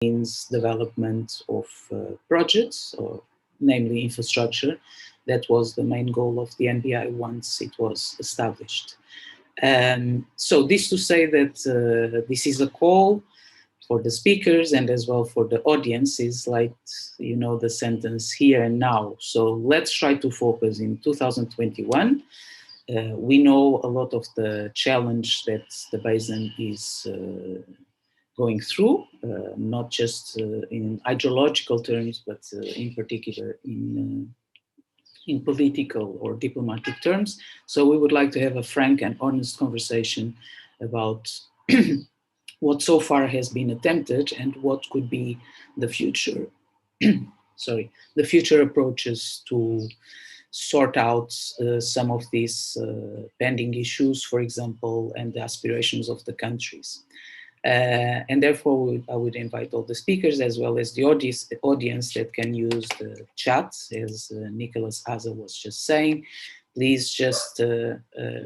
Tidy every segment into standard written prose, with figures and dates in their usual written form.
means development of projects, or namely infrastructure. That was the main goal of the NBI once it was established. So this to say that this is a call for the speakers and as well for the audience, is like, you know, the sentence here and now. So let's try to focus in 2021. We know a lot of the challenge that the Basin is going through, not just in hydrological terms, but in particular in political or diplomatic terms. So we would like to have a frank and honest conversation about what so far has been attempted and what could be the future, sorry, the future approaches to sort out some of these pending issues, for example, and the aspirations of the countries. And therefore, I would invite all the speakers as well as the audience that can use the chat, as Nicholas Aza was just saying. Please just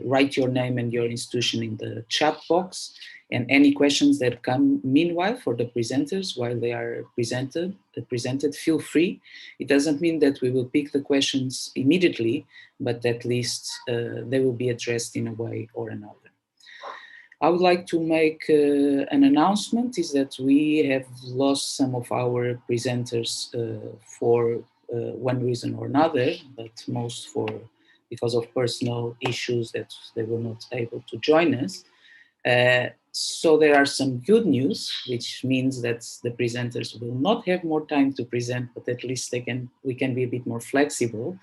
write your name and your institution in the chat box, and any questions that come meanwhile for the presenters while they are presented, feel free. It doesn't mean that we will pick the questions immediately, but at least they will be addressed in a way or another. I would like to make an announcement, is that we have lost some of our presenters for one reason or another, but most because of personal issues that they were not able to join us. So there are some good news, which means that the presenters will not have more time to present, but at least we can be a bit more flexible,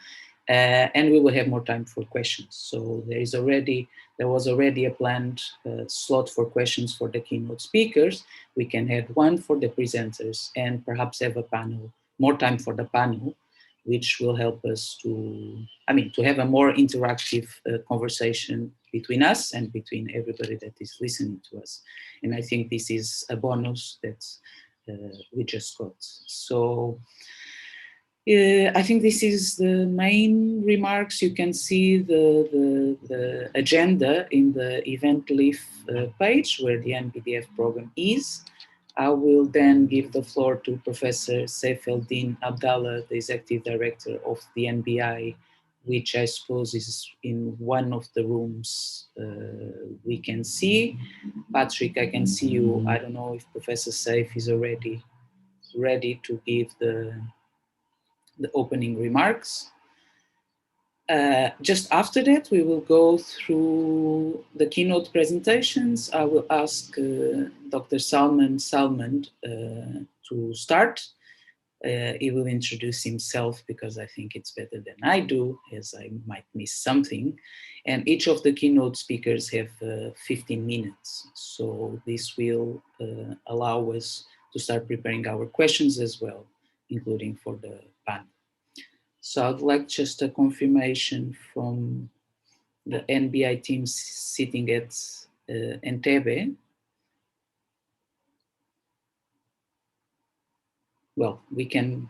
and we will have more time for questions. So there was already a planned slot for questions for the keynote speakers. We can have one for the presenters and perhaps have a panel, more time for the panel, which will help us to have a more interactive conversation between us and between everybody that is listening to us. And I think this is a bonus that we just got. So I think this is the main remarks. You can see the agenda in the event leaf page where the NBDF program is. I will then give the floor to Professor Saifeldin Abdallah, the Executive Director of the NBI, which I suppose is in one of the rooms we can see. Patrick, I can see you. I don't know if Professor Saif is already ready to give the opening remarks. Just after that, we will go through the keynote presentations. I will ask Dr. Salman to start. He will introduce himself because I think it's better than I do, as I might miss something. And each of the keynote speakers have 15 minutes. So this will allow us to start preparing our questions as well, including for the panel. So I'd like just a confirmation from the NBI team sitting at Entebbe. Well, we can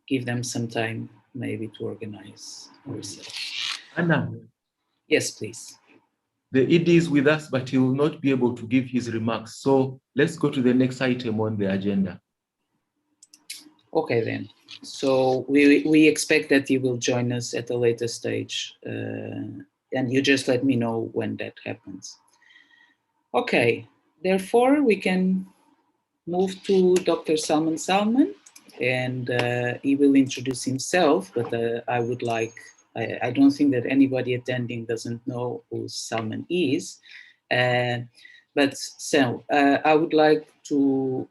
give them some time maybe to organize ourselves. Anna. Yes, please. The ED is with us, but he will not be able to give his remarks. So let's go to the next item on the agenda. Okay, then. So we expect that he will join us at a later stage, and you just let me know when that happens. Okay, therefore we can move to Dr. Salman, and he will introduce himself, but I don't think that anybody attending doesn't know who Salman is. But so I would like to,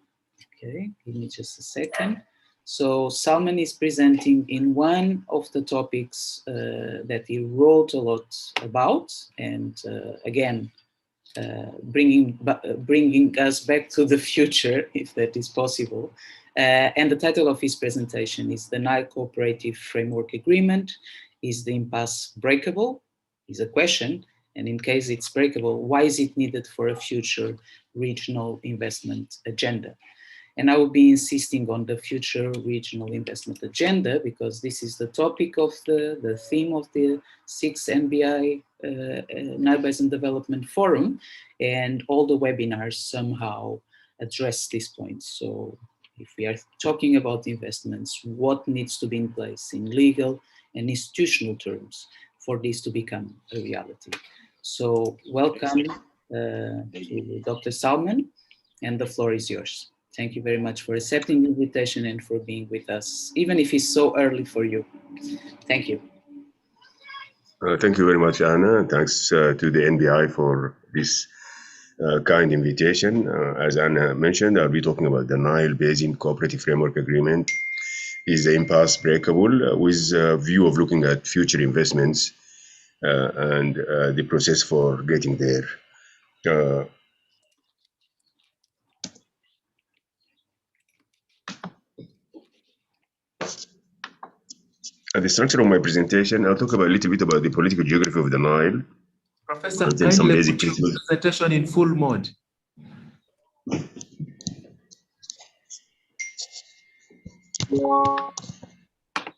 okay, give me just a second. So Salman is presenting in one of the topics that he wrote a lot about, and again, bringing us back to the future, if that is possible. And the title of his presentation is "The Nile Cooperative Framework Agreement. Is the impasse breakable?" Is a question, and in case it's breakable, why is it needed for a future regional investment agenda? And I will be insisting on the future regional investment agenda because this is the topic of the theme of the 6th NBI Nile Basin Development Forum, and all the webinars somehow address this point. So if we are talking about investments, what needs to be in place in legal and institutional terms for this to become a reality. So welcome to Dr. Salman, and the floor is yours. Thank you very much for accepting the invitation and for being with us, even if it's so early for you. Thank you. Thank you very much, Anna. Thanks to the NBI for this kind invitation. As Anna mentioned, I'll be talking about the Nile Basin Cooperative Framework Agreement. Is the impasse breakable with a view of looking at future investments and the process for getting there. At the structure of my presentation, I'll talk about a little bit about the political geography of the Nile. Professor, kindly put your presentation in full mode.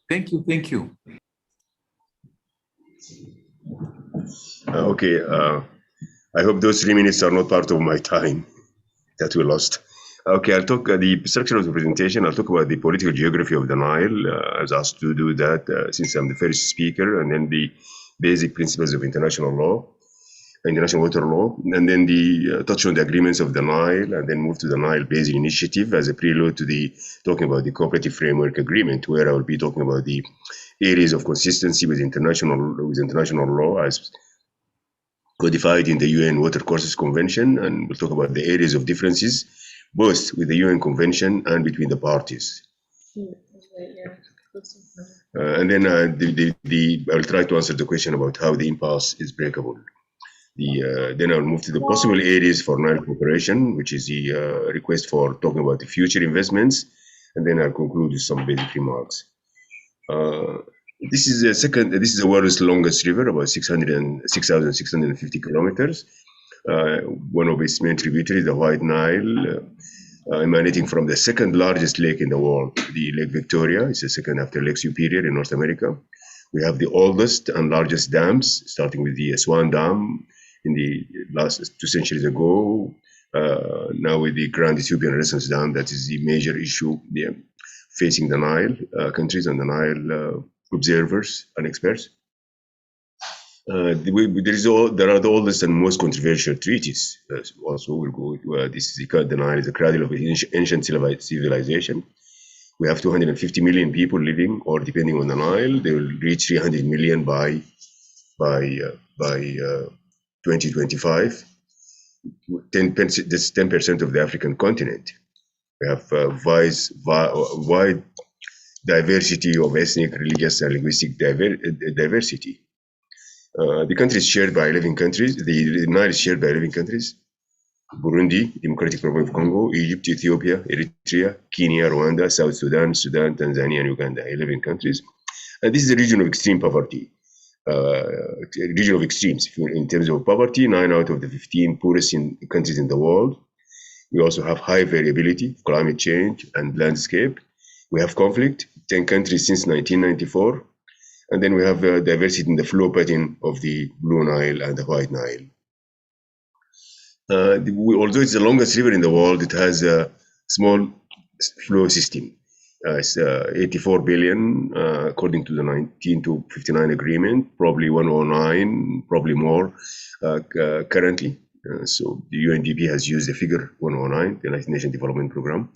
Thank you, thank you. Okay, I hope those 3 minutes are not part of my time that we lost. Okay, I'll talk the structure of the presentation. I'll talk about the political geography of the Nile. I was asked to do that since I'm the first speaker, and then the basic principles of international law, international water law, and then the touch on the agreements of the Nile, and then move to the Nile Basin Initiative as a prelude to the talking about the cooperative framework agreement, where I will be talking about the areas of consistency with international law as codified in the UN Water Courses Convention, and we'll talk about the areas of differences, both with the UN Convention and between the parties. And then I will try to answer the question about how the impasse is breakable. Then I'll move to the possible areas for Nile cooperation, which is the request for talking about the future investments, and then I'll conclude with some basic remarks. This is the world's longest river, about 6,650 kilometers. One of its main tributaries, the White Nile, emanating from the second largest lake in the world, the Lake Victoria. It's the second after Lake Superior in North America. We have the oldest and largest dams, starting with the Aswan Dam in the last 2 centuries ago. Now with the Grand Ethiopian Renaissance Dam, that is the major issue facing the Nile countries and the Nile observers and experts. There are the oldest and most controversial treaties. Also, we'll go. This is the Nile is the cradle of ancient civilization. We have 250 million people living, or depending on the Nile, they will reach 300 million by 2025. 10%, that's 10% of the African continent. We have wide diversity of ethnic, religious, and linguistic diversity. The country is shared by 11 countries. The Nile is shared by 11 countries: Burundi, Democratic Republic of Congo, Egypt, Ethiopia, Eritrea, Kenya, Rwanda, South Sudan, Tanzania, and Uganda. 11 countries. And this is a region of extreme poverty. Region of extremes in terms of poverty. 9 out of the 15 poorest countries in the world. We also have high variability, climate change, and landscape. We have conflict, 10 countries since 1994. And then we have diversity in the flow pattern of the Blue Nile and the White Nile. Although it's the longest river in the world, it has a small flow system. It's 84 billion, according to the 1959 agreement, probably 109, probably more currently. So the UNDP has used the figure 109, the United Nations Development Program.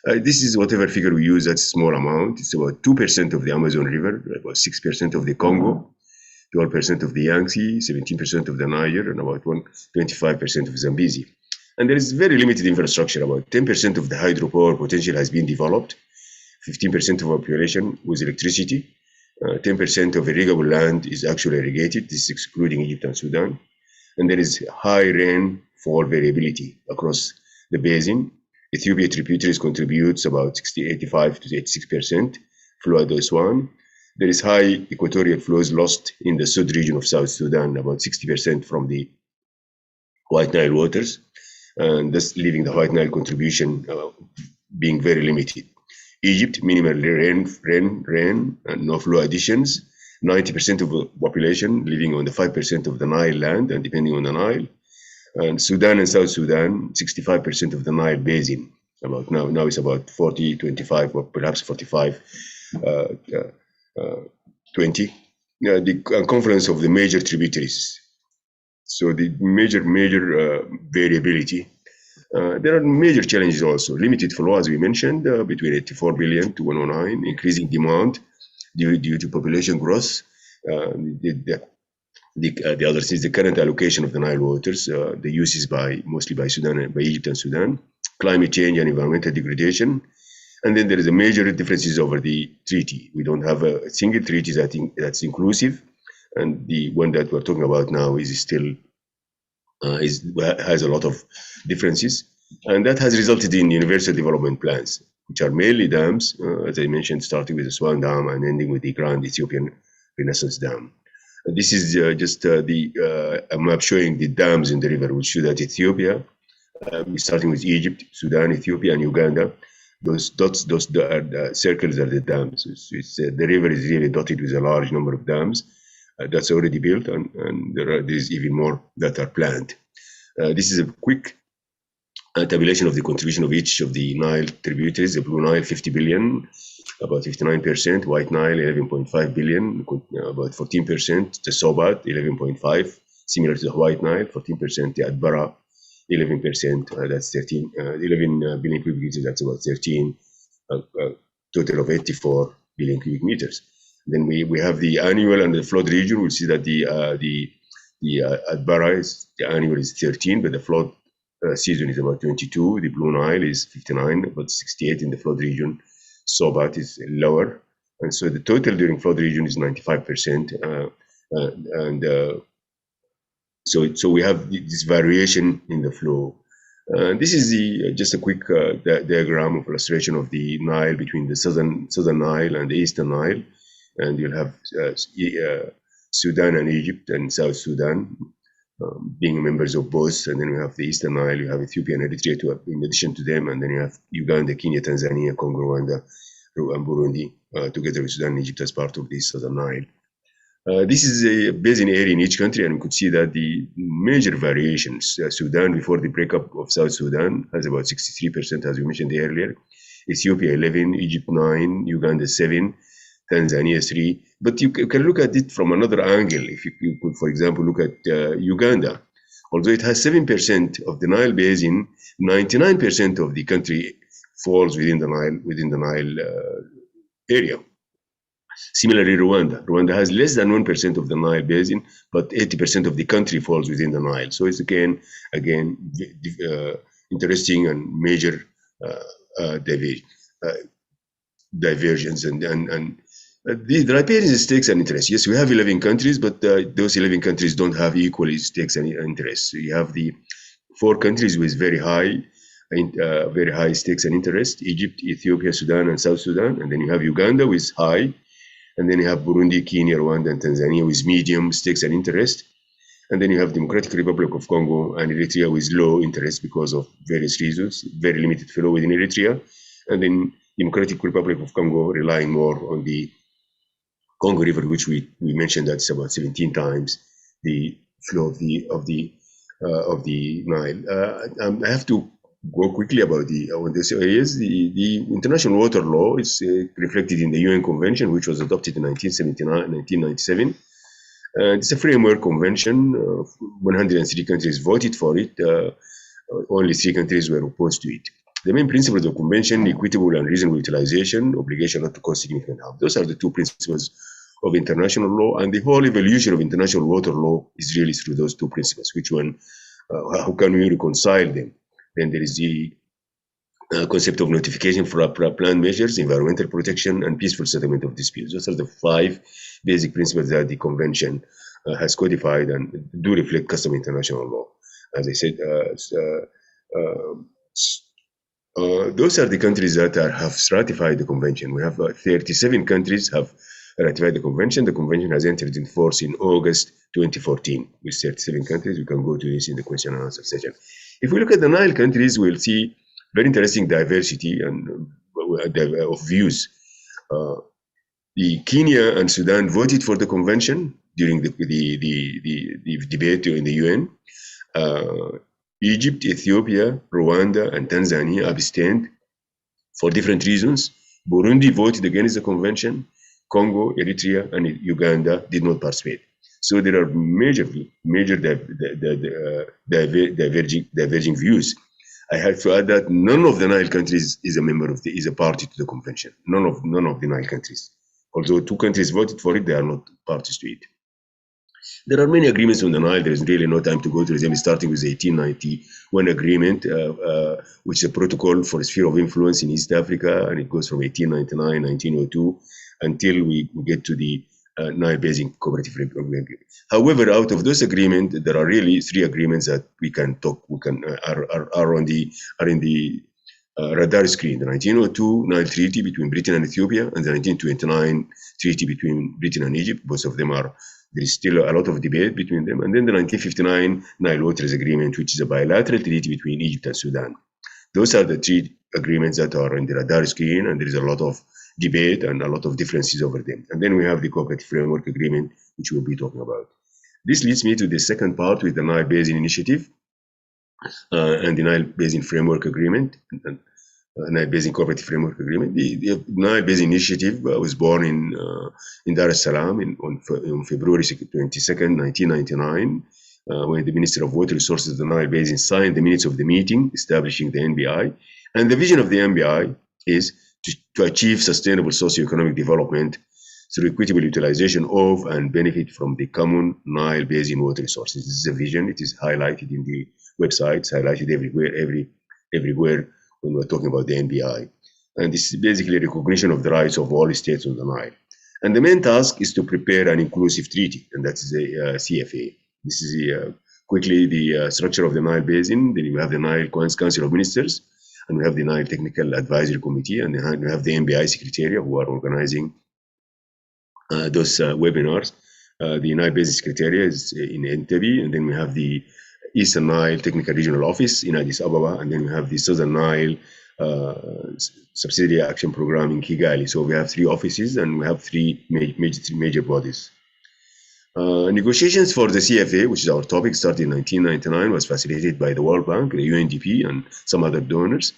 This is whatever figure we use, that's a small amount. It's about 2% of the Amazon River, about 6% of the Congo, 12% of the Yangtze, 17% of the Niger, and about 25% of Zambezi. And there is very limited infrastructure. About 10% of the hydropower potential has been developed, 15% of population with electricity, 10% of irrigable land is actually irrigated. This is excluding Egypt and Sudan. And there is high rainfall variability across the basin. Ethiopia tributaries contributes about 85 to 86% flow at the Aswan. There is high equatorial flows lost in the Sud region of South Sudan, about 60% from the White Nile waters, and thus leaving the White Nile contribution being very limited. Egypt, minimal rain and no flow additions. 90% of the population living on the 5% of the Nile land and depending on the Nile. And Sudan and South Sudan, 65% of the Nile basin about now it's about 40, 25, or perhaps 45, 20. The confluence of the major tributaries. So the major variability. There are major challenges also. Limited flow, as we mentioned, between 84 billion to 109, increasing demand due to population growth. The other thing is the current allocation of the Nile waters, the uses mostly by Sudan, by Egypt and Sudan, climate change and environmental degradation. And then there is a major differences over the treaty. We don't have a single treaty that's inclusive, and the one that we're talking about now is still has a lot of differences, and that has resulted in universal development plans, which are mainly dams, as I mentioned, starting with the Swan Dam and ending with the Grand Ethiopian Renaissance Dam. This is just a map showing the dams in the river, which show that Ethiopia, starting with Egypt, Sudan, Ethiopia, and Uganda. Those dots, those circles are the dams. The river is really dotted with a large number of dams that's already built, and there's even more that are planned. This is a quick tabulation of the contribution of each of the Nile tributaries. The Blue Nile, 50 billion, about 59%. White Nile, 11.5 billion, about 14%. The Sobat, 11.5, similar to the White Nile, 14%. The Adbara, 11%, that's 11 billion cubic meters, that's about 13, total of 84 billion cubic meters. Then we have the annual and the flood region. We'll see that the Adbara the annual is 13, but the flood season is about 22. The Blue Nile is 59, about 68 in the flood region. Sobat is lower, and so the total during flood region is 95%, so we have this variation in the flow. This is just a quick diagram of illustration of the Nile between the southern Nile and the eastern Nile, and you'll have Sudan and Egypt and South Sudan being members of both, and then we have the eastern Nile, you have Ethiopia and Eritrea in addition to them, and then you have Uganda, Kenya, Tanzania, Congo, Rwanda, and Burundi together with Sudan and Egypt as part of the southern Nile. This is a basin area in each country, and we could see that the major variations. Sudan, before the breakup of South Sudan, has about 63%, as we mentioned earlier. Ethiopia, 11, Egypt, 9, Uganda, 7, Tanzania, 3. But you can look at it from another angle. If you could, for example, look at Uganda. Although it has 7% of the Nile basin, 99% of the country falls within the Nile area. Similarly, Rwanda has less than 1% of the Nile basin, but 80% of the country falls within the Nile. So it's again interesting and major divergence and the riparian stakes and interests. Yes, we have 11 countries, but those 11 countries don't have equally stakes and interests. So you have the 4 countries with very high stakes and interests: Egypt, Ethiopia, Sudan, and South Sudan. And then you have Uganda with high. And then you have Burundi, Kenya, Rwanda, and Tanzania with medium stakes and interest. And then you have Democratic Republic of Congo and Eritrea with low interest because of various reasons, very limited flow within Eritrea. And then Democratic Republic of Congo relying more on the Congo River, which we mentioned that's about 17 times the flow of the Nile. I have to go quickly about this areas. The international water law is reflected in the UN Convention, which was adopted in 1997. It's a framework convention. 103 countries voted for it. Only 3 countries were opposed to it. The main principles of the convention: equitable and reasonable utilization, obligation not to cause significant harm. Those are the 2 principles of international law, and the whole evolution of international water law is really through those 2 principles. Which one? How can we reconcile them? Then there is the concept of notification for planned measures, environmental protection, and peaceful settlement of disputes. Those are the 5 basic principles that the convention has codified and do reflect custom international law. As I said, those are the countries that have ratified the convention. We have 37 countries have ratified the convention. The convention has entered into force in August 2014 with 37 countries. We can go to this in the question and answer session. If we look at the Nile countries, we'll see very interesting diversity and of views. The Kenya and Sudan voted for the convention during the debate in the UN. Egypt, Ethiopia, Rwanda, and Tanzania abstained for different reasons. Burundi voted against the convention. Congo, Eritrea, and Uganda did not participate. So there are major diverging views. I have to add that none of the Nile countries is a party to the convention. None of the Nile countries. Although 2 countries voted for it, they are not parties to it. There are many agreements on the Nile. There is really no time to go through them, starting with the 1891 agreement, which is a protocol for a sphere of influence in East Africa, and it goes from 1899, 1902, until we get to the Nile Basin Cooperative Agreement. However, out of those agreements, there are really 3 agreements that we can talk. Are in the radar screen: the 1902 Nile Treaty between Britain and Ethiopia, and the 1929 Treaty between Britain and Egypt. Both of them there is still a lot of debate between them. And then the 1959 Nile Waters Agreement, which is a bilateral treaty between Egypt and Sudan. Those are the 3 agreements that are in the radar screen, and there is a lot of debate and a lot of differences over them. And then we have the Cooperative Framework Agreement, which we'll be talking about. This leads me to the second part with the Nile Basin Initiative and the Nile Basin Framework Agreement, and Nile Basin Cooperative Framework Agreement. The Nile Basin Initiative was born in Dar es Salaam on February 22nd, 1999, when the Minister of Water Resources of the Nile Basin signed the minutes of the meeting establishing the NBI. And the vision of the NBI is to achieve sustainable socio-economic development through equitable utilization of and benefit from the common Nile Basin water resources. This is a vision. It is highlighted in the websites, highlighted everywhere when we're talking about the NBI. And this is basically recognition of the rights of all states on the Nile. And the main task is to prepare an inclusive treaty, and that is the CFA. This is quickly the structure of the Nile Basin. Then we have the Nile Council of Ministers, and we have the Nile Technical Advisory Committee, and we have the NBI Secretariat who are organizing those webinars. The Nile Basin Secretariat is in Entebbe, and then we have the Eastern Nile Technical Regional Office in Addis Ababa, and then we have the Southern Nile Subsidiary Action Program in Kigali. So we have 3 offices, and we have 3 major bodies. Negotiations for the CFA, which is our topic, started in 1999, was facilitated by the World Bank, the UNDP, and some other donors.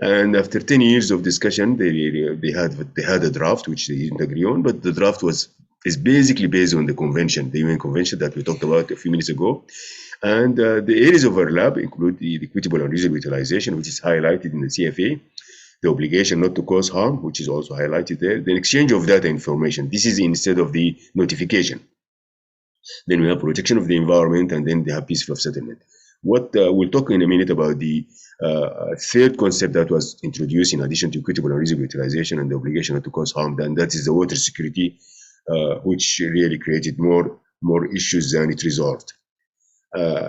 And after 10 years of discussion, they had a draft which they didn't agree on, but the draft is basically based on the convention, the UN convention that we talked about a few minutes ago. And the areas of overlap include the equitable and reasonable utilization, which is highlighted in the CFA, the obligation not to cause harm, which is also highlighted there, the exchange of data information. This is instead of the notification. Then we have protection of the environment, and then they have peaceful settlement. We'll talk in a minute about the third concept that was introduced in addition to equitable and reasonable utilization and the obligation not to cause harm, and that is the water security, which really created more issues than it resolved.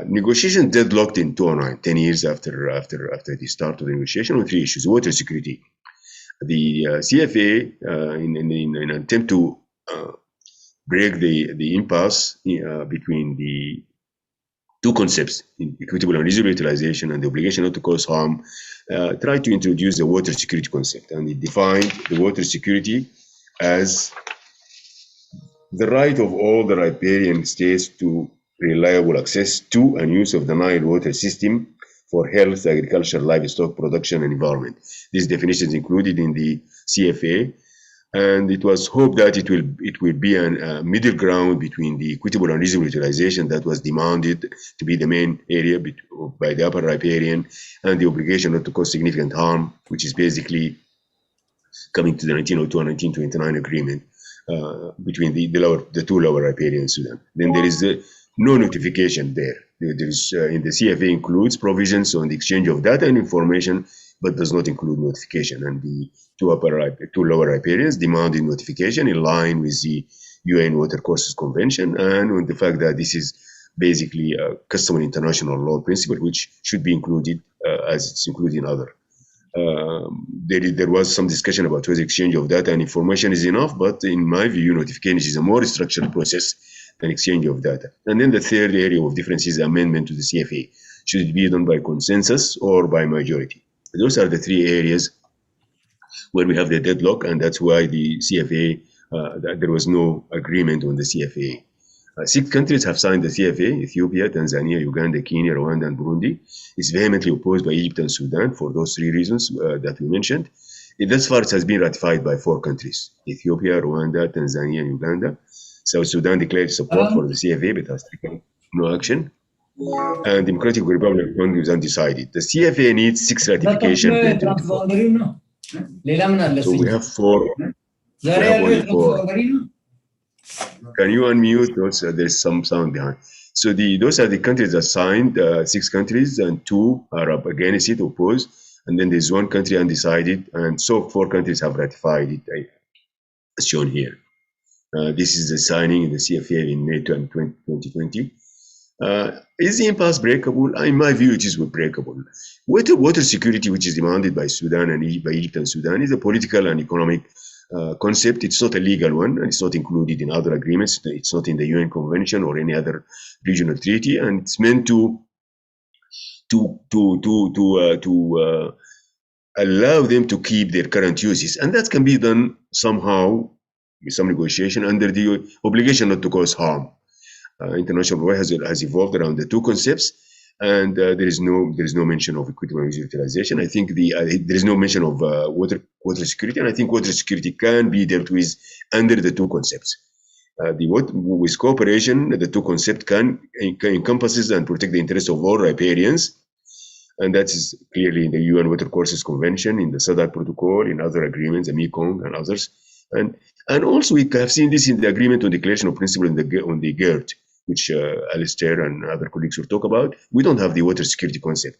Negotiation deadlocked in 2009, 10 years after the start of the negotiation, on 3 issues. Water security. The CFA, in an attempt to break the impasse between the 2 concepts, equitable and reasonable utilization and the obligation not to cause harm, tried to introduce the water security concept, and it defined the water security as the right of all the riparian states to reliable access to and use of the Nile water system for health, agriculture, livestock, production, and environment. These definitions included in the CFA, and it was hoped that it will be a middle ground between the equitable and reasonable utilization that was demanded to be the main area by the upper riparian, and the obligation not to cause significant harm, which is basically coming to the 1902 and 1929 agreement between the 2 lower riparian Sudan. Then there is no notification there. There is in the CFA includes provisions on the exchange of data and information, but does not include notification. And the 2 lower riparians demanded notification in line with the UN Water Courses Convention, and with the fact that this is basically a customary international law principle which should be included as it's included in other. There was some discussion about whether exchange of data and information is enough, but in my view, notification is a more structured process than exchange of data. And then the third area of difference is the amendment to the CFA. Should it be done by consensus or by majority? Those are the 3 areas where we have the deadlock, and that's why the CFA, there was no agreement on the CFA. 6 countries have signed the CFA: Ethiopia, Tanzania, Uganda, Kenya, Rwanda, and Burundi. It's vehemently opposed by Egypt and Sudan for those 3 reasons that we mentioned. Thus far, it has been ratified by 4 countries: Ethiopia, Rwanda, Tanzania, and Uganda. South Sudan declared support for the CFA, but has taken no action. And Democratic Republic of Congo is undecided. The CFA needs 6 ratification pending. So we have 4. We have only 4. Can you unmute those? There's some sound behind. So those are the countries that signed, 6 countries, and 2 are up against it, opposed. And then there's 1 country undecided, and so 4 countries have ratified it, as shown here. This is the signing in the CFA in May 2020. Is the impasse breakable? In my view, it is breakable. Water security, which is demanded by Sudan and by Egypt and Sudan, is a political and economic concept. It's not a legal one, and it's not included in other agreements. It's not in the UN Convention or any other regional treaty, and it's meant to allow them to keep their current uses, and that can be done somehow with some negotiation under the obligation not to cause harm. International law has evolved around the 2 concepts, and there is no mention of equitable utilization. I think there is no mention of water security, and I think water security can be dealt with under the 2 concepts. With cooperation, the 2 concepts can encompasses and protect the interests of all riparians, and that is clearly in the UN Water Courses Convention, in the SADC Protocol, in other agreements, the Mekong and others, and also we have seen this in the Agreement on Declaration of Principle on the GERD, which Alistair and other colleagues will talk about. We don't have the water security concept.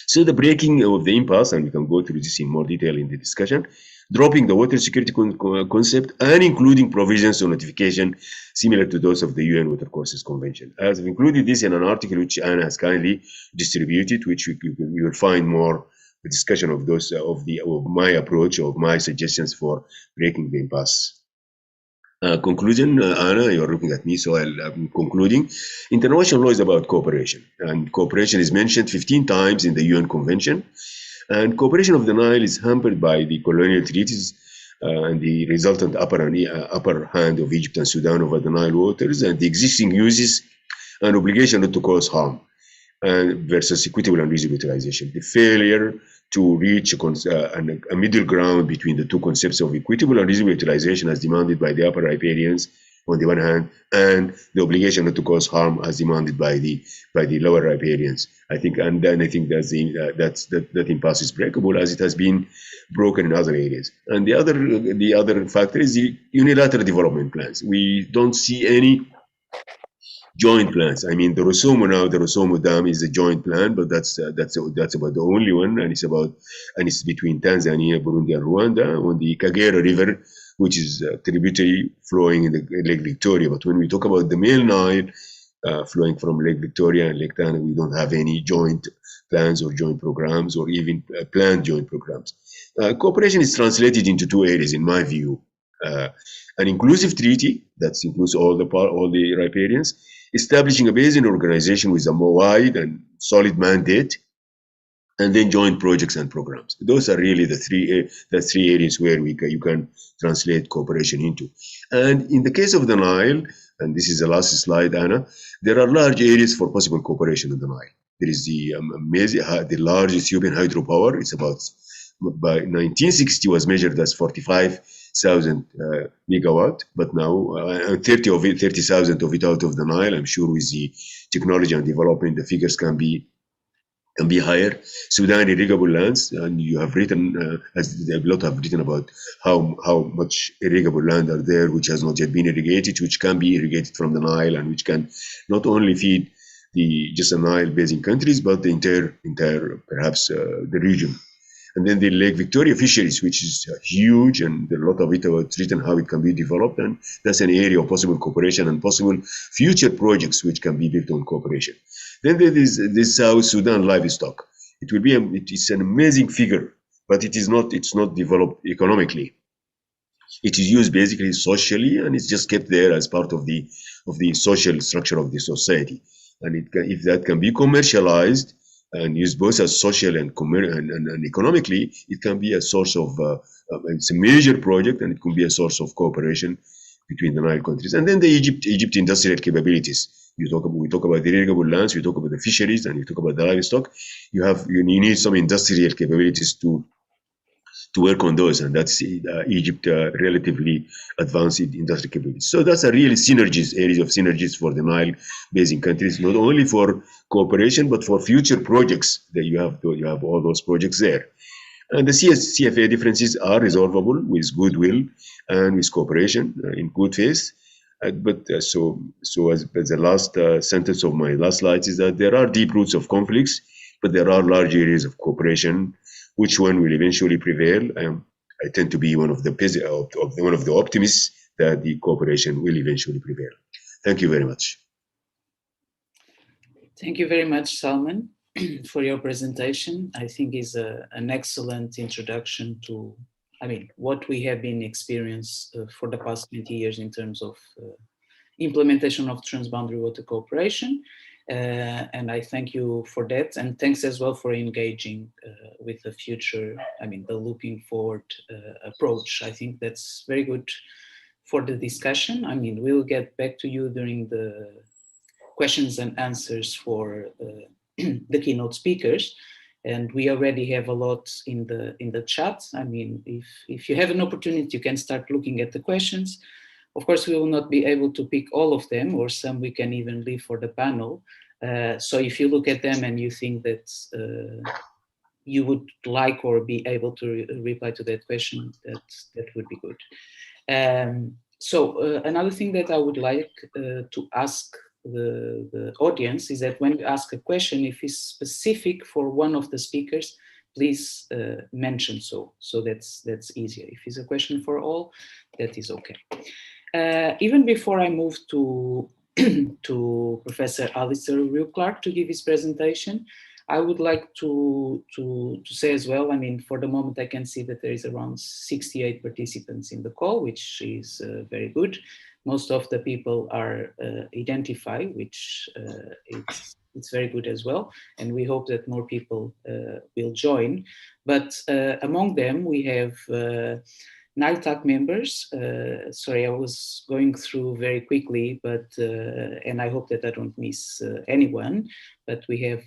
So the breaking of the impasse, and we can go through this in more detail in the discussion, dropping the water security concept and including provisions on notification similar to those of the UN Water Courses Convention. I have included this in an article which Anna has kindly distributed, which you will find more discussion of those of my approach, of my suggestions for breaking the impasse. Conclusion, Anna, you're looking at me, so I'm concluding. International law is about cooperation, and cooperation is mentioned 15 times in the UN Convention. And cooperation of the Nile is hampered by the colonial treaties and the resultant upper hand of Egypt and Sudan over the Nile waters, and the existing uses and obligation not to cause harm, versus equitable and reasonable utilization. The failure to reach a middle ground between the 2 concepts of equitable and reasonable utilization as demanded by the upper riparians on the one hand, and the obligation not to cause harm as demanded by the lower riparians. I think, and then I think that impasse is breakable as it has been broken in other areas. And the other factor is the unilateral development plans. We don't see any joint plans. I mean, the Rusumo Dam is a joint plan, but that's about the only one, and it's between Tanzania, Burundi, and Rwanda on the Kagera River, which is a tributary flowing in the Lake Victoria. But when we talk about the male Nile flowing from Lake Victoria and Lake Tana, we don't have any joint plans or joint programs or even planned joint programs. Cooperation is translated into 2 areas, in my view. An inclusive treaty that includes all the riparians, establishing a basin organization with a more wide and solid mandate, and then joint projects and programs. Those are really the 3 areas where you can translate cooperation into. And in the case of the Nile, and this is the last slide, Anna, there are large areas for possible cooperation in the Nile. There is the large Ethiopian hydropower. It's about, by 1960 was measured as 45,000 megawatt, but now 30,000 of it out of the Nile. I'm sure with the technology and development, the figures can be higher. Sudan irrigable lands, and you have written, as a lot have written about how much irrigable land are there which has not yet been irrigated, which can be irrigated from the Nile, and which can not only feed just the Nile basin countries, but the entire perhaps the region. And then the Lake Victoria fisheries, which is huge, and there are a lot of it written how it can be developed, and that's an area of possible cooperation and possible future projects which can be built on cooperation. Then there is this South Sudan livestock. It's an amazing figure, but it's not developed economically. It is used basically socially, and it's just kept there as part of the social structure of the society. And if that can be commercialized and used both as social and economically, it can be a source of it's a major project, and it can be a source of cooperation between the Nile countries. And then the Egypt industrial capabilities. We talk about the irrigable lands, we talk about the fisheries, and we talk about the livestock. You need some industrial capabilities to to work on those, and that's Egypt relatively advanced industrial capabilities. So that's a really areas of synergies for the Nile Basin countries, not only for cooperation but for future projects that you have all those projects there. And the CFA differences are resolvable with goodwill and with cooperation in good faith. So as the last sentence of my last slides is that there are deep roots of conflicts, but there are large areas of cooperation. Which one will eventually prevail? I tend to be one of the optimists that the cooperation will eventually prevail. Thank you very much. Thank you very much, Salman, for your presentation. I think is an excellent introduction to, what we have been experiencing for the past 20 years in terms of implementation of transboundary water cooperation. And I thank you for that. And thanks as well for engaging with the future, the looking forward approach. I think that's very good for the discussion. We'll get back to you during the questions and answers for the keynote speakers. And we already have a lot in the chat. If you have an opportunity, you can start looking at the questions. Of course, we will not be able to pick all of them, or some we can even leave for the panel. So if you look at them and you think that you would like or be able to reply to that question, that would be good. So another thing that I would like to ask the audience is that when you ask a question, if it's specific for one of the speakers, please mention so that's easier. If it's a question for all, that is okay. Even before I move to Professor Alistair Clark to give his presentation, I would like to say as well, for the moment I can see that there is around 68 participants in the call, which is very good. Most of the people are identified, which it's very good as well. And we hope that more people will join. But among them, we have NILE members. Sorry, I was going through very quickly, but and I hope that I don't miss anyone. But we have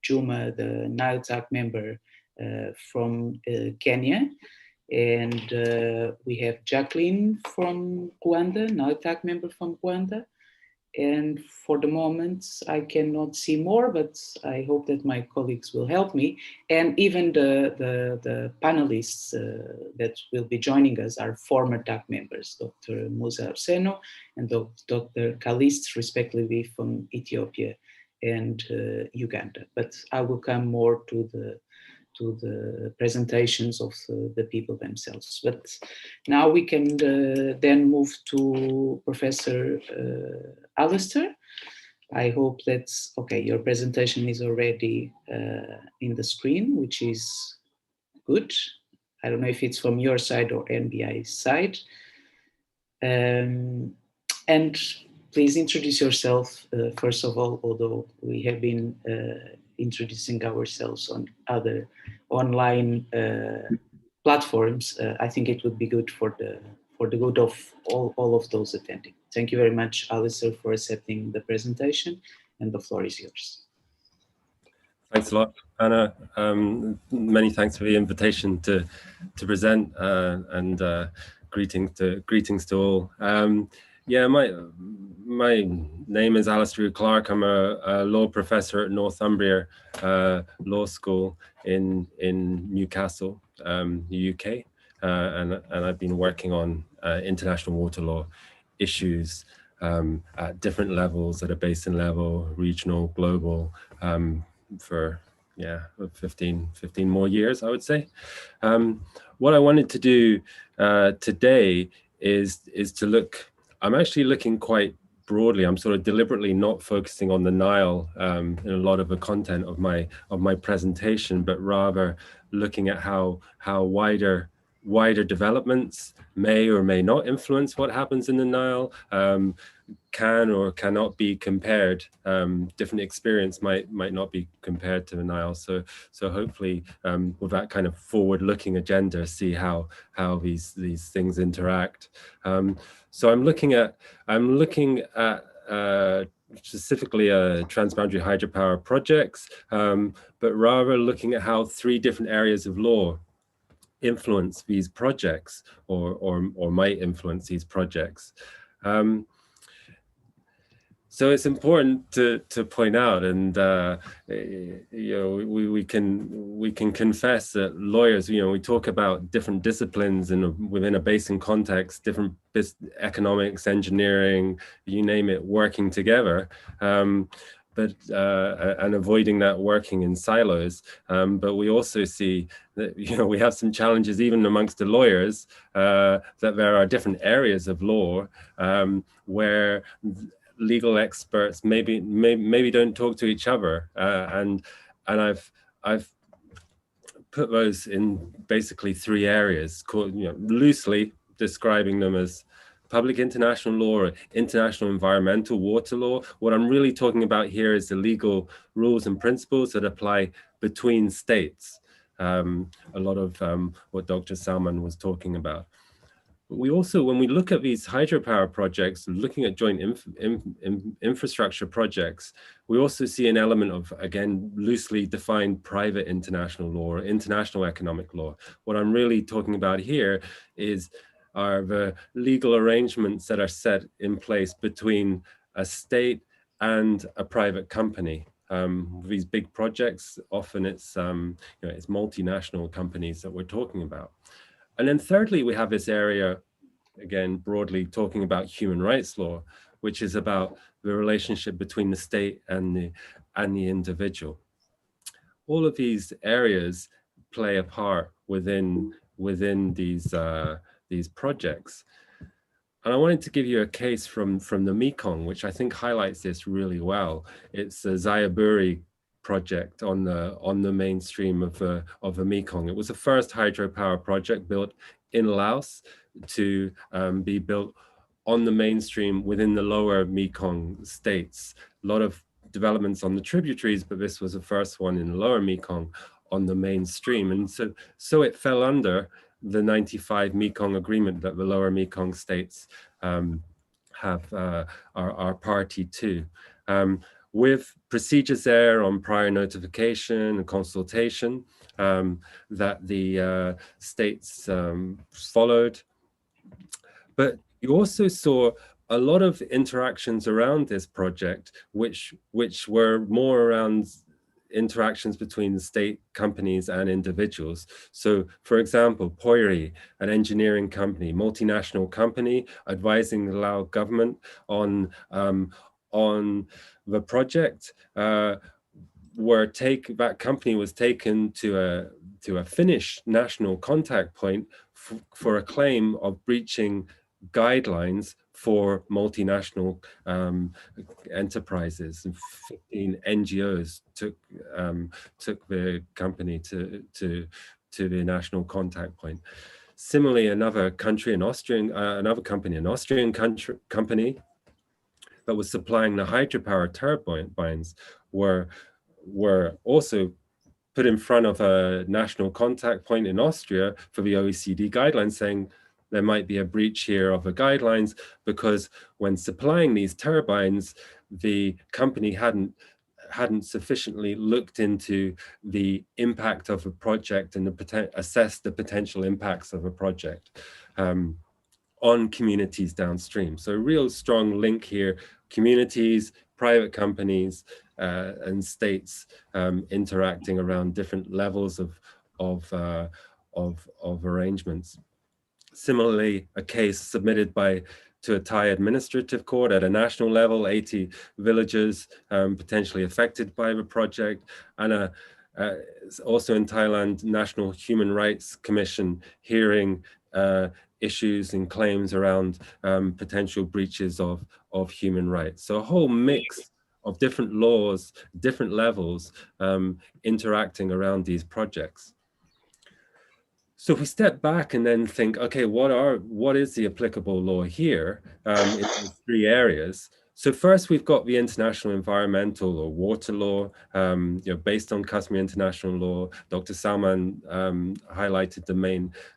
Juma, the NILE member from Kenya, and we have Jacqueline from Rwanda, NILE member from Rwanda. And for the moment, I cannot see more, but I hope that my colleagues will help me. And even the panelists that will be joining us are former TAC members, Dr. Musa Arseno and Dr. Kalist, respectively from Ethiopia and Uganda. But I will come more to the presentations of the people themselves. But now we can then move to Professor Alistair. I hope that's okay. Your presentation is already in the screen, which is good. I don't know if it's from your side or NBI's side. And please introduce yourself, first of all, although we have been introducing ourselves on other online platforms. I think it would be good for the good of all of those attending. Thank you very much, Alistair, for accepting the presentation, and the floor is yours. Thanks a lot, Anna. Many thanks for the invitation to present, and greetings to all. Yeah, my name is Alistair Clark. I'm a law professor at Northumbria Law School in Newcastle, UK, and I've been working on international water law issues at different levels, at a basin level, regional, global, for 15 more years, I would say. What I wanted to do today is to look. I'm actually looking quite broadly. I'm sort of deliberately not focusing on the Nile in a lot of the content of my presentation, but rather looking at how wider developments may or may not influence what happens in the Nile, can or cannot be compared. Different experience might not be compared to the Nile. So hopefully with that kind of forward-looking agenda, see how these things interact. So I'm looking at specifically transboundary hydropower projects, but rather looking at how three different areas of law influence these projects or might influence these projects. So it's important to point out, and we can confess that lawyers, we talk about different disciplines within a basin context, different economics, engineering, you name it, working together, but and avoiding that working in silos. But we also see that we have some challenges even amongst the lawyers, that there are different areas of law where legal experts maybe don't talk to each other, and I've put those in basically three areas, called, loosely describing them as public international law or international environmental water law. What I'm really talking about here is the legal rules and principles that apply between states. A lot of what Dr. Salman was talking about. We also, when we look at these hydropower projects, looking at joint infrastructure projects, we also see an element of, again, loosely defined private international law or international economic law. What I'm really talking about here are the legal arrangements that are set in place between a state and a private company. These big projects, often it's multinational companies that we're talking about. And then thirdly, we have this area, again, broadly talking about human rights law, which is about the relationship between the state and the individual. All of these areas play a part within these projects. And I wanted to give you a case from the Mekong, which I think highlights this really well. It's the Xayaburi project on the mainstream of the Mekong. It was the first hydropower project built in Laos to be built on the mainstream within the lower Mekong states. A lot of developments on the tributaries, but this was the first one in the lower Mekong on the mainstream. And so it fell under the 95 Mekong Agreement that the lower Mekong states are party to. With procedures there on prior notification and consultation that the states followed. But you also saw a lot of interactions around this project, which were more around interactions between the state companies and individuals. So, for example, Poiri, an engineering company, multinational company, advising the Lao government on the project, that company was taken to a Finnish national contact point for a claim of breaching guidelines for multinational enterprises. And 15 NGOs took the company to the national contact point. Similarly, another company, an Austrian company that was supplying the hydropower turbines were also put in front of a national contact point in Austria for the OECD guidelines, saying there might be a breach here of the guidelines because when supplying these turbines, the company hadn't sufficiently looked into the impact of a project and assessed the potential impacts of a project on communities downstream. So a real strong link here, communities, private companies, and states interacting around different levels of arrangements. Similarly, a case submitted to a Thai administrative court at a national level, 80 villages potentially affected by the project, and also in Thailand, National Human Rights Commission hearing issues and claims around potential breaches of human rights. So a whole mix of different laws, different levels interacting around these projects. So if we step back and then think, okay, what is the applicable law here in these three areas? So first, we've got the international environmental or water law, based on customary international law. Dr. Salman highlighted the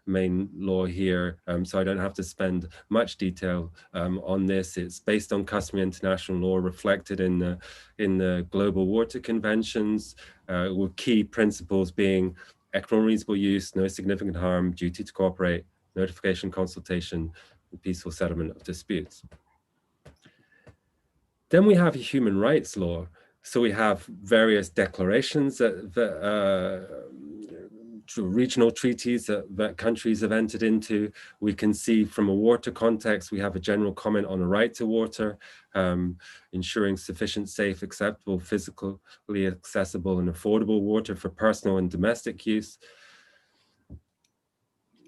main law here, so I don't have to spend much detail on this. It's based on customary international law reflected in the global water conventions, with key principles being equitable and reasonable use, no significant harm, duty to cooperate, notification, consultation, and peaceful settlement of disputes. Then we have a human rights law. So we have various declarations regional treaties that countries have entered into. We can see from a water context, we have a general comment on a right to water, ensuring sufficient, safe, acceptable, physically accessible and affordable water for personal and domestic use.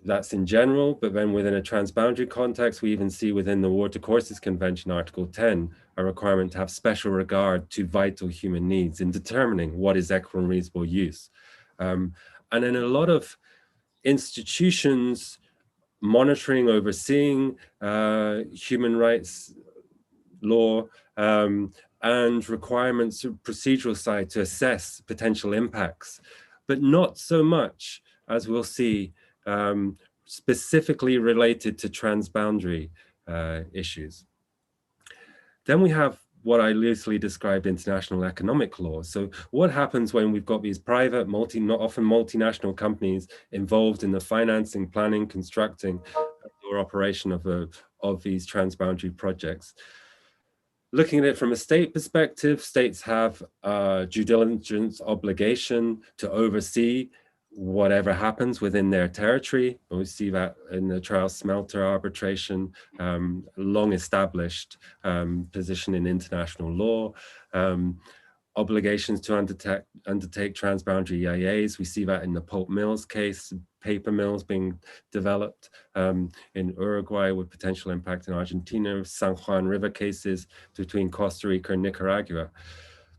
That's in general, but then within a transboundary context, we even see within the Water Courses Convention, Article 10, a requirement to have special regard to vital human needs in determining what is equitable and reasonable use. And in a lot of institutions monitoring, overseeing human rights law and requirements of procedural side to assess potential impacts, but not so much, as we'll see, specifically related to transboundary issues. Then we have what I loosely described international economic law. So what happens when we've got these private, often multinational companies involved in the financing, planning, constructing, or operation of these transboundary projects? Looking at it from a state perspective, states have a due diligence obligation to oversee whatever happens within their territory. We see that in the Charles Smelter arbitration, long established position in international law. Obligations to undertake transboundary EIAs. We see that in the pulp mills case, paper mills being developed in Uruguay with potential impact in Argentina, San Juan River cases between Costa Rica and Nicaragua.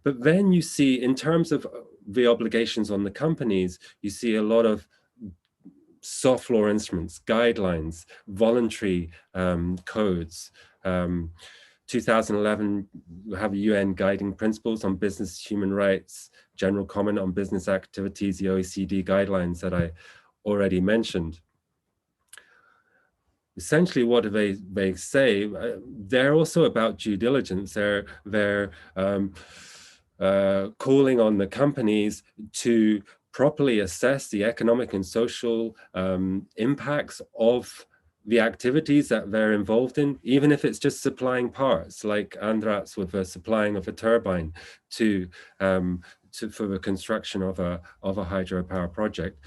But then you see, in terms of the obligations on the companies, you see a lot of soft law instruments, guidelines, voluntary codes. 2011, we have UN guiding principles on business human rights, general comment on business activities, the OECD guidelines that I already mentioned. Essentially, what do they say? They're also about due diligence. They're calling on the companies to properly assess the economic and social impacts of the activities that they're involved in, even if it's just supplying parts, like Andrat's with the supplying of a turbine for the construction of a hydropower project.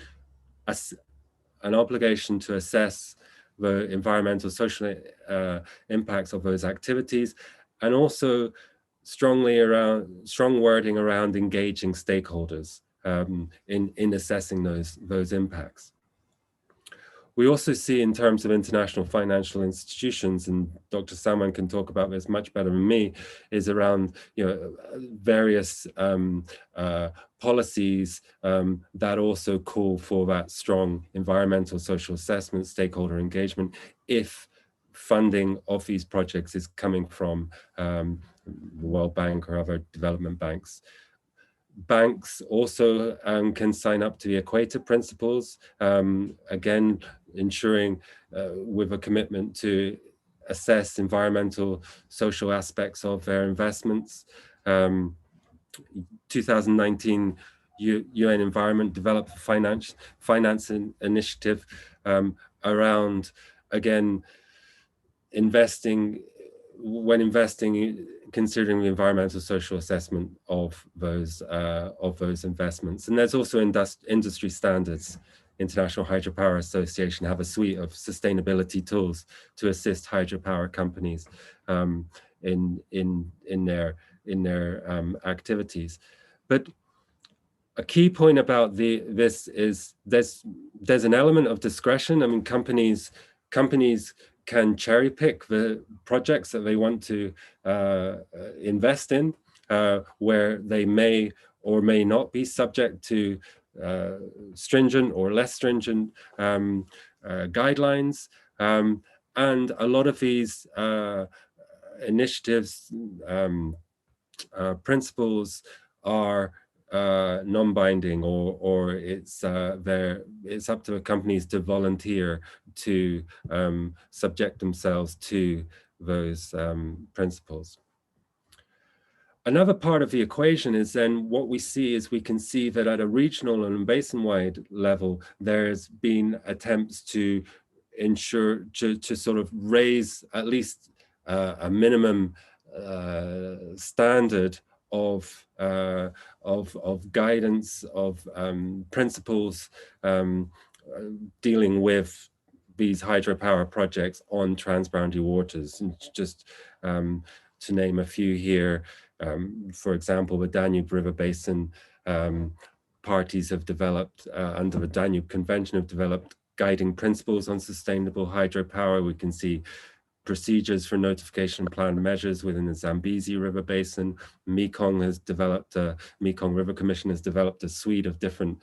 An obligation to assess the environmental, social impacts of those activities, and also strong wording around engaging stakeholders in assessing those impacts. We also see, in terms of international financial institutions, and Dr. Salman can talk about this much better than me, is around various policies that also call for that strong environmental, social assessment, stakeholder engagement, if funding of these projects is coming from the World Bank or other development banks. Banks also can sign up to the Equator Principles, again, ensuring with a commitment to assess environmental, social aspects of their investments. 2019 UN Environment developed a finance initiative around, again, considering the environmental social assessment of those investments. And there's also industry standards. International Hydropower Association have a suite of sustainability tools to assist hydropower companies in their activities. But a key point about this is there's an element of discretion. I mean, companies can cherry pick the projects that they want to invest in, where they may or may not be subject to stringent or less stringent guidelines. And a lot of these initiatives, principles are non-binding, or it's up to the companies to volunteer to subject themselves to those principles. Another part of the equation is then what we see is we can see that at a regional and basin-wide level, there's been attempts to ensure, to sort of raise at least a minimum standard of guidance, of principles dealing with these hydropower projects on transboundary waters. And just to name a few here, for example, the Danube River Basin parties have developed, under the Danube Convention, have developed guiding principles on sustainable hydropower. We can see procedures for notification plan measures within the Zambezi River Basin. Mekong River Commission has developed a suite of different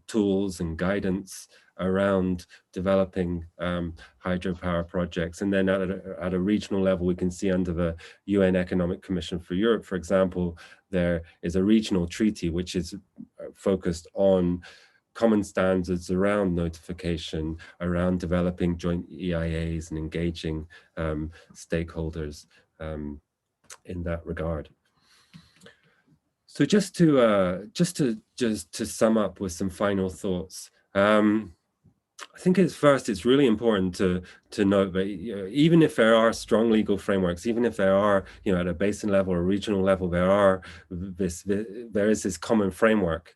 tools and guidance around developing hydropower projects. And then at a regional level, we can see under the UN Economic Commission for Europe, for example, there is a regional treaty which is focused on common standards around notification, around developing joint EIAs and engaging stakeholders in that regard. So just to sum up with some final thoughts, I think it's really important to note that even if there are strong legal frameworks, even if there are, at a basin level or regional level, there is this common framework,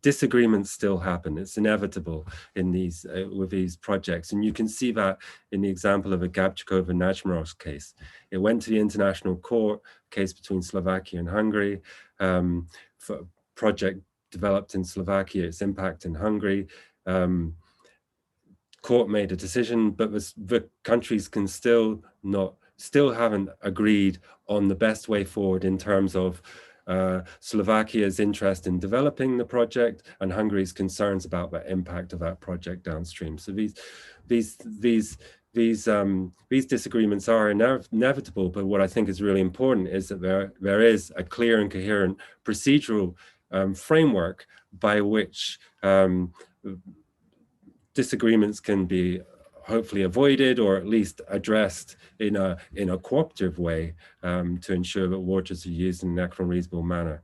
disagreements still happen. It's inevitable in these with these projects, and you can see that in the example of a Gabčíkova-Načmorsk case. It went to the International Court, case between Slovakia and Hungary, for a project developed in Slovakia, its impact in Hungary. Court made a decision, but the countries can still haven't agreed on the best way forward in terms of Slovakia's interest in developing the project and Hungary's concerns about the impact of that project downstream. So these disagreements are inevitable, but what I think is really important is that there is a clear and coherent procedural framework by which disagreements can be hopefully avoided or at least addressed in a cooperative way to ensure that waters are used in an equitable, reasonable manner.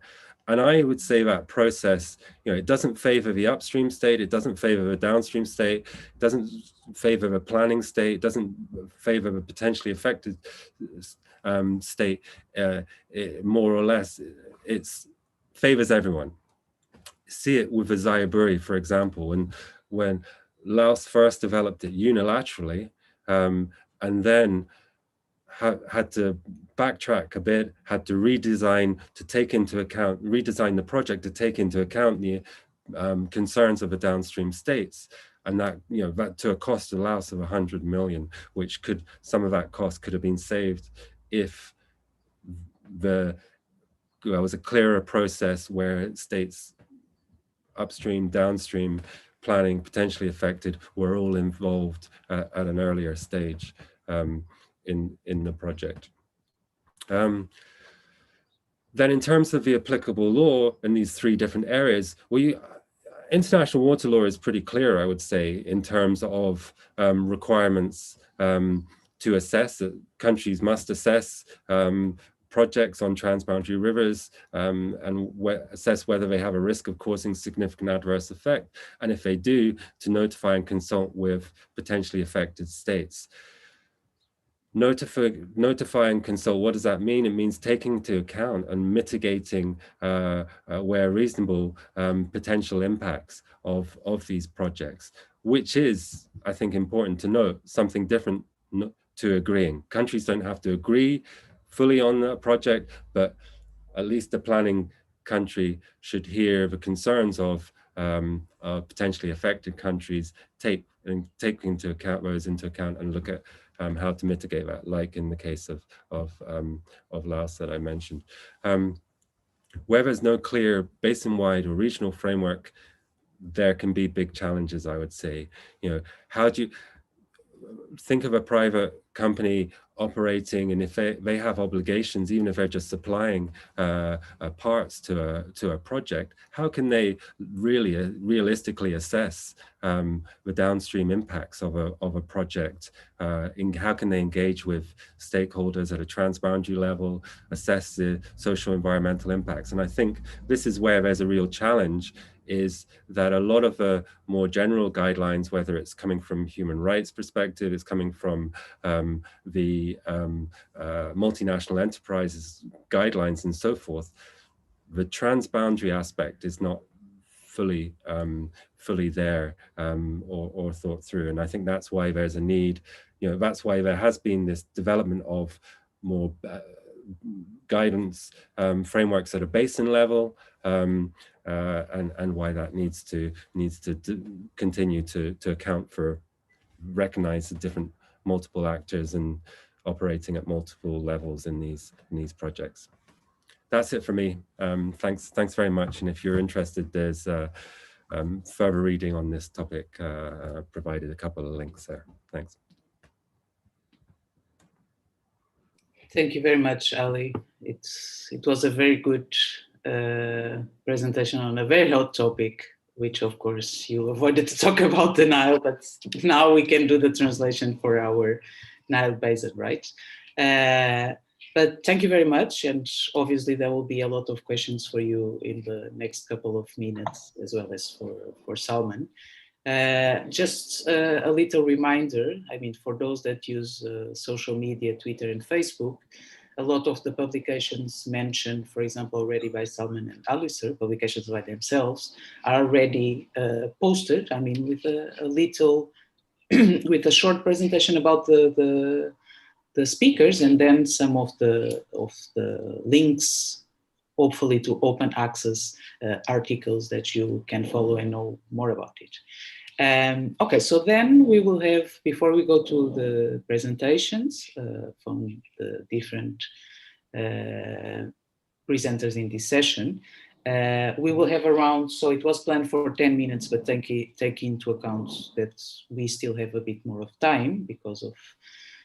And I would say that process, it doesn't favor the upstream state, it doesn't favor the downstream state, it doesn't favor the planning state, it doesn't favor the potentially affected state, more or less, it favors everyone. See it with the Xayaburi, for example, when Laos first developed it unilaterally, and then had to backtrack a bit, had to redesign the project to take into account the concerns of the downstream states, and that that to a cost of Laos of 100 million, which some of that cost could have been saved if there was a clearer process where states upstream, downstream, planning, potentially affected, were all involved at an earlier stage in the project. Then in terms of the applicable law in these three different areas, international water law is pretty clear, I would say, in terms of requirements to assess that countries must assess projects on transboundary rivers and assess whether they have a risk of causing significant adverse effect, and if they do, to notify and consult with potentially affected states. Notify and consult, what does that mean? It means taking into account and mitigating, where reasonable, potential impacts of these projects, which is, I think, important to note, something different to agreeing. Countries don't have to agree fully on the project, but at least the planning country should hear the concerns of potentially affected countries, take into account those and look at how to mitigate that, like in the case of Laos that I mentioned. Where there's no clear basin-wide or regional framework, there can be big challenges, I would say. think of a private company operating, and if they have obligations, even if they're just supplying parts to a project, how can they really realistically assess the downstream impacts of a project? How can they engage with stakeholders at a transboundary level, assess the social environmental impacts? And I think this is where there's a real challenge, is that a lot of the more general guidelines, whether it's coming from human rights perspective, it's coming from the multinational enterprises guidelines and so forth, the transboundary aspect is not fully there or thought through. And I think that's why there's a need, that's why there has been this development of more guidance frameworks at a basin level, and why that needs to continue to account for, recognize the different multiple actors and operating at multiple levels in these projects. That's it for me. Thanks very much. And if you're interested, there's further reading on this topic. Provided a couple of links there. Thanks. Thank you very much, Ali. It was a very good presentation on a very hot topic, which of course you avoided to talk about the Nile, but now we can do the translation for our Nile Basin, right? But thank you very much. And obviously there will be a lot of questions for you in the next couple of minutes, as well as for Salman. Just a little reminder, I mean, for those that use social media, Twitter and Facebook, a lot of the publications mentioned, for example, already by Salman and Alistair, publications by themselves, are already posted, I mean, with a little, with a short presentation about the speakers, and then some of the links, hopefully to open access articles that you can follow and know more about it. Okay, so then we will have, before we go to the presentations from the different presenters in this session, we will have around, so it was planned for 10 minutes, but take into account that we still have a bit more of time because of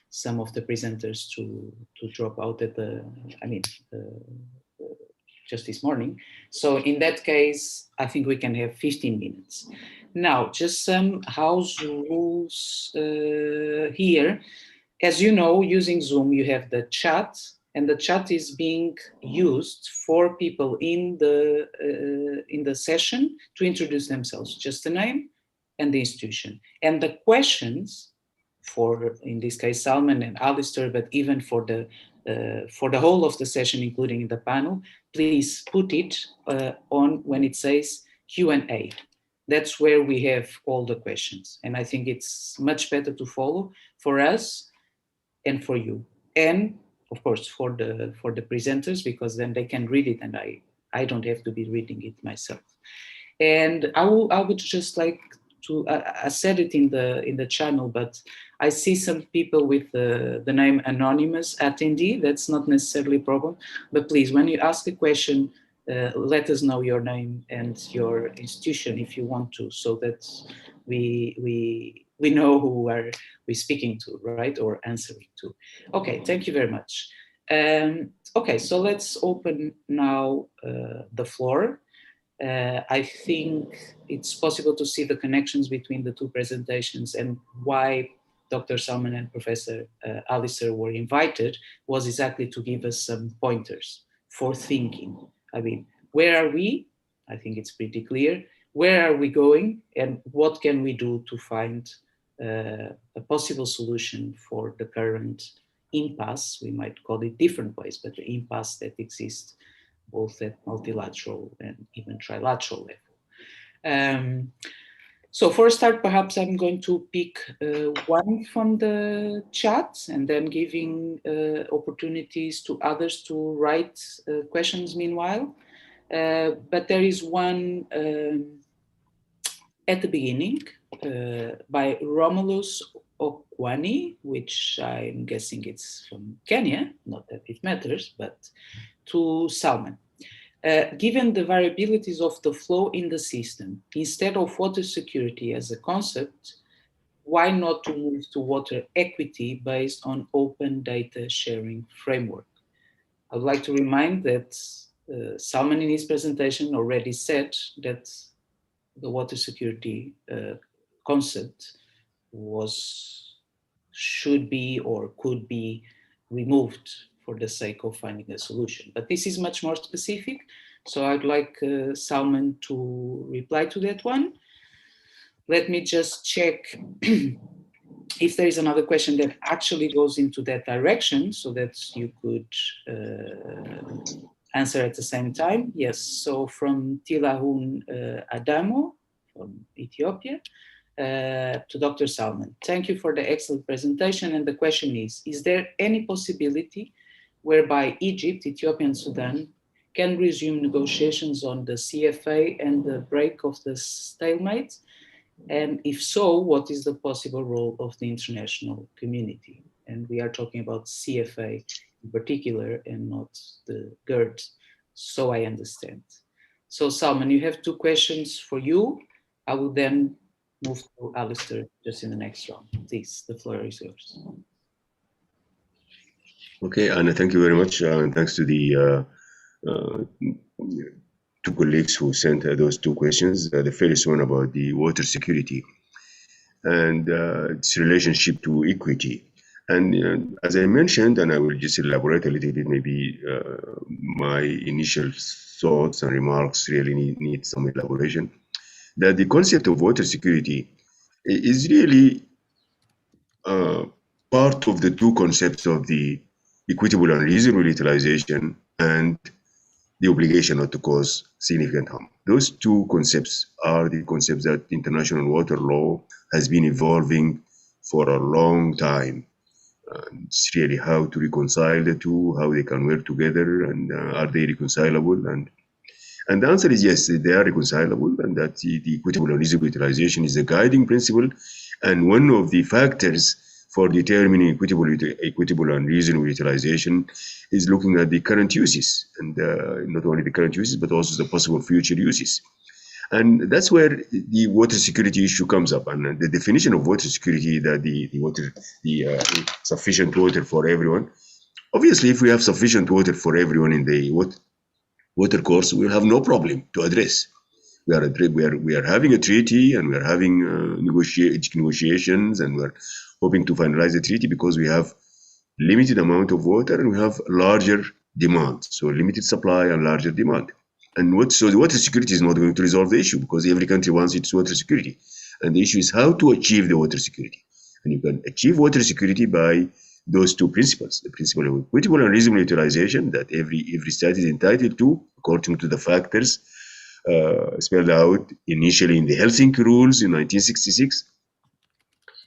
some of the presenters to drop out at just this morning. So in that case, I think we can have 15 minutes. Now, just some house rules here. As you know, using Zoom, you have the chat, and the chat is being used for people in the session to introduce themselves, just the name and the institution. And the questions for, in this case, Salman and Alistair, but even for the whole of the session, including in the panel, please put it on when it says Q&A. That's where we have all the questions. And I think it's much better to follow for us and for you. And of course, for the presenters, because then they can read it and I don't have to be reading it myself. And I would just like to, I said it in the channel, but I see some people with the name anonymous attendee. That's not necessarily a problem, but please, when you ask a question, let us know your name and your institution if you want to, so that we know who are we speaking to, right, or answering to. Okay, thank you very much. Okay, so let's open now the floor. I think it's possible to see the connections between the two presentations, and why Dr. Salman and Professor Alistair were invited was exactly to give us some pointers for thinking. I mean, where are we? I think it's pretty clear. Where are we going, and what can we do to find a possible solution for the current impasse? We might call it different ways, but the impasse that exists both at multilateral and even trilateral level. So for a start, perhaps I'm going to pick one from the chat, and then giving opportunities to others to write questions meanwhile. But there is one at the beginning by Romulus Okwani, which I'm guessing it's from Kenya, not that it matters, but to Salman. Given the variabilities of the flow in the system, instead of water security as a concept, why not to move to water equity based on open data sharing framework? I would like to remind that Salman in his presentation already said that the water security concept should be or could be removed for the sake of finding a solution. But this is much more specific. So I'd like Salman to reply to that one. Let me just check if there is another question that actually goes into that direction so that you could answer at the same time. Yes, so from Tilahun Adamo from Ethiopia to Dr. Salman. Thank you for the excellent presentation. And the question is there any possibility whereby Egypt, Ethiopia and Sudan can resume negotiations on the CFA and the break of the stalemate? And if so, what is the possible role of the international community? And we are talking about CFA in particular and not the GERD, so I understand. So Salman, you have 2 questions for you. I will then move to Alistair just in the next round. Please, the floor is yours. Okay, Anna, thank you very much. And thanks to the 2 colleagues who sent those 2 questions. The first one about the water security and its relationship to equity. And as I mentioned, and I will just elaborate a little bit, maybe my initial thoughts and remarks really need some elaboration, that the concept of water security is really part of the 2 concepts of the equitable and reasonable utilization and the obligation not to cause significant harm. Those 2 concepts are the concepts that international water law has been evolving for a long time. It's really how to reconcile the 2, how they can work together, and are they reconcilable? And the answer is yes, they are reconcilable, and that the equitable and reasonable utilization is the guiding principle and one of the factors for determining equitable and reasonable utilization is looking at the current uses, and not only the current uses, but also the possible future uses. And that's where the water security issue comes up. And the definition of water security, that the sufficient water for everyone. Obviously, if we have sufficient water for everyone in the water course, we'll have no problem to address. We are having a treaty, and we are having negotiations, and we're hoping to finalize the treaty because we have limited amount of water and we have larger demand. So limited supply and larger demand. And so the water security is not going to resolve the issue because every country wants its water security. And the issue is how to achieve the water security. And you can achieve water security by those 2 principles: the principle of equitable and reasonable utilization that every state is entitled to according to the factors spelled out initially in the Helsinki rules in 1966,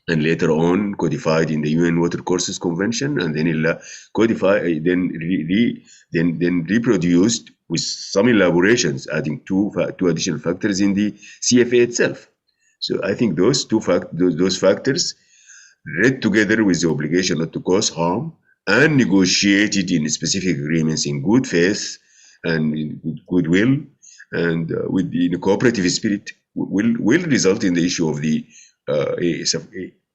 and later on codified in the UN Water Courses Convention, and then codified, then reproduced with some elaborations, adding two additional factors in the CFA itself. So I think those those factors, read together with the obligation not to cause harm and negotiated in specific agreements in good faith and in goodwill and with the cooperative spirit, will result in the issue of the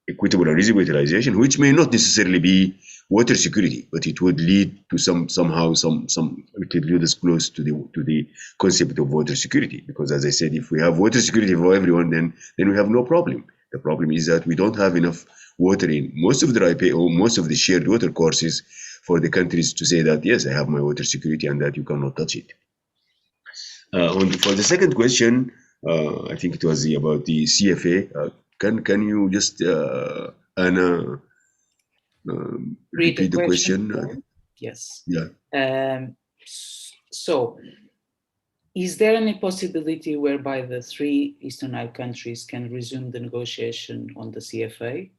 equitable and reasonable utilization, which may not necessarily be water security, but it would lead to it would lead us close to the concept of water security. Because as I said, if we have water security for everyone, then we have no problem. The problem is that we don't have enough water in most of the RIPE or most of the shared water courses for the countries to say that, yes, I have my water security and that you cannot touch it. For the second question, I think it was about the CFA. Can you just, Anna, repeat the question? Yes. Yeah. So, is there any possibility whereby the 3 Eastern Nile countries can resume the negotiation on the CFA?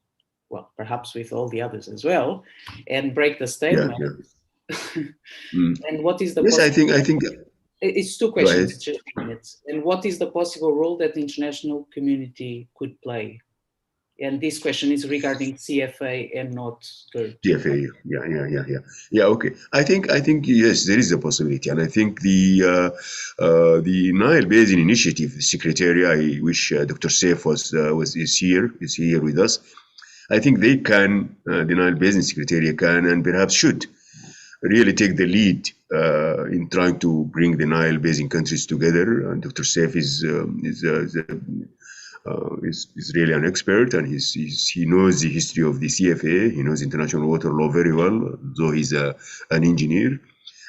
Well, perhaps with all the others as well, and break the stalemate. And what is the yes? I think it's 2 questions, just minutes. And what is the possible role that the international community could play? And this question is regarding CFA and not GERD. CFA, yeah. Okay, I think yes, there is a possibility, and I think the Nile Basin Initiative Secretary, I wish Dr. Saif is here with us. I think they can, the Nile Basin Secretary can and perhaps should really take the lead in trying to bring the Nile Basin countries together. And Dr. Saif is really an expert, and he knows the history of the CFA. He knows international water law very well, though he's an engineer.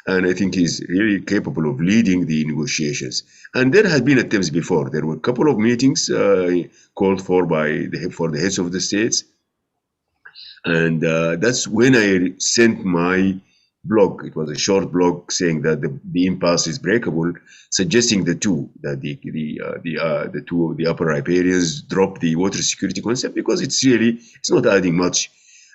And I think he's really capable of leading the negotiations. And there has been attempts before. There were a couple of meetings called for for the heads of the states. And that's when I sent my blog. It was a short blog saying that the impasse is breakable, suggesting that the upper riparians drop the water security concept, because it's not adding much,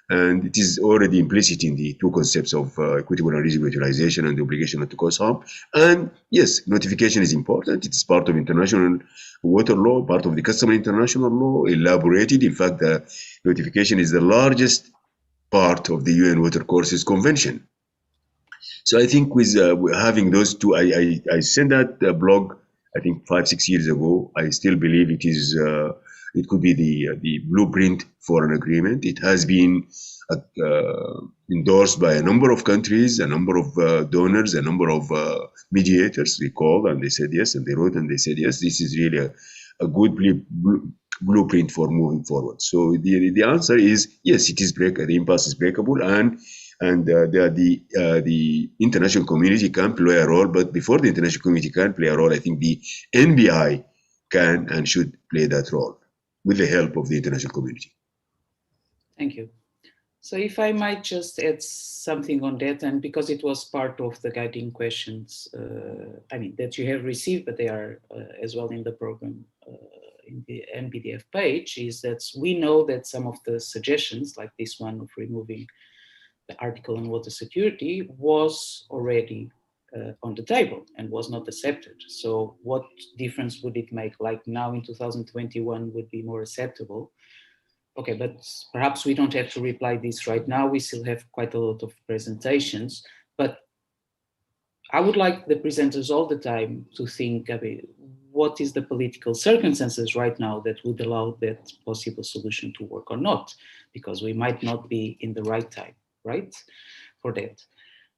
and it is already implicit in the two concepts of equitable and reasonable utilization and the obligation not to cause harm. And yes, notification is important. It's part of international water law, part of the customary international law, elaborated. In fact, the notification is the largest part of the UN Water Courses Convention. So I think with having those two, I sent that blog, I think 5-6 years ago. I still believe it could be the blueprint for an agreement. It has been endorsed by a number of countries, a number of donors, a number of mediators. We called and they said yes, and they wrote and they said yes. This is really a good blueprint for moving forward. So the answer is yes, it is the impasse is breakable, and the international community can play a role. But before the international community can play a role, I think the NBI can and should play that role with the help of the international community. Thank you. So if I might just add something on that, and because it was part of the guiding questions, that you have received, but they are as well in the program, in the NBDF page, is that we know that some of the suggestions, like this one of removing the article on water security, was already on the table and was not accepted. So what difference would it make? Like now in 2021 would be more acceptable. Okay, but perhaps we don't have to reply this right now. We still have quite a lot of presentations, but I would like the presenters all the time to think of it, what is the political circumstances right now that would allow that possible solution to work or not, because we might not be in the right time, right, for that.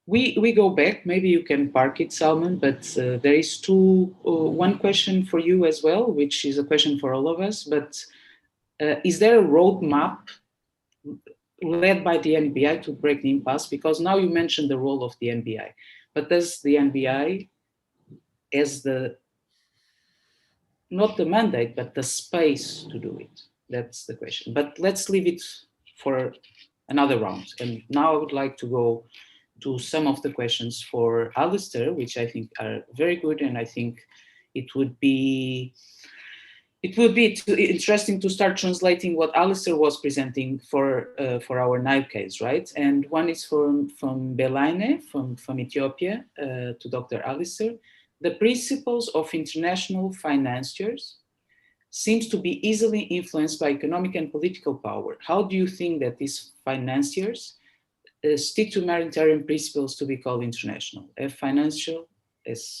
We go back, maybe you can park it, Salman, but there is one question for you as well, which is a question for all of us, but is there a roadmap led by the NBI to break the impasse? Because now you mentioned the role of the NBI, but does the NBI as not the mandate, but the space to do it? That's the question. But let's leave it for another round. And now I would like to go to some of the questions for Alistair, which I think are very good, and I think it would be interesting to start translating what Alistair was presenting for our Nile case, right? And one is from Belaine, from Ethiopia, to Dr. Alistair. The principles of international financiers seems to be easily influenced by economic and political power. How do you think that these financiers stick to maritime principles to be called international? As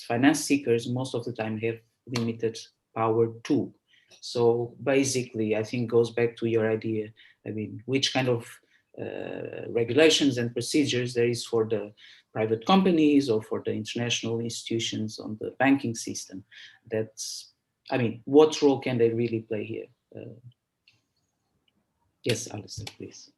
finance seekers, most of the time have limited power too. So basically, I think goes back to your idea. I mean, which kind of regulations and procedures there is for the private companies or for the international institutions on the banking system. What role can they really play here? Yes, Alistair, please.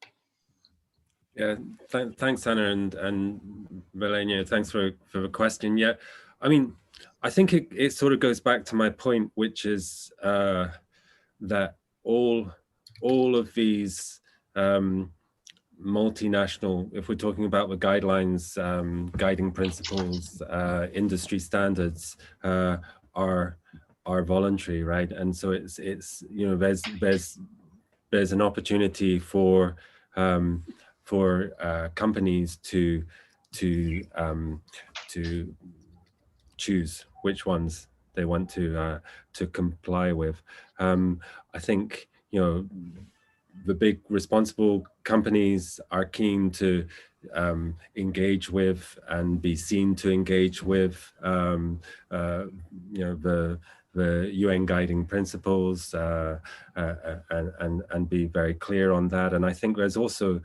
Yeah, thanks, Anna, and Melania, thanks for the question. Yeah, I mean, I think it sort of goes back to my point, which is that all of these multinational, if we're talking about the guidelines, guiding principles, industry standards, are voluntary, right? And so it's there's an opportunity for companies to choose which ones they want to comply with. I think the big responsible companies are keen to engage with and be seen to engage with the UN guiding principles and be very clear on that. And I think there's also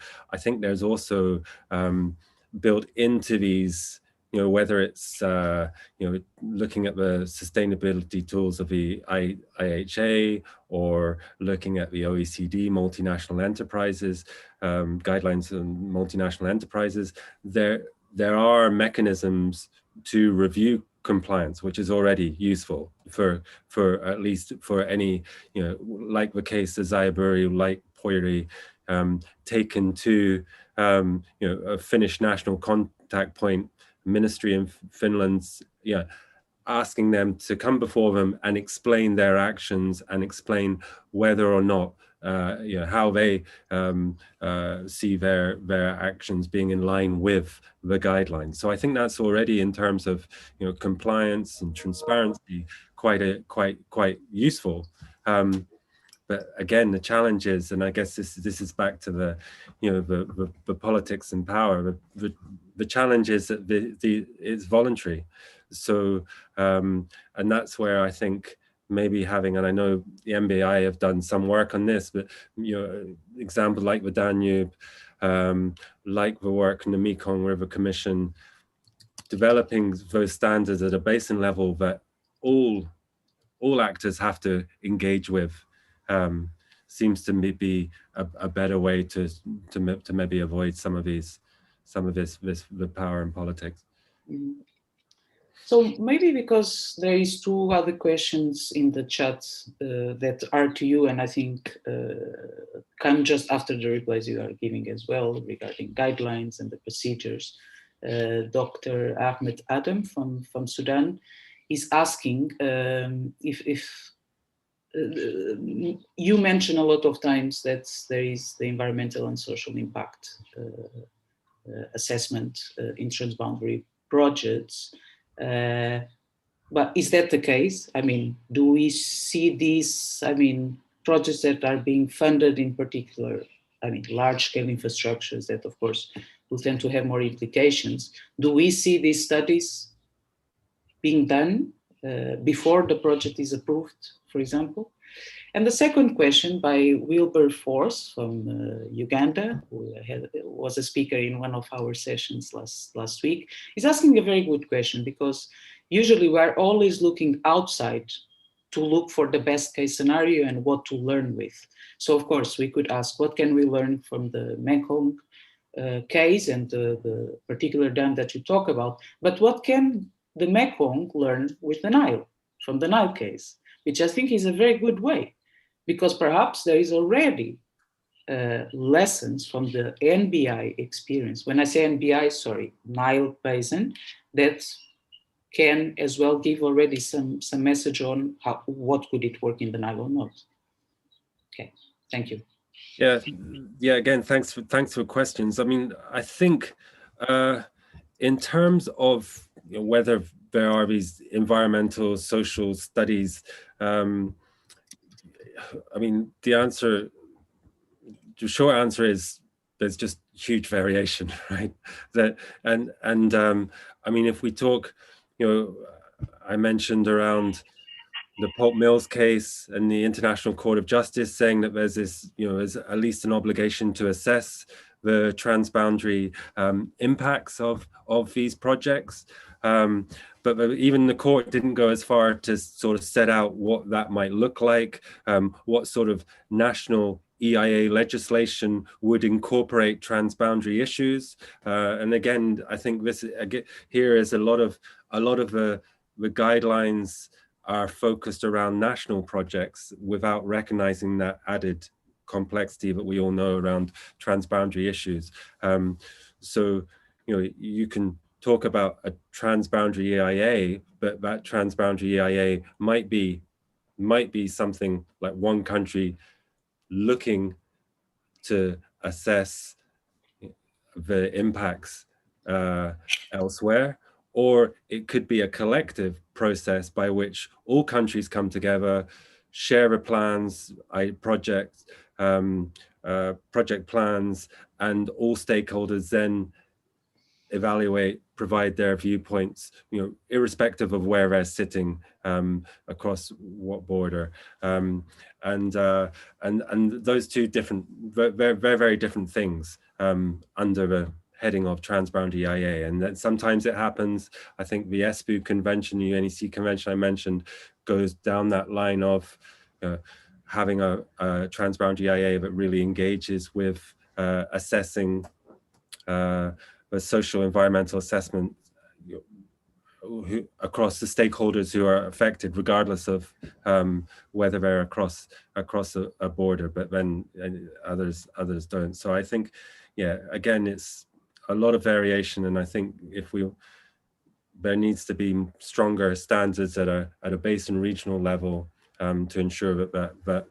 built into these, whether it's looking at the sustainability tools of the IHA or looking at the OECD multinational enterprises guidelines on multinational enterprises, there are mechanisms to review compliance, which is already useful for at least for any, like the case of Zayaburi, like Poiri, taken to a Finnish national contact point ministry in Finland's, asking them to come before them and explain their actions and explain whether or not how they see their actions being in line with the guidelines. So I think that's already, in terms of compliance and transparency, quite useful. But again, the challenge is, and I guess this is back to the the politics and power. The challenge is that it's voluntary. So and that's where I think maybe having, and I know the NBI have done some work on this, but examples like the Danube, like the work in the Mekong River Commission, developing those standards at a basin level that all actors have to engage with, seems to me be a better way to maybe avoid some of this the power and politics. So maybe because there is two other questions in the chat that are to you, and I think come just after the replies you are giving as well regarding guidelines and the procedures. Dr. Ahmed Adam from Sudan is asking if you mention a lot of times that there is the environmental and social impact assessment in transboundary projects. But is that the case? I mean, do we see these, projects that are being funded in particular, large-scale infrastructures that, of course, will tend to have more implications? Do we see these studies being done before the project is approved, for example? And the second question by Wilbur Force from Uganda, who was a speaker in one of our sessions last week, is asking a very good question, because usually we're always looking outside to look for the best case scenario and what to learn with. So of course we could ask, what can we learn from the Mekong case and the particular dam that you talk about, but what can the Mekong learn with the Nile, from the Nile case, which I think is a very good way, because perhaps there is already lessons from the NBI experience. When I say NBI, sorry, Nile Basin, that can as well give already some message on what could it work in the Nile or not. Okay, thank you. Yeah. Again, thanks for questions. I mean, I think in terms of whether there are these environmental, social studies, the short answer is there's just huge variation, right? If we talk, I mentioned around the Pulp Mills case and the International Court of Justice saying that there's this, there's at least an obligation to assess the transboundary impacts of these projects. But even the court didn't go as far to sort of set out what that might look like, what sort of national EIA legislation would incorporate transboundary issues. And again, I think here is a lot of the guidelines are focused around national projects without recognizing that added complexity that we all know around transboundary issues. So, you can talk about a transboundary EIA, but that transboundary EIA might be something like one country looking to assess the impacts elsewhere, or it could be a collective process by which all countries come together, share the plans, projects, project plans, and all stakeholders then evaluate, provide their viewpoints, irrespective of where they're sitting across what border, and those two different, very, very different things under the heading of transboundary EIA. And then sometimes it happens. I think the ESPU convention, the UNEC convention I mentioned, goes down that line of having a transboundary EIA that really engages with assessing the social environmental assessment across the stakeholders who are affected, regardless of whether they're across a border, but then others don't. So I think, yeah, again, it's a lot of variation, and I think there needs to be stronger standards at a basin regional level to ensure that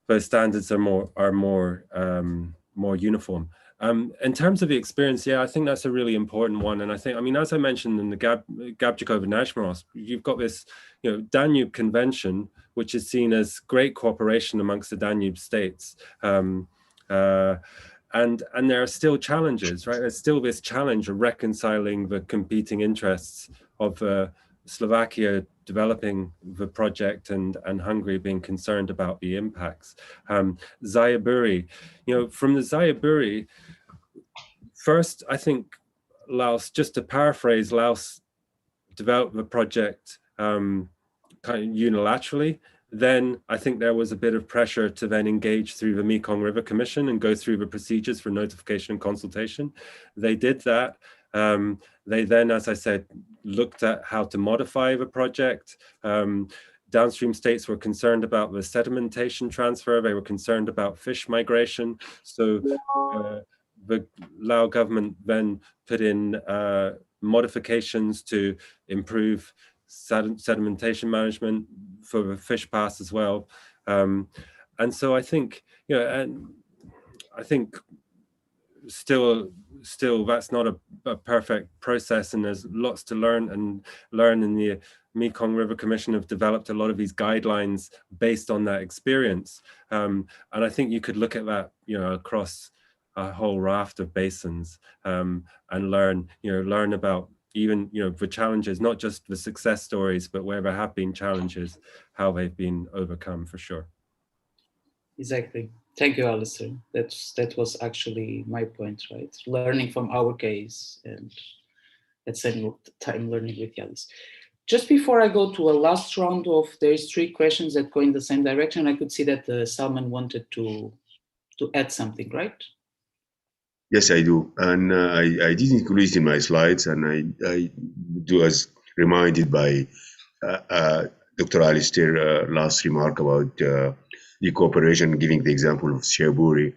those standards are more uniform. In terms of the experience, yeah, I think that's a really important one. And I think, as I mentioned in the Gabčíkova Nášmost, you've got this, Danube Convention, which is seen as great cooperation amongst the Danube states. And there are still challenges, right? There's still this challenge of reconciling the competing interests of Slovakia developing the project and Hungary being concerned about the impacts. Xayaburi, from the Xayaburi, first, I think Laos, just to paraphrase, Laos developed the project kind of unilaterally. Then I think there was a bit of pressure to then engage through the Mekong River Commission and go through the procedures for notification and consultation. They did that. They then, as I said, looked at how to modify the project. Downstream states were concerned about the sedimentation transfer. They were concerned about fish migration. So the Lao government then put in modifications to improve sedimentation management for the fish pass as well. And so I think, and I think still that's not a perfect process, and there's lots to learn. And in the Mekong River Commission have developed a lot of these guidelines based on that experience. And I think you could look at that, across a whole raft of basins, and learn about even, the challenges, not just the success stories, but where there have been challenges, how they've been overcome, for sure. Exactly. Thank you, Alistair. That was actually my point, right? Learning from our case and at the same time learning with the others. Just before I go to a last round of, there's 3 questions that go in the same direction. I could see that Salman wanted to add something, right? Yes, I do. And I did include it in my slides, and I do as reminded by Dr. Alistair last remark about the cooperation, giving the example of Xayaburi.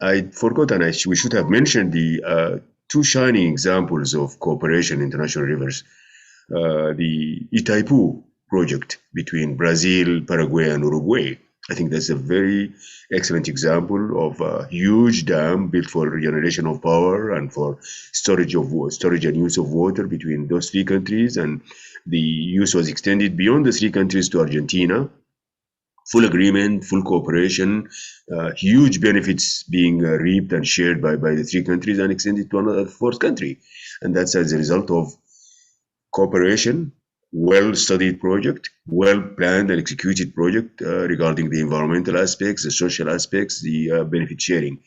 I forgot, and we should have mentioned the 2 shining examples of cooperation in international rivers. The Itaipu project between Brazil, Paraguay, and Uruguay. I think that's a very excellent example of a huge dam built for regeneration of power and for storage and use of water between those 3 countries. And the use was extended beyond the 3 countries to Argentina. Full agreement, full cooperation, huge benefits being reaped and shared by the 3 countries and extended to another 4th country. And that's as a result of cooperation, well-studied project, well-planned and executed project regarding the environmental aspects, the social aspects, the benefit sharing.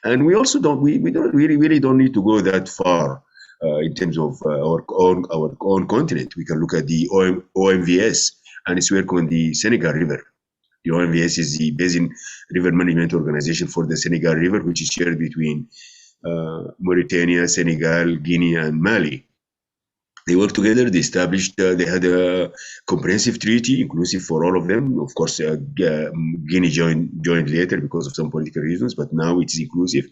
And we also we really don't need to go that far in terms of our own continent. We can look at the OMVS and its work on the Senegal River. The OMVS is the Basin River Management Organization for the Senegal River, which is shared between Mauritania, Senegal, Guinea, and Mali. They worked together, they established, they had a comprehensive treaty, inclusive for all of them. Of course, Guinea joined later because of some political reasons, but now it's inclusive.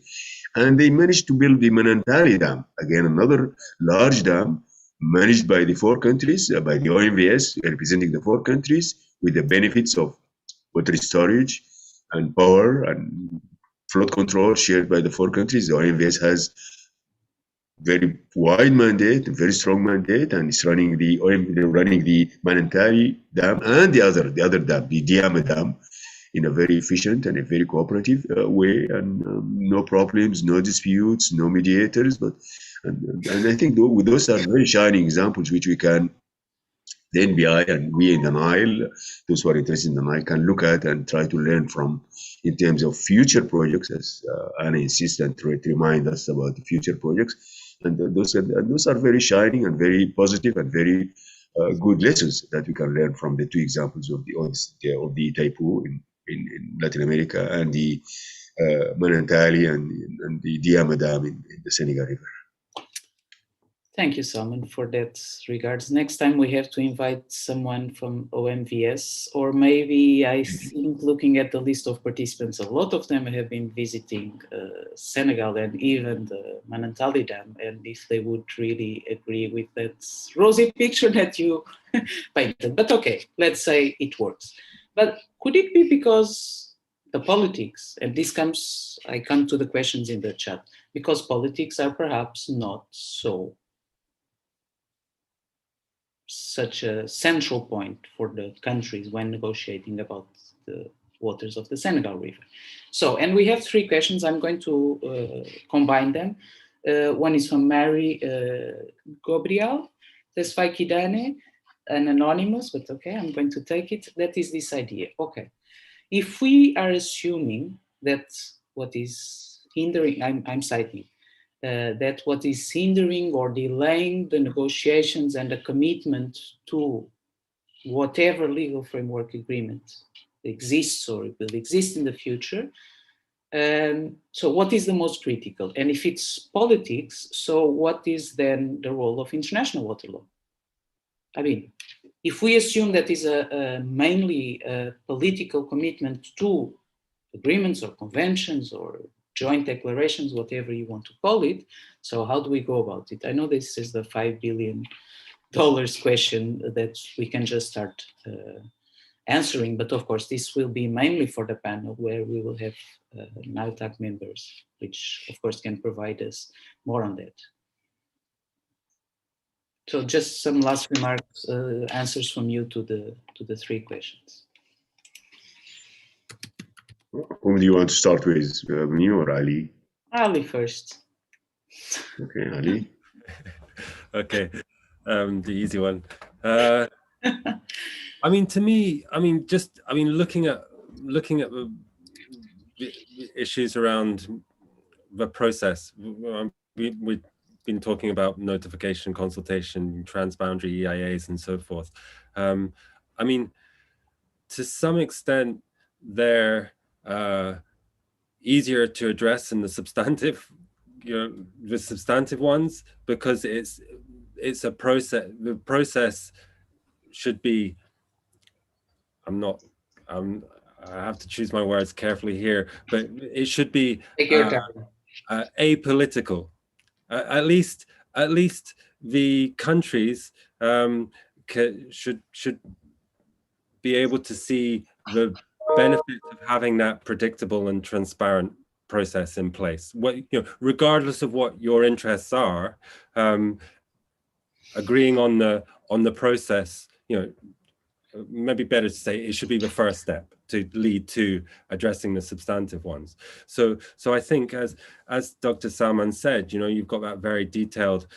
And they managed to build the Manantali Dam, again, another large dam managed by the 4 countries, by the OMVS, representing the 4 countries, with the benefits of water storage and power and flood control shared by the 4 countries. The OMVS has very wide mandate, very strong mandate, and it's running the Manantali Dam and the other dam, the Diama Dam, in a very efficient and a very cooperative way, and no problems, no disputes, no mediators. And I think those are very shining examples which we can, the NBI and we in the Nile, those who are interested in the Nile, can look at and try to learn from in terms of future projects, as Anna insists and try to remind us about the future projects. And those are very shining and very positive and very good lessons that we can learn from the two examples of the Itaipu in Latin America and the Manantali and the Diama Dam in the Senegal River. Thank you, Salman, for that regards. Next time we have to invite someone from OMVS, or maybe I think looking at the list of participants, a lot of them have been visiting Senegal and even the Manantali Dam, and if they would really agree with that rosy picture that you painted. But okay, let's say it works. But could it be because the politics, and I come to the questions in the chat, because politics are perhaps not such a central point for the countries when negotiating about the waters of the Senegal River. So, and we have three questions. I'm going to combine them. One is from Mary Gabriel, Tesfai Kidane, an anonymous, but okay, I'm going to take it. That is this idea. Okay, if we are assuming that what is hindering, I'm citing, that what is hindering or delaying the negotiations and the commitment to whatever legal framework agreement exists or will exist in the future. So what is the most critical? And if it's politics, so what is then the role of international water law? I mean, if we assume that is mainly a political commitment to agreements or conventions or joint declarations, whatever you want to call it. So how do we go about it? I know this is the $5 billion question that we can just start answering, but of course this will be mainly for the panel where we will have NILTAC members, which of course can provide us more on that. So just some last remarks, answers from you to the three questions. Whom do you want to start with, me or Ali? Ali first. Okay, Ali. Okay, the easy one. I mean, to me, looking at the issues around the process. We've been talking about notification, consultation, transboundary EIAs, and so forth. I mean, to some extent, they're easier to address than the substantive, the substantive ones, because it's a process. The process should be. I have to choose my words carefully here, but it should be apolitical. At least the countries should be able to see the benefit of having that predictable and transparent process in place. Regardless of what your interests are, agreeing on the process, maybe better to say it should be the first step to lead to addressing the substantive ones. So I think, as Dr. Salman said, you've got that very detailed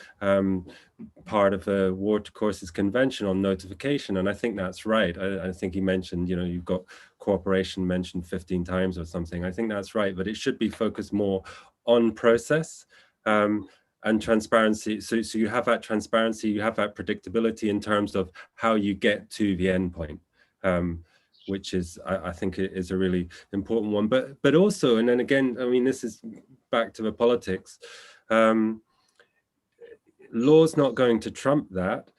part of the Watercourses Convention on notification, and I think that's right. I think he mentioned, you've got cooperation mentioned 15 times or something. I think that's right, but it should be focused more on process and transparency. So you have that transparency, you have that predictability in terms of how you get to the end point, which is, I think, is a really important one. But also, and then again, I mean, this is back to the politics. Law's not going to trump that.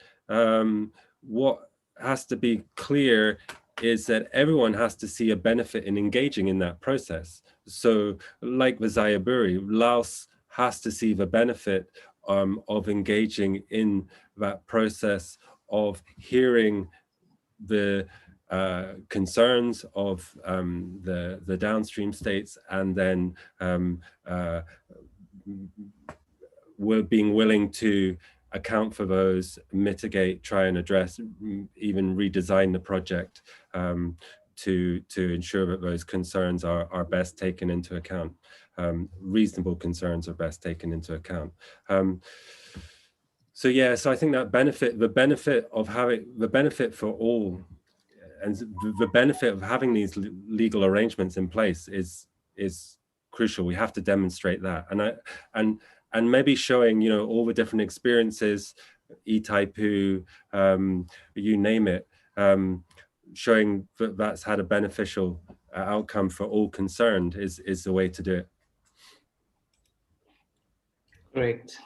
What has to be clear is that everyone has to see a benefit in engaging in that process. So like the Zayaburi, Laos has to see the benefit of engaging in that process, of hearing the concerns of the downstream states, and then we're being willing to account for those, mitigate, try and address, even redesign the project to ensure that those concerns are best taken into account. Reasonable concerns are best taken into account. So yeah, so I think that the benefit for all, and the benefit of having these legal arrangements in place is crucial. We have to demonstrate that, and maybe showing, you know, all the different experiences, e-Taipu, you name it, showing that that's had a beneficial outcome for all concerned is the way to do it. Great.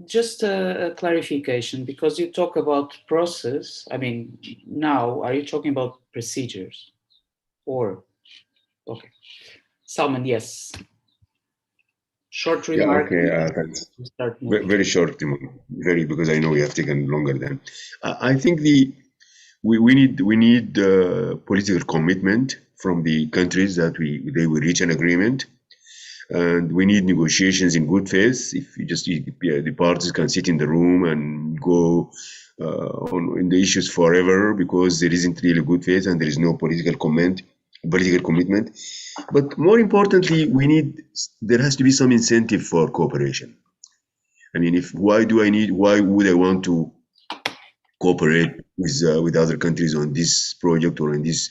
Just a clarification, because you talk about process. I mean, now, are you talking about procedures? Or, okay. Salman, yes. Short remark. Yeah, okay, thanks. Start moving. Very short, very, because I know we have taken longer than. I think we need political commitment from the countries that they will reach an agreement. And we need negotiations in good faith. If the parties can sit in the room and go in the issues forever, because there isn't really good faith and there is no political commitment. But more importantly, there has to be some incentive for cooperation. I mean, why would I want to cooperate with other countries on this project or in this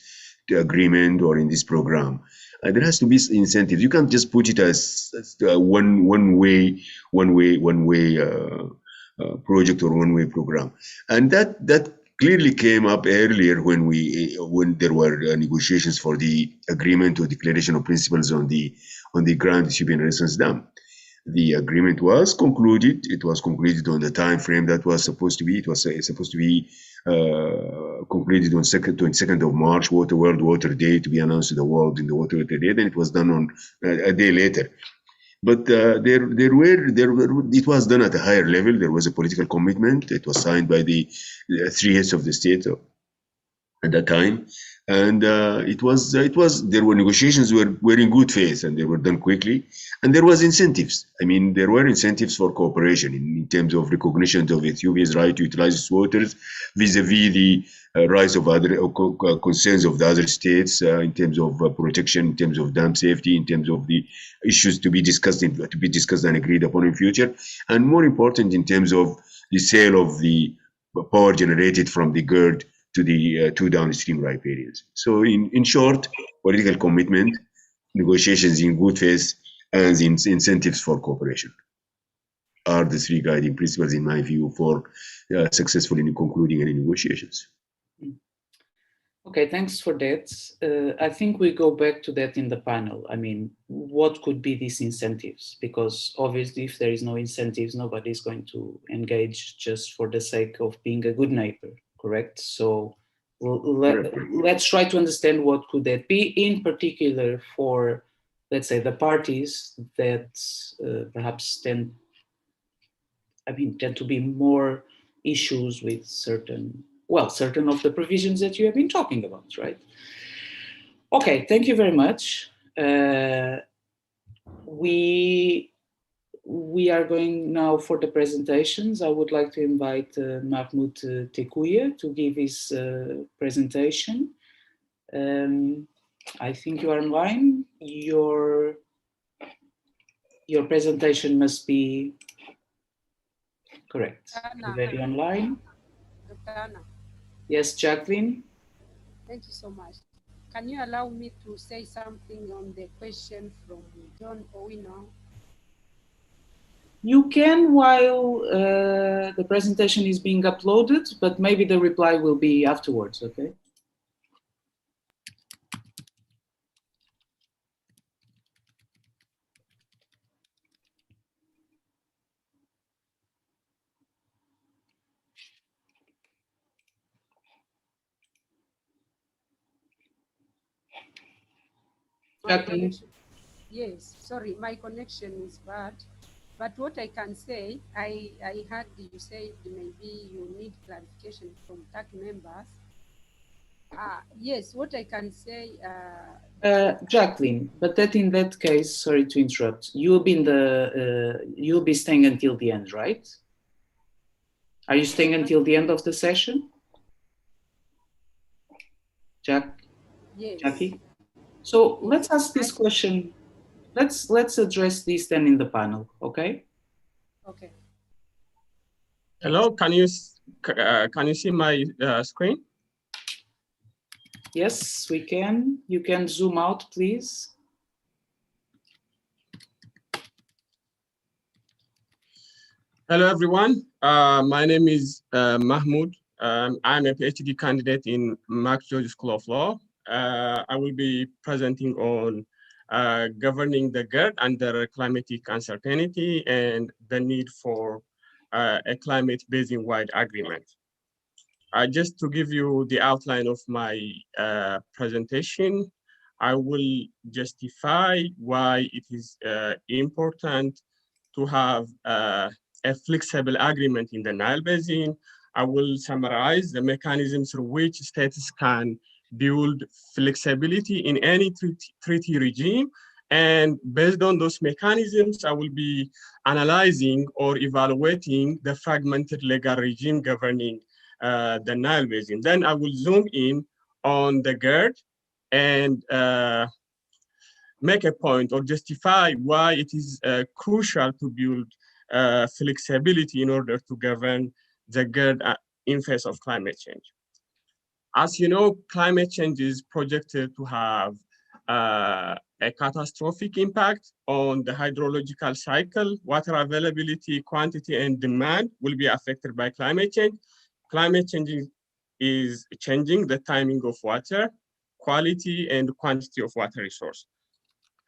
agreement or in this program? There has to be incentives. You can't just put it as one way project or one way program. And that clearly came up earlier when there were negotiations for the agreement or declaration of principles on the Grand Ethiopian Renaissance Dam. The agreement was concluded. It was concluded on the time frame that was supposed to be. It was supposed to be concluded on 22nd of March, World Water Day, to be announced to the world in the Water Day. Then it was done on a day later. But it was done at a higher level. There was a political commitment. It was signed by the three heads of the state at that time, and there were negotiations were in good faith, and they were done quickly, and there was incentives. I mean, there were incentives for cooperation in terms of recognition of Ethiopia's right to utilize its waters vis-a-vis the rights of other concerns of the other states, in terms of protection, in terms of dam safety, in terms of the issues to be discussed and agreed upon in future, and more important, in terms of the sale of the power generated from the GERD to the two downstream riparians. So in short, political commitment, negotiations in good faith, and incentives for cooperation are the three guiding principles, in my view, for successfully concluding any negotiations. Okay, thanks for that. I think we go back to that in the panel. I mean, what could be these incentives? Because obviously, if there is no incentives, nobody is going to engage just for the sake of being a good neighbor, correct? So let's try to understand what could that be, in particular for, let's say, the parties that perhaps tend to be more issues with certain of the provisions that you have been talking about, right? Okay, thank you very much. We are going now for the presentations. I would like to invite Mahmoud Tekuye to give his presentation. I think you are online. Your presentation must be correct. Very online. Yes, Jacqueline. Thank you so much. Can you allow me to say something on the question from John Owino? You can while the presentation is being uploaded, but maybe the reply will be afterwards, okay? Yes, sorry, my connection is bad. But what I can say, I heard you say maybe you need clarification from TAC members. Yes, what I can say. Jacqueline, but in that case, sorry to interrupt. You'll be staying until the end, right? Are you staying until the end of the session, Jack? Yes. Jackie? So let's ask this question. Let's address this then in the panel, okay? Okay. Hello, can you see my screen? Yes, we can. You can zoom out, please. Hello, everyone. My name is Mahmoud. I'm a PhD candidate in Max George School of Law. I will be presenting on governing the GERD under climatic uncertainty and the need for a climate basin-wide agreement. Just to give you the outline of my presentation, I will justify why it is important to have a flexible agreement in the Nile Basin. I will summarize the mechanisms through which states can build flexibility in any treaty regime. And based on those mechanisms, I will be analyzing or evaluating the fragmented legal regime governing the Nile Basin. Then I will zoom in on the GERD and make a point or justify why it is crucial to build flexibility in order to govern the GERD in face of climate change. As you know, climate change is projected to have a catastrophic impact on the hydrological cycle. Water availability, quantity, and demand will be affected by climate change. Climate change is changing the timing of water, quality, and quantity of water resource.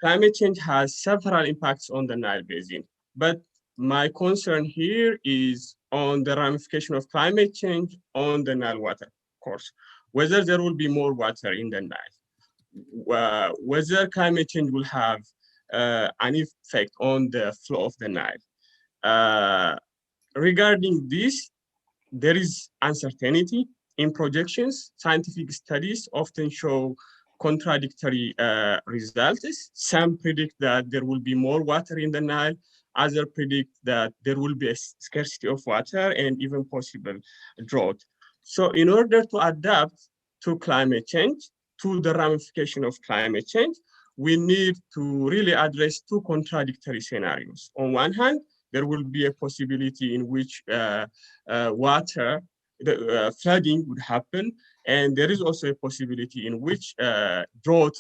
Climate change has several impacts on the Nile Basin, but my concern here is on the ramification of climate change on the Nile water course, whether there will be more water in the Nile, whether climate change will have an effect on the flow of the Nile. Regarding this, there is uncertainty in projections. Scientific studies often show contradictory results. Some predict that there will be more water in the Nile. Others predict that there will be a scarcity of water and even possible drought. So in order to adapt to climate change, to the ramification of climate change, we need to really address two contradictory scenarios. On one hand, there will be a possibility in which flooding would happen, and there is also a possibility in which drought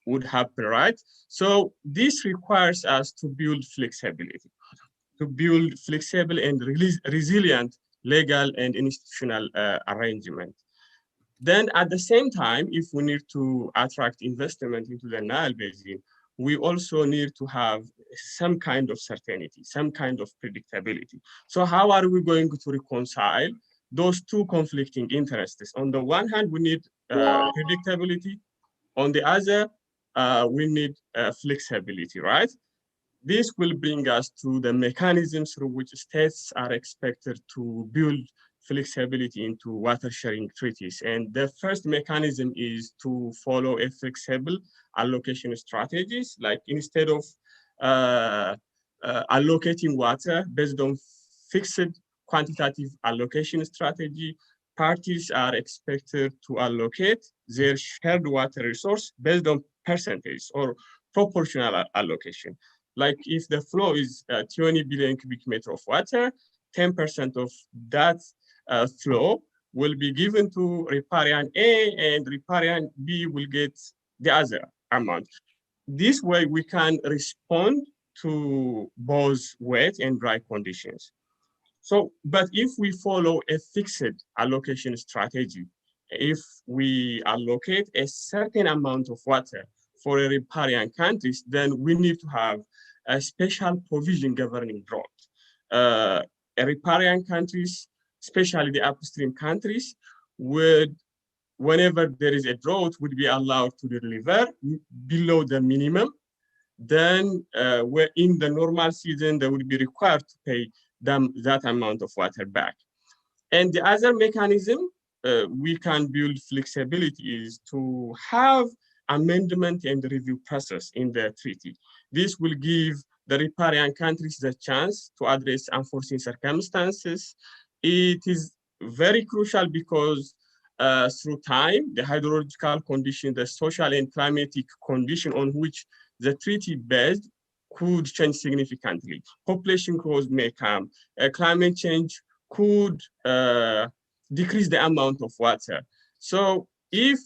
would happen, right? So this requires us to build flexibility, to build flexible and resilient legal and institutional arrangement. Then at the same time, if we need to attract investment into the Nile Basin, we also need to have some kind of certainty, some kind of predictability. So how are we going to reconcile those two conflicting interests? On the one hand, we need predictability. On the other, we need flexibility, right? This will bring us to the mechanisms through which states are expected to build flexibility into water sharing treaties. And the first mechanism is to follow a flexible allocation strategies, like instead of allocating water based on fixed quantitative allocation strategy, parties are expected to allocate their shared water resource based on percentage or proportional allocation. Like if the flow is 20 billion cubic meter of water, 10% of that flow will be given to riparian A and riparian B will get the other amount. This way we can respond to both wet and dry conditions. So, but if we follow a fixed allocation strategy, if we allocate a certain amount of water for a riparian countries, then we need to have a special provision governing drought. Riparian countries, especially the upstream countries, would, whenever there is a drought, would be allowed to deliver below the minimum. Then where in the normal season, they would be required to pay them that amount of water back. And the other mechanism we can build flexibility is to have amendment and review process in the treaty. This will give the riparian countries the chance to address unforeseen circumstances. It is very crucial because through time, the hydrological condition, the social and climatic condition on which the treaty based could change significantly. Population growth may come. Climate change could decrease the amount of water. So if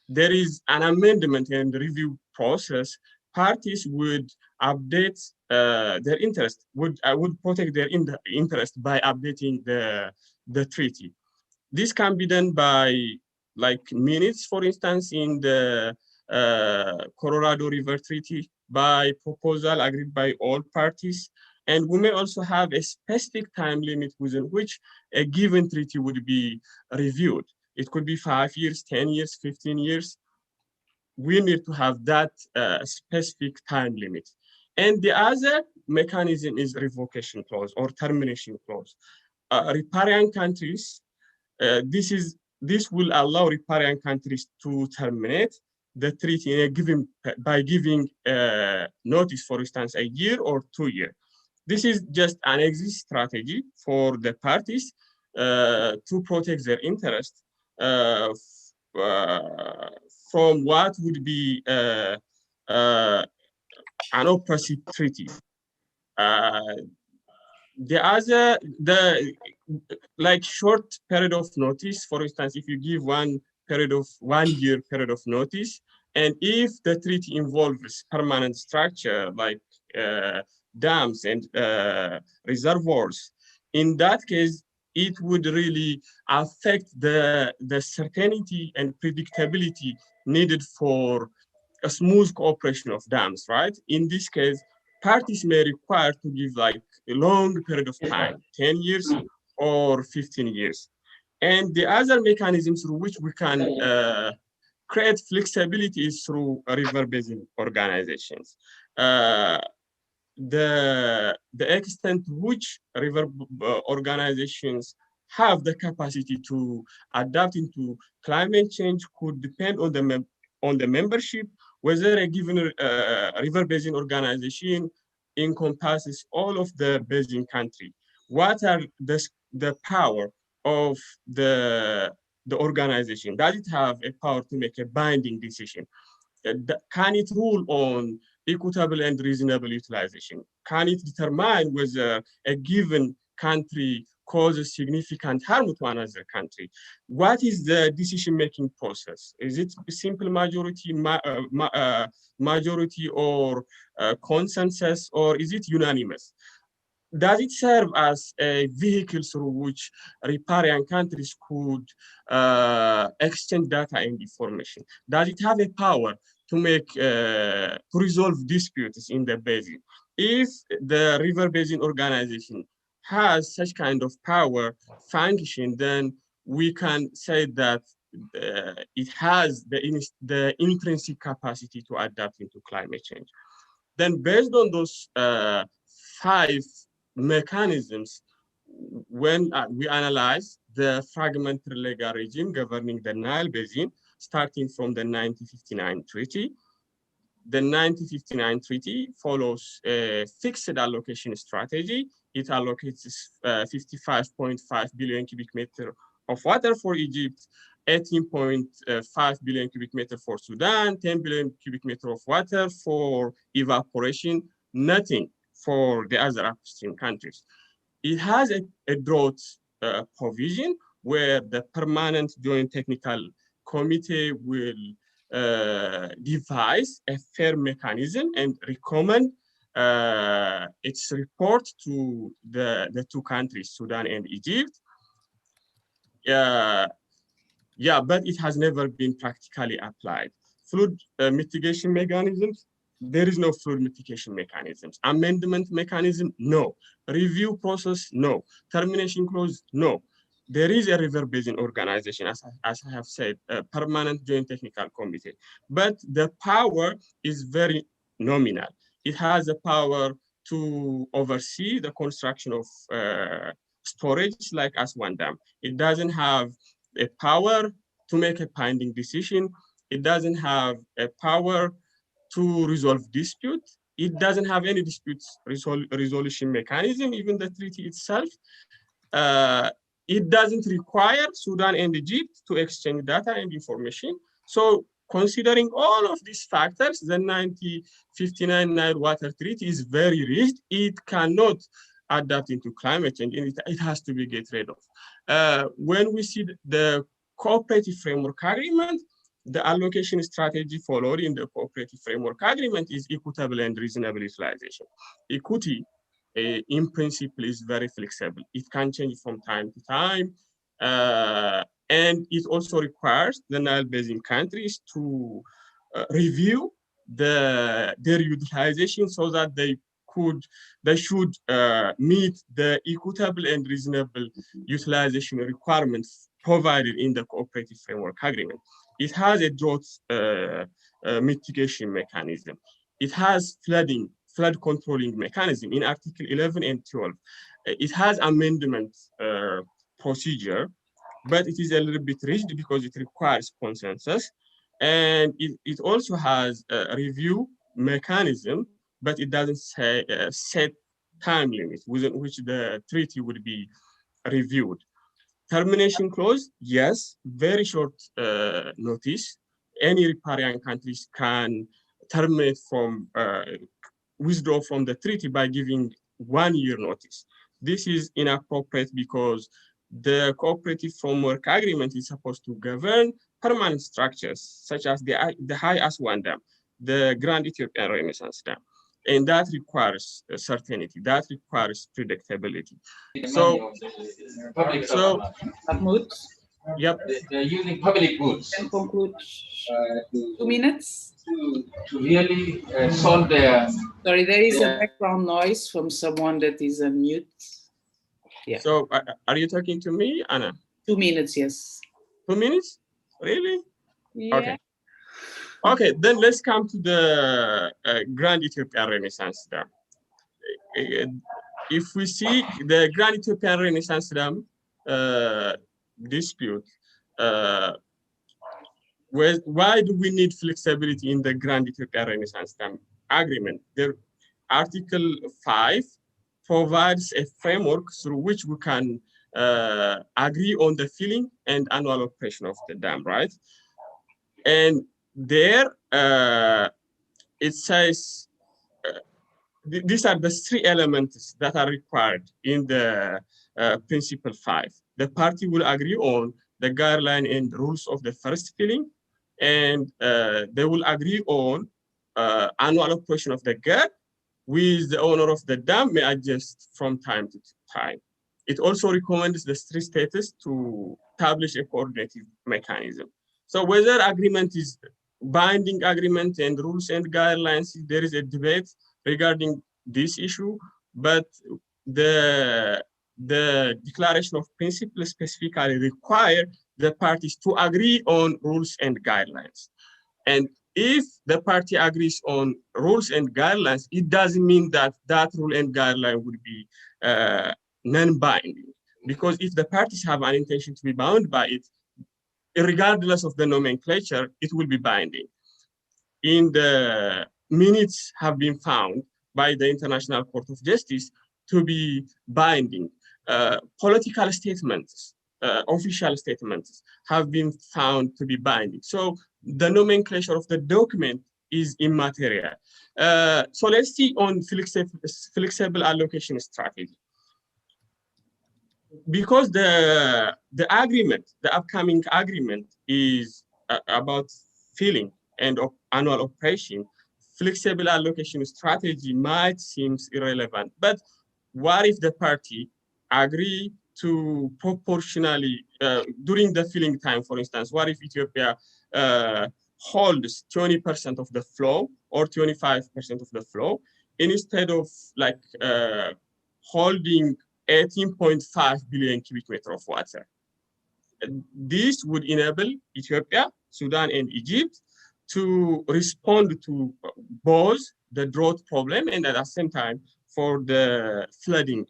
there is an amendment and review process, parties would update their interest, would protect their interest by updating the treaty. This can be done by like minutes, for instance, in the Colorado River Treaty, by proposal agreed by all parties. And we may also have a specific time limit within which a given treaty would be reviewed. It could be 5 years, 10 years, 15 years. We need to have that specific time limit. And the other mechanism is revocation clause or termination clause. Riparian countries, this will allow riparian countries to terminate the treaty in a given, by giving notice, for instance, a year or 2 years. This is just an exit strategy for the parties to protect their interest from what would be an oppressive treaty. Like short period of notice, for instance, if you give 1 year period of notice, and if the treaty involves permanent structure like dams and reservoirs, in that case, it would really affect the certainty and predictability needed for a smooth cooperation of dams, right? In this case, parties may require to give like a long period of time, 10 years or 15 years. And the other mechanism through which we can create flexibility is through river basin organizations. The extent to which river organizations have the capacity to adapt into climate change could depend on the membership, whether a given river basin organization encompasses all of the basin country. What are the power of the organization? Does it have a power to make a binding decision? Can it rule on equitable and reasonable utilization? Can it determine whether a given country causes significant harm to another country? What is the decision-making process? Is it a simple majority, majority or consensus, or is it unanimous? Does it serve as a vehicle through which riparian countries could exchange data and information? Does it have a power to make to resolve disputes in the basin? If the river basin organization has such kind of power function, then we can say that it has the intrinsic capacity to adapt into climate change. Then based on those 5 mechanisms, when we analyze the fragmentary legal regime governing the Nile Basin, starting from the 1959 treaty. The 1959 treaty follows a fixed allocation strategy. It allocates 55.5 billion cubic meter of water for Egypt, 18.5 billion cubic meter for Sudan, 10 billion cubic meter of water for evaporation, nothing for the other upstream countries. It has a drought provision where the permanent joint technical committee will devise a fair mechanism and recommend its report to the 2 countries, Sudan and Egypt. But it has never been practically applied. Flood mitigation mechanisms, there is no flood mitigation mechanisms. Amendment mechanism, no. Review process, no. Termination clause, no. There is a river basin organization, as I have said, a permanent joint technical committee, but the power is very nominal. It has the power to oversee the construction of storage like Aswan Dam. It doesn't have a power to make a binding decision. It doesn't have a power to resolve dispute. It doesn't have any disputes resolution mechanism, even the treaty itself. it doesn't require Sudan and Egypt to exchange data and information. So considering all of these factors, the 1959 Nile Water Treaty is very rigid. It cannot adapt into climate change, and it has to be get rid of. When we see the cooperative framework agreement, the allocation strategy followed in the cooperative framework agreement is equitable and reasonable utilization. Equity, in principle, is very flexible. It can change from time to time. And it also requires the Nile Basin countries to review their utilization so that they should meet the equitable and reasonable utilization requirements provided in the cooperative framework agreement. It has a drought mitigation mechanism. It has flood controlling mechanism in Article 11 and 12. It has amendment procedure, but it is a little bit rigid because it requires consensus. And it also has a review mechanism, but it doesn't say, set time limits within which the treaty would be reviewed. Termination clause, yes, very short notice. Any riparian countries can terminate from, withdraw from the treaty by giving 1 year notice. This is inappropriate because the cooperative framework agreement is supposed to govern permanent structures such as the High Aswan Dam, the Grand Ethiopian Renaissance Dam. And that requires certainty, that requires predictability. Mahmoud? Yep. They're using public goods. Can conclude 2 minutes. To really solve their. Sorry, there is a background noise from someone that is on mute. Yeah. So are you talking to me, Anna? 2 minutes, yes. 2 minutes? Really? Yeah. Okay. Okay, then let's come to the Grand Ethiopian Renaissance Dam. If we see the Grand Ethiopian Renaissance Dam dispute, why do we need flexibility in the Grand Ethiopian Renaissance Dam agreement? The Article 5 provides a framework through which we can agree on the filling and annual operation of the dam, right? And there, it says, these are the 3 elements that are required in the Principle 5. The party will agree on the guideline and rules of the first filling, and they will agree on annual operation of the GED, with the owner of the dam may adjust from time to time. It also recommends the 3 states to establish a coordinated mechanism. So whether agreement is binding agreement and rules and guidelines, there is a debate regarding this issue, but the declaration of principle specifically require the parties to agree on rules and guidelines. And if the party agrees on rules and guidelines, it doesn't mean that that rule and guideline would be non-binding. Because if the parties have an intention to be bound by it, regardless of the nomenclature, it will be binding. In the minutes have been found by the International Court of Justice to be binding. Political statements, official statements have been found to be binding. So the nomenclature of the document is immaterial. So let's see on flexible allocation strategy. Because the agreement, the upcoming agreement is about filling and annual operation, flexible allocation strategy might seem irrelevant. But what if the party agree to proportionally, during the filling time, for instance, what if Ethiopia holds 20% of the flow or 25% of the flow instead of like holding 18.5 billion cubic meter of water? This would enable Ethiopia, Sudan, and Egypt to respond to both the drought problem and at the same time for the flooding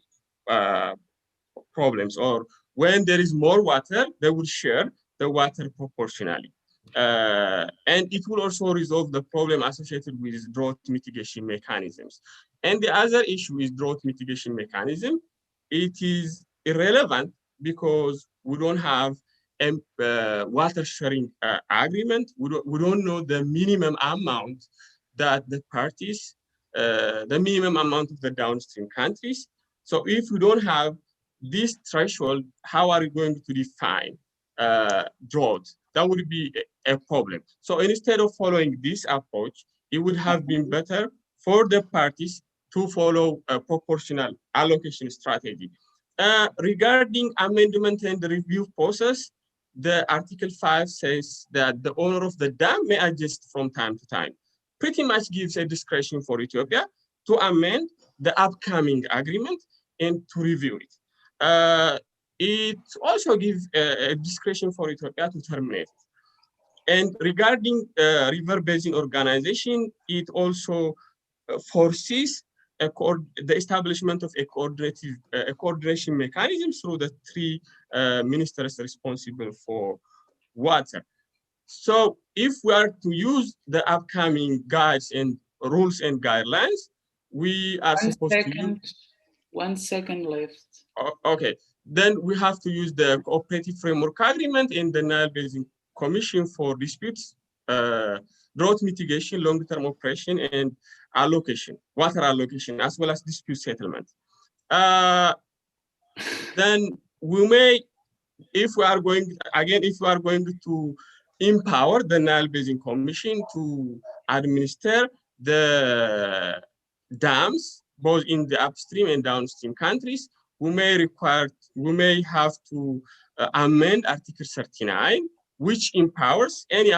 problems. Or when there is more water, they will share the water proportionally. And it will also resolve the problem associated with drought mitigation mechanisms. And the other issue is drought mitigation mechanism. It is irrelevant because we don't have a water sharing agreement. We don't know the minimum amount that the parties, the minimum amount of the downstream countries. So if we don't have this threshold, how are we going to define drought? That would be a problem. So instead of following this approach, it would have been better for the parties to follow a proportional allocation strategy. Regarding amendment and the review process, the Article 5 says that the owner of the dam may adjust from time to time. Pretty much gives a discretion for Ethiopia to amend the upcoming agreement and to review it. It also gives a discretion for Ethiopia to terminate it. And regarding river basin organization, it also foresees the establishment of a coordination mechanism through the three ministers responsible for water. So if we are to use the upcoming guides and rules and guidelines, we are supposed to use... 1 second left. Okay, then we have to use the cooperative framework agreement in the Nile Basin Commission for disputes, drought mitigation, long-term operation, and allocation, water allocation, as well as dispute settlement. Then we may, if we are going to empower the Nile Basin Commission to administer the dams, both in the upstream and downstream countries, we may have to amend Article 39, which empowers any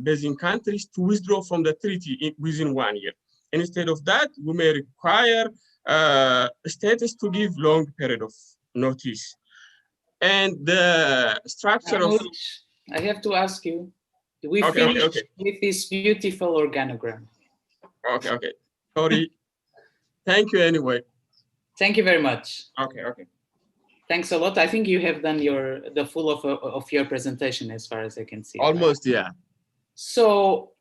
basin countries to withdraw from the treaty within 1 year. And instead of that, we may require states to give long period of notice. And the structure of... I have to ask you, we finished with this beautiful organogram. Okay. Sorry. Thank you anyway. Thank you very much. Okay. Thanks a lot. I think you have done the full of your presentation as far as I can see. Almost, right? Yeah. So,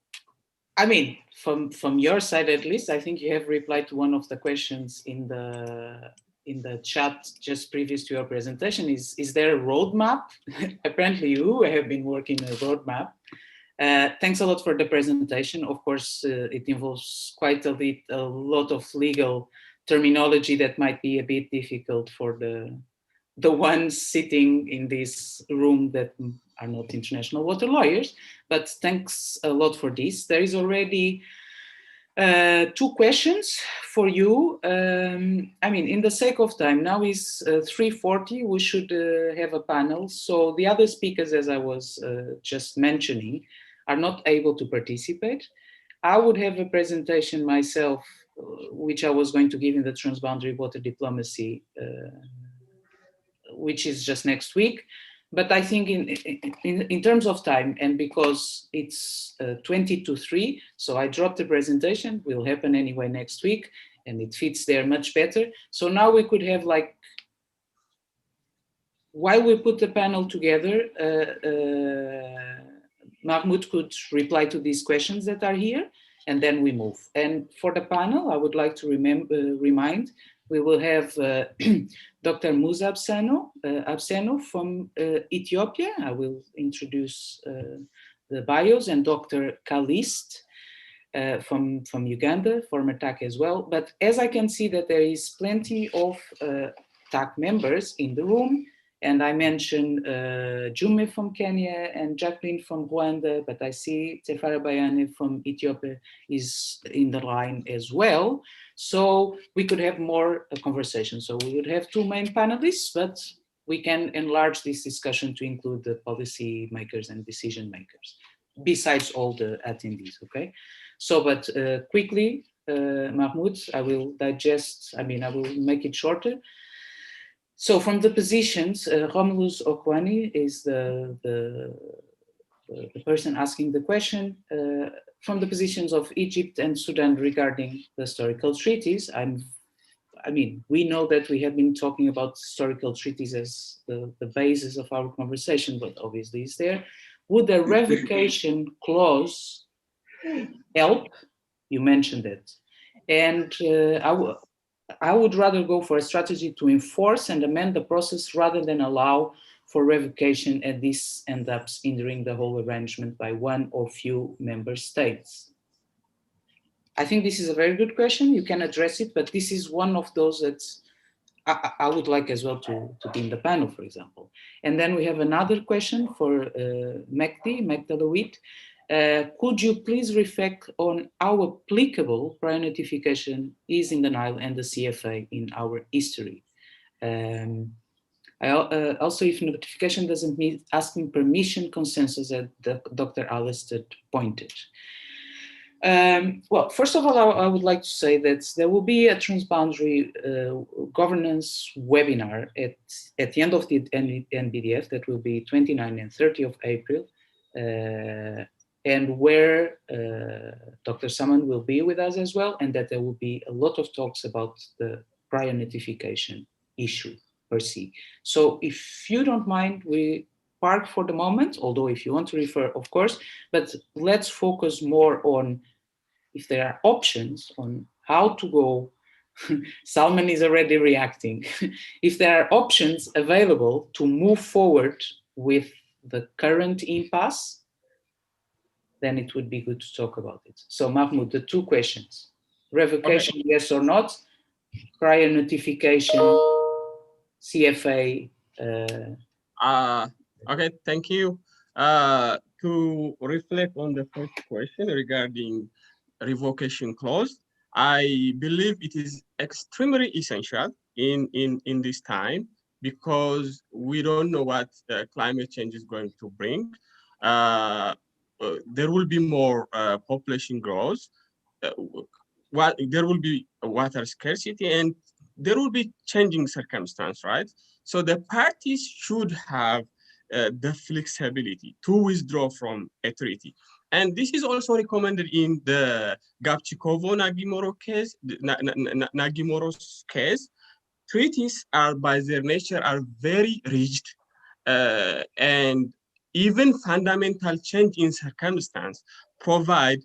I mean, from your side at least, I think you have replied to one of the questions in the chat just previous to your presentation. Is there a roadmap? Apparently you have been working a roadmap. Thanks a lot for the presentation. Of course, it involves quite a lot of legal terminology that might be a bit difficult for the ones sitting in this room that are not international water lawyers, but thanks a lot for this. There is already 2 questions for you. I mean, in the sake of time, now is 3:40, we should have a panel. So the other speakers, as I was just mentioning, are not able to participate. I would have a presentation myself, which I was going to give in the transboundary water diplomacy, which is just next week. But I think in terms of time, and because it's 20 to 3, so I dropped the presentation, will happen anyway next week, and it fits there much better. So now we could have, like, while we put the panel together, Mahmoud could reply to these questions that are here, and then we move. And for the panel, I would like to remind, we will have Dr. Musa Abseno from Ethiopia. I will introduce the bios, and Dr. Kalist from Uganda, former TAC as well. But as I can see that there is plenty of TAC members in the room, and I mentioned Jume from Kenya and Jacqueline from Rwanda, but I see Tefara Bayane from Ethiopia is in the line as well. So we could have more conversation. So we would have 2 main panelists, but we can enlarge this discussion to include the policy makers and decision makers, besides all the attendees, okay? So, but quickly, Mahmoud, I will make it shorter. So from the positions, Romulus Okwani is the person asking the question. From the positions of Egypt and Sudan regarding the historical treaties, we know that we have been talking about historical treaties as the basis of our conversation, but obviously it's there. Would a revocation clause help? You mentioned it. And I would rather go for a strategy to enforce and amend the process rather than allow for revocation, and this ends up hindering the whole arrangement by one or few member states. I think this is a very good question. You can address it, but this is one of those that I would like as well to be in the panel, for example. And then we have another question for Magda Lewit. Could you please reflect on how applicable prior notification is in the Nile and the CFA in our history? Also, if notification doesn't mean asking permission, consensus that Dr. Alistair pointed. Well, first of all, I would like to say that there will be a transboundary governance webinar at the end of the NBDF that will be 29 and 30 of April, and where Dr. Saman will be with us as well, and that there will be a lot of talks about the prior notification issue per se. So if you don't mind, we park for the moment, although if you want to refer, of course, but let's focus more on if there are options on how to go. Salman is already reacting. If there are options available to move forward with the current impasse, then it would be good to talk about it. So Mahmoud, the two questions: revocation, okay, yes or not, prior notification, CFA. Okay, thank you. To reflect on the first question regarding revocation clause, I believe it is extremely essential in this time, because we don't know what climate change is going to bring. There will be more population growth. There will be water scarcity, and there will be changing circumstance, right? So the parties should have the flexibility to withdraw from a treaty. And this is also recommended in the Gabchikovo-Nagimoro case, Nagimoro's case. Treaties are, by their nature, are very rigid, and even fundamental change in circumstance provided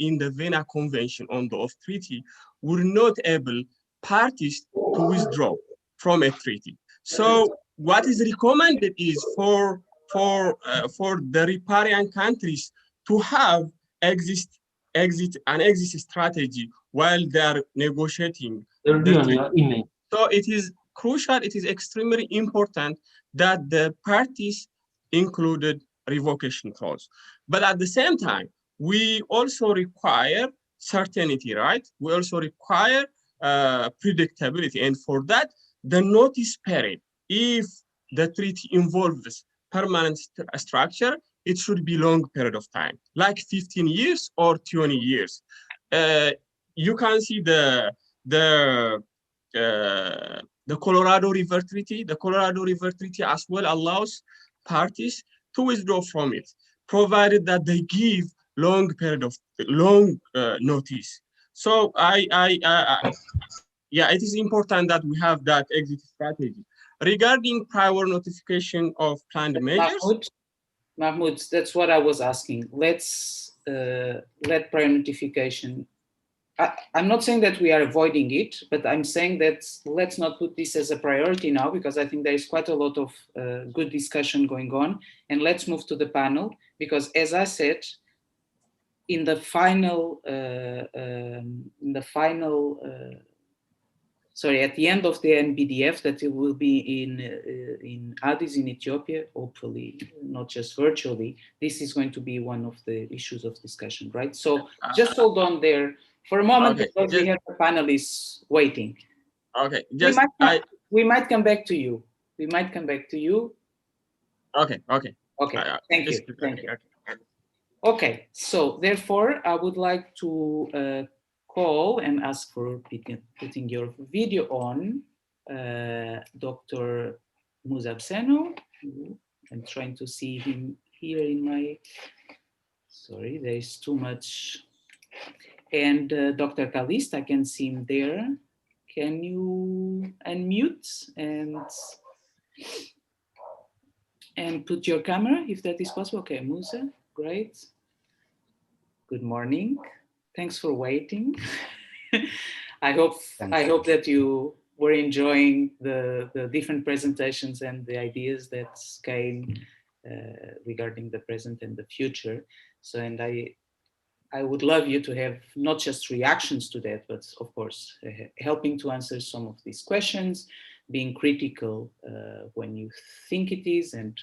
in the Vienna Convention on the Oath Treaty were not able parties to withdraw from a treaty. So what is recommended is for the riparian countries to have an exit strategy while they are negotiating. So it is crucial, it is extremely important that the parties included revocation clause. But at the same time, we also require certainty, right? We also require predictability. And for that, the notice period, if the treaty involves permanent structure, it should be long period of time, like 15 years or 20 years. You can see the Colorado River Treaty. The Colorado River Treaty as well allows parties to withdraw from it, provided that they give long period of notice. So yeah, it is important that we have that exit strategy. Regarding prior notification of planned measures. Mahmoud, that's what I was asking. Let's let prior notification. I'm not saying that we are avoiding it, but I'm saying that let's not put this as a priority now, because I think there is quite a lot of good discussion going on. And let's move to the panel, because as I said, in the final, sorry, at the end of the NBDF, that it will be in Addis in Ethiopia, hopefully not just virtually, this is going to be one of the issues of discussion, right? So just hold on there for a moment, okay, because we have the panelists waiting. Okay, we might come back to you. We might come back to you. Okay. Thank you. Thank you. Okay, so therefore, I would like to call and ask for putting your video on, Dr. Musab Seno. I'm trying to see him here in my, sorry, there is too much. And Dr. Kalist, I can see him there. Can you unmute and put your camera, if that is possible? Okay, Musa, great. Good morning. Thanks for waiting. I hope Thank you. that you were enjoying the different presentations and the ideas that came regarding the present and the future. So, and I would love you to have not just reactions to that, but of course, helping to answer some of these questions, being critical when you think it is, and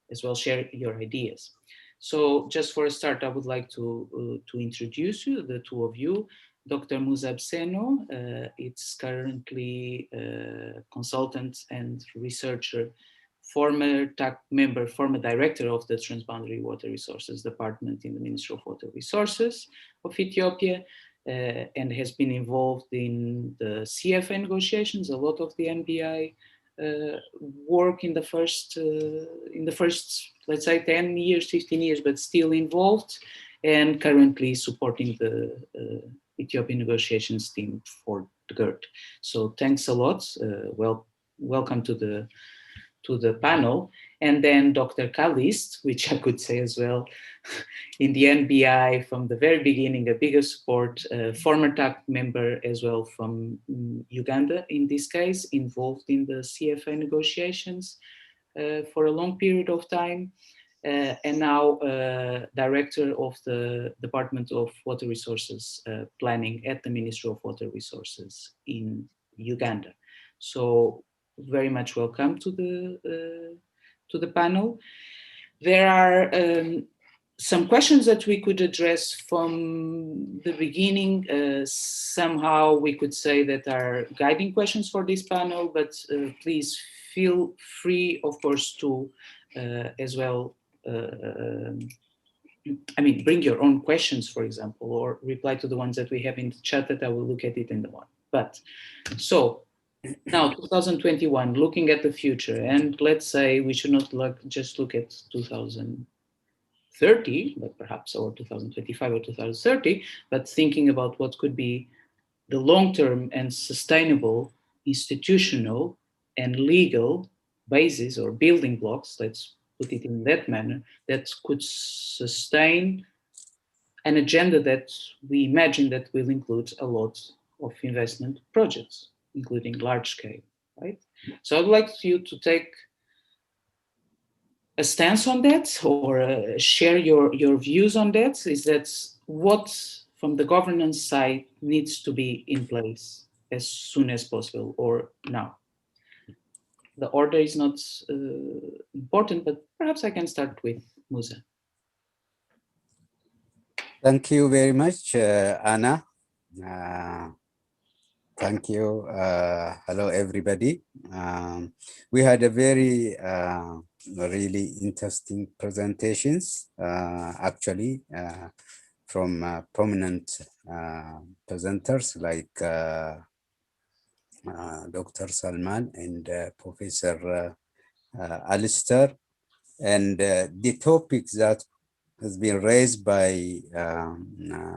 as well share your ideas. So just for a start, I would like to introduce you, the two of you. Dr. Musa Bseno, it's currently consultant and researcher, former TAC member, former director of the Transboundary Water Resources Department in the Ministry of Water Resources of Ethiopia, and has been involved in the CFA negotiations, a lot of the NBI work in the first, let's say 10 years, 15 years, but still involved, and currently supporting the Ethiopian negotiations team for the GERD. So thanks a lot. Welcome to the panel. And then Dr. Kalist, which I could say as well, in the NBI from the very beginning, a bigger support, former TAC member as well from Uganda, in this case, involved in the CFA negotiations for a long period of time, and now director of the Department of Water Resources Planning at the Ministry of Water Resources in Uganda. So very much welcome to the panel. There are some questions that we could address from the beginning. Somehow we could say that are guiding questions for this panel, but please feel free, of course, to as well, bring your own questions, for example, or reply to the ones that we have in the chat that I will look at it in the one. But so now 2021, looking at the future, and let's say we should not just look at 2030, but perhaps or 2025 or 2030, but thinking about what could be the long-term and sustainable institutional and legal basis or building blocks, let's put it in that manner, that could sustain an agenda that we imagine that will include a lot of investment projects, including large scale, right? So I'd like you to take a stance on that, or share your views on that. Is that what from the governance side needs to be in place as soon as possible, or now? The order is not important, but perhaps I can start with Musa. Thank you very much, Anna. Thank you. Hello, everybody. We had a very, really interesting presentations, actually, from prominent presenters like Dr. Salman and Professor Alistair. And the topics that has been raised by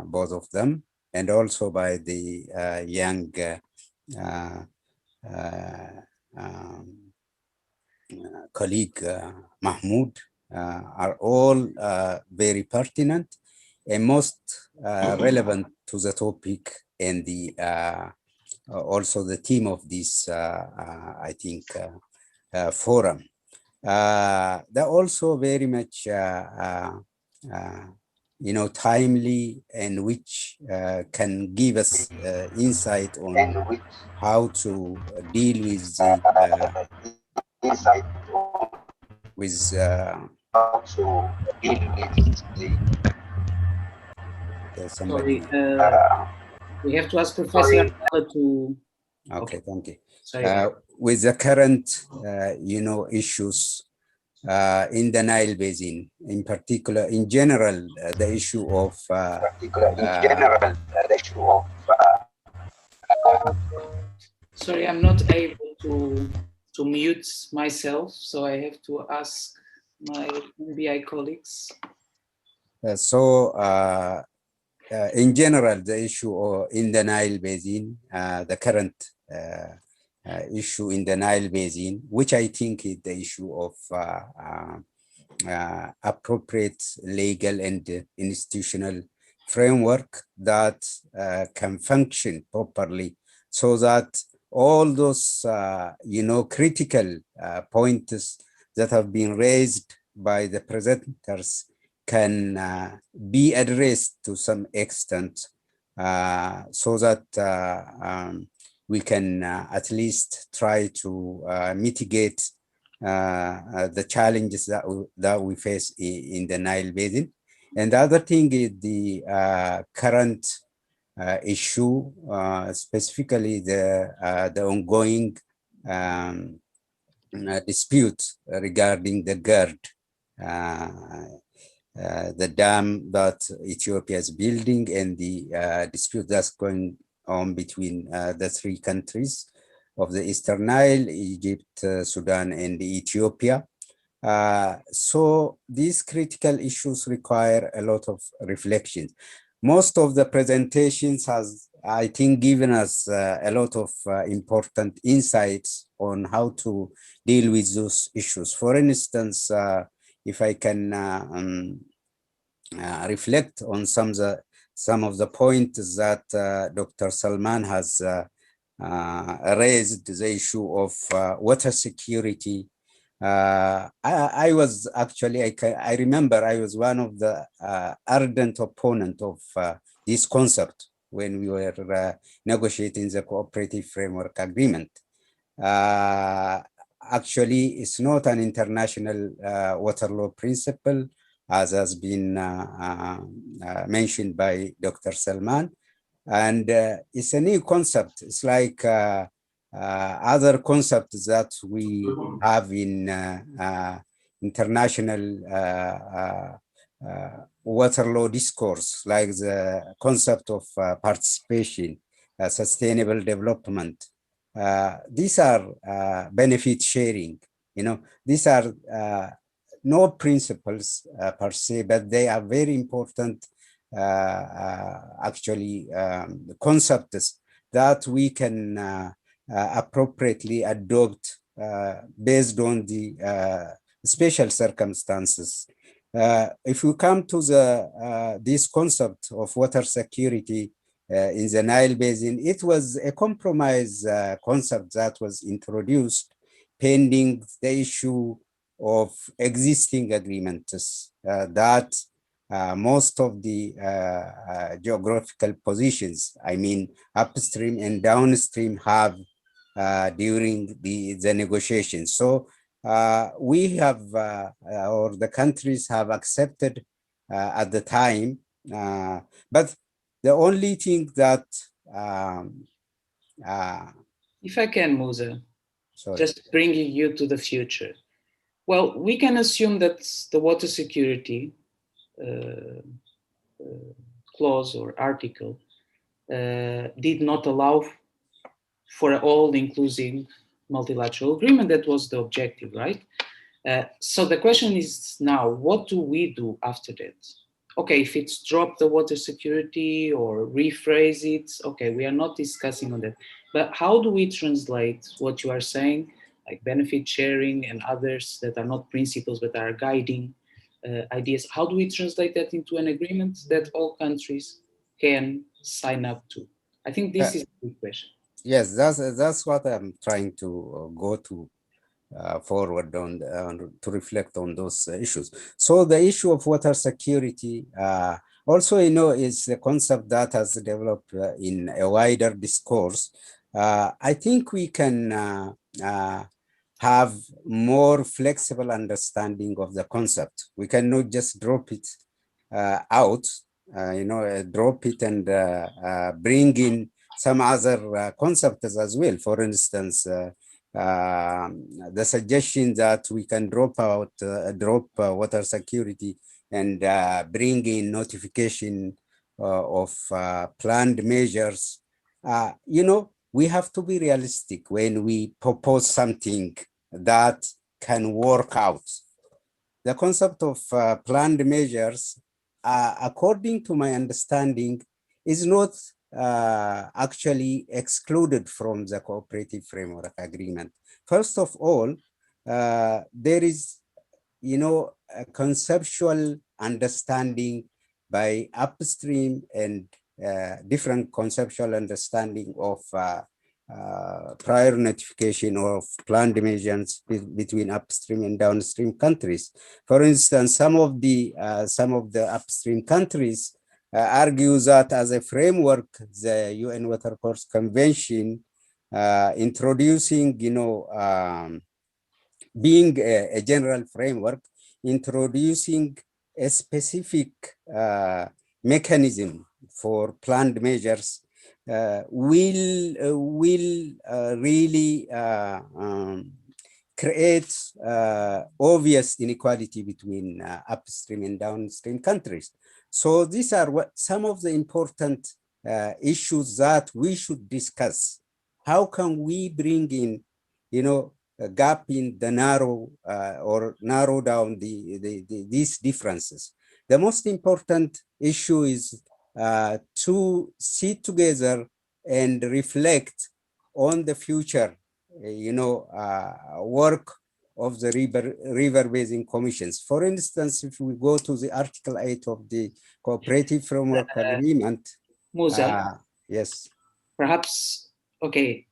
both of them, and also by the young colleague Mahmoud, are all very pertinent and most relevant to the topic and the also the theme of this, I think, forum. They're also very much timely, and which can give us insight on how to deal with the Sorry, we have to ask Professor to. Okay, thank you. Sorry. With the current, issues in the Nile Basin, in particular, in general, the issue of Sorry, I'm not able to mute myself, so I have to ask my NBI colleagues. In general, the issue in the Nile Basin, the current issue in the Nile Basin, which I think is the issue of appropriate legal and institutional framework that can function properly, so that all those critical points that have been raised by the presenters can be addressed to some extent, so that we can at least try to mitigate the challenges that we face in the Nile Basin. And the other thing is the current issue, specifically the ongoing dispute regarding the GERD, the dam that Ethiopia is building, and the dispute that's going on between the three countries of the Eastern Nile, Egypt, Sudan, and Ethiopia. So these critical issues require a lot of reflection. Most of the presentations has, I think, given us a lot of important insights on how to deal with those issues. For instance, if I can reflect on some of the points that Dr. Salman has raised, the issue of water security. I was actually, I remember I was one of the ardent opponent of this concept when we were negotiating the cooperative framework agreement. Actually, it's not an international water law principle, as has been mentioned by Dr. Salman. And it's a new concept. It's like other concepts that we have in international water law discourse, like the concept of participation, sustainable development. These are benefit sharing. These are no principles per se, but they are very important actually concepts that we can appropriately adopt based on the special circumstances. If we come to this concept of water security in the Nile Basin, it was a compromise concept that was introduced pending the issue of existing agreements that most of the geographical positions, I mean upstream and downstream, have during the negotiations. So we have, or the countries have accepted at the time, but the only thing that if I can, Musa, just bringing you to the future. Well, we can assume that the water security clause or article did not allow for all-inclusive multilateral agreement. That was the objective, right? So the question is now, what do we do after that? Okay, if it's drop the water security or rephrase it, okay, we are not discussing on that. But how do we translate what you are saying, like benefit sharing and others that are not principles but are guiding ideas? How do we translate that into an agreement that all countries can sign up to? I think this is a good question. Yes, that's what I'm trying to go to forward on to reflect on those issues. So the issue of water security also, is a concept that has developed in a wider discourse. I think we can have more flexible understanding of the concept. We cannot just drop it out, drop it and bring in some other concepts as well. For instance, the suggestion that we can drop water security and bring in notification of planned measures. We have to be realistic when we propose something that can work out. The concept of planned measures, according to my understanding, is not actually excluded from the cooperative framework agreement. First of all, there is, a conceptual understanding by upstream and different conceptual understanding of prior notification of planned emissions between upstream and downstream countries. For instance, some of the upstream countries argue that as a framework, the UN Watercourse Convention introducing, being a general framework, introducing a specific mechanism for planned measures will really create obvious inequality between upstream and downstream countries. So these are some of the important issues that we should discuss. How can we bring in, a gap in the narrow or narrow down these differences? The most important issue is to sit together and reflect on the future, work of the river basin commissions. For instance, if we go to the Article 8 of the Cooperative Framework Agreement. Musa, yes. Perhaps, okay,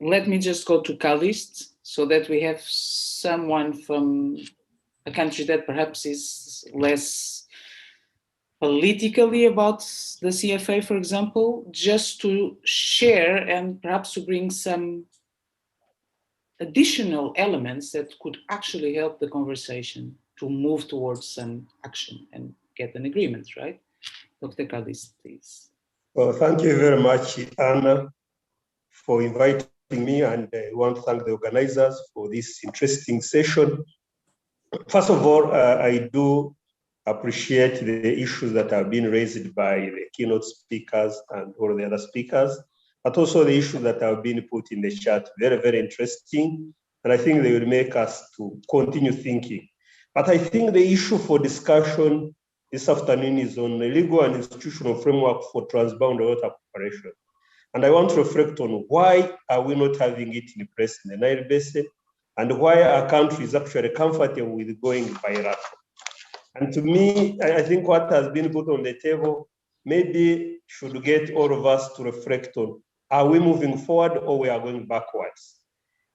let me just go to Calist so that we have someone from a country that perhaps is less politically about the CFA, for example, just to share and perhaps to bring some additional elements that could actually help the conversation to move towards some action and get an agreement, right? Dr. Calist, please. Well, thank you very much, Anna, for inviting me, and I want to thank the organizers for this interesting session. First of all, I do appreciate the issues that have been raised by the keynote speakers and all the other speakers, but also the issues that have been put in the chat. Very, very interesting. And I think they will make us to continue thinking. But I think the issue for discussion this afternoon is on the legal and institutional framework for transboundary water cooperation. And I want to reflect on why are we not having it in place in the Nile Basin, and why are countries actually comfortable with going bilateral. And to me, I think what has been put on the table maybe should get all of us to reflect on, are we moving forward or we are going backwards?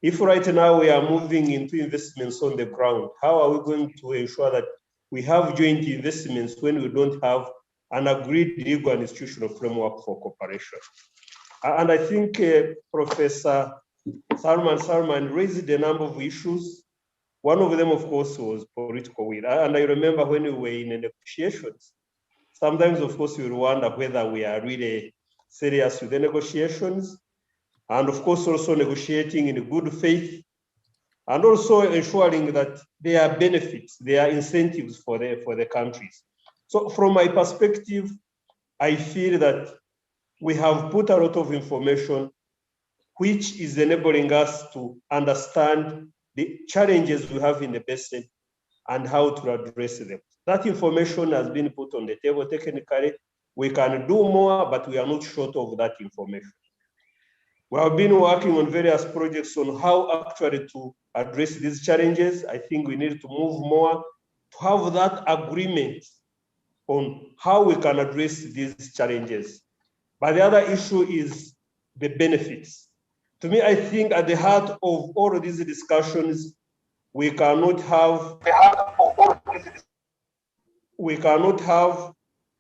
If right now we are moving into investments on the ground, how are we going to ensure that we have joint investments when we don't have an agreed legal and institutional framework for cooperation? And I think Professor Salman raised a number of issues. One of them, of course, was political will. And I remember when we were in the negotiations, sometimes, of course, we wonder whether we are really serious with the negotiations, and of course, also negotiating in good faith, and also ensuring that there are benefits, there are incentives for the countries. So from my perspective, I feel that we have put a lot of information which is enabling us to understand the challenges we have in the basin and how to address them. That information has been put on the table. Technically, we can do more, but we are not short of that information. We have been working on various projects on how actually to address these challenges. I think we need to move more to have that agreement on how we can address these challenges. But the other issue is the benefits. To me, I think at the heart of all of these discussions, we cannot have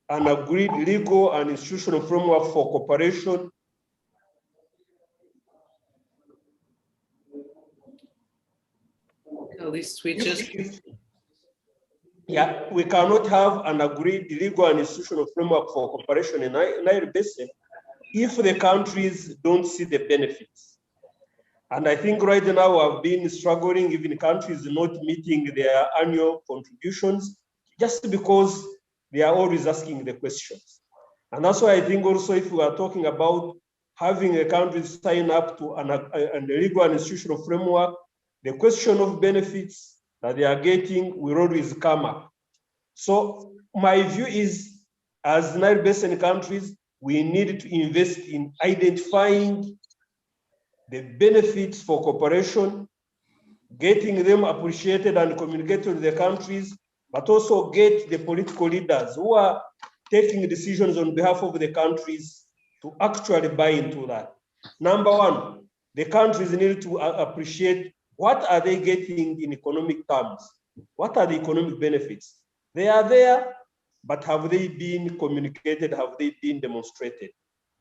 an agreed legal and institutional framework for cooperation. Yeah, we cannot have an agreed legal and institutional framework for cooperation in Nile Basin if the countries don't see the benefits. And I think right now I've been struggling, even countries not meeting their annual contributions, just because they are always asking the questions. And that's why I think also if we are talking about having a country sign up to a legal and institutional framework, the question of benefits that they are getting will always come up. So my view is, as Nile Basin countries, we need to invest in identifying the benefits for cooperation, getting them appreciated and communicated to the countries, but also get the political leaders who are taking decisions on behalf of the countries to actually buy into that. Number one, the countries need to appreciate what are they getting in economic terms? What are the economic benefits? They are there, but have they been communicated? Have they been demonstrated?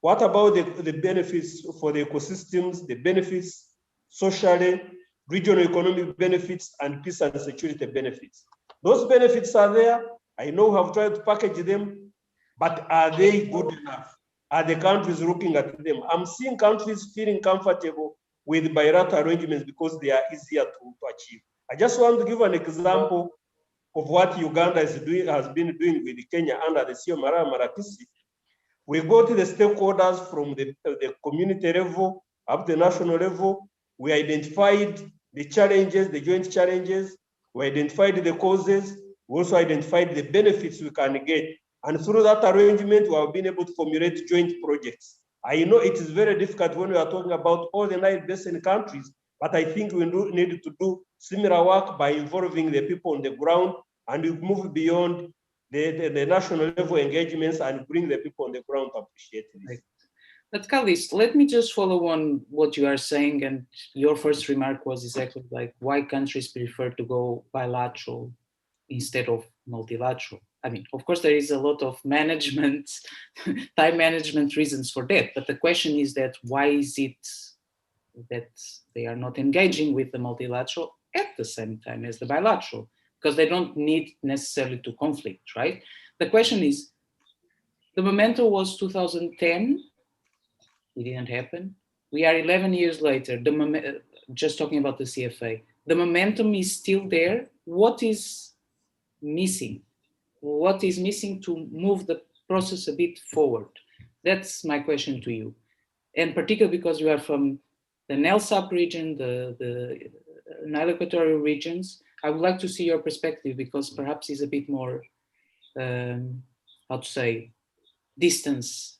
What about the benefits for the ecosystems, the benefits socially, regional economic benefits, and peace and security benefits? Those benefits are there. I know we have tried to package them, but are they good enough? Are the countries looking at them? I'm seeing countries feeling comfortable with bilateral arrangements because they are easier to achieve. I just want to give an example of what Uganda has been doing with Kenya under the CEO Marakisi. We go to the stakeholders from the community level up to the national level. We identified the challenges, the joint challenges. We identified the causes. We also identified the benefits we can get. And through that arrangement, we have been able to formulate joint projects. I know it is very difficult when we are talking about all the Nile Basin countries, but I think we need to do similar work by involving the people on the ground, and we move beyond the national level engagements and bring the people on the ground to appreciate this. Right. But Kalis, let me just follow on what you are saying. And your first remark was exactly like why countries prefer to go bilateral instead of multilateral. I mean, of course, there is a lot of management, time management reasons for that. But the question is that why is it that they are not engaging with the multilateral at the same time as the bilateral? Because they don't need necessarily to conflict, right? The question is, the momentum was 2010, it didn't happen. We are 11 years later, just talking about the CFA, the momentum is still there. What is missing? What is missing to move the process a bit forward? That's my question to you. And particularly because you are from the Nile sub-region, the Nile equatorial regions, I would like to see your perspective because perhaps it's a bit more, how to say, distance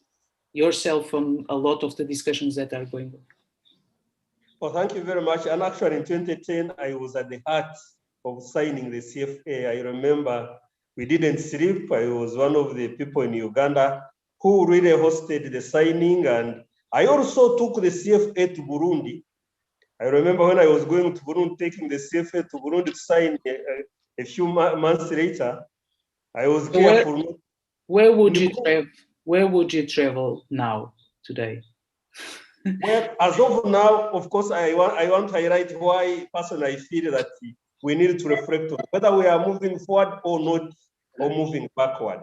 yourself from a lot of the discussions that are going on. Well, thank you very much. And actually in 2010, I was at the heart of signing the CFA. I remember we didn't sleep. I was one of the people in Uganda who really hosted the signing. And I also took the CFA to Burundi. I remember when I was going to Burundi, taking the CFA to Burundi to sign a few months later, I was careful. Where would you travel now, today? Well, as of now, of course, I want to highlight why personally I feel that we need to reflect on whether we are moving forward or not, or moving backward.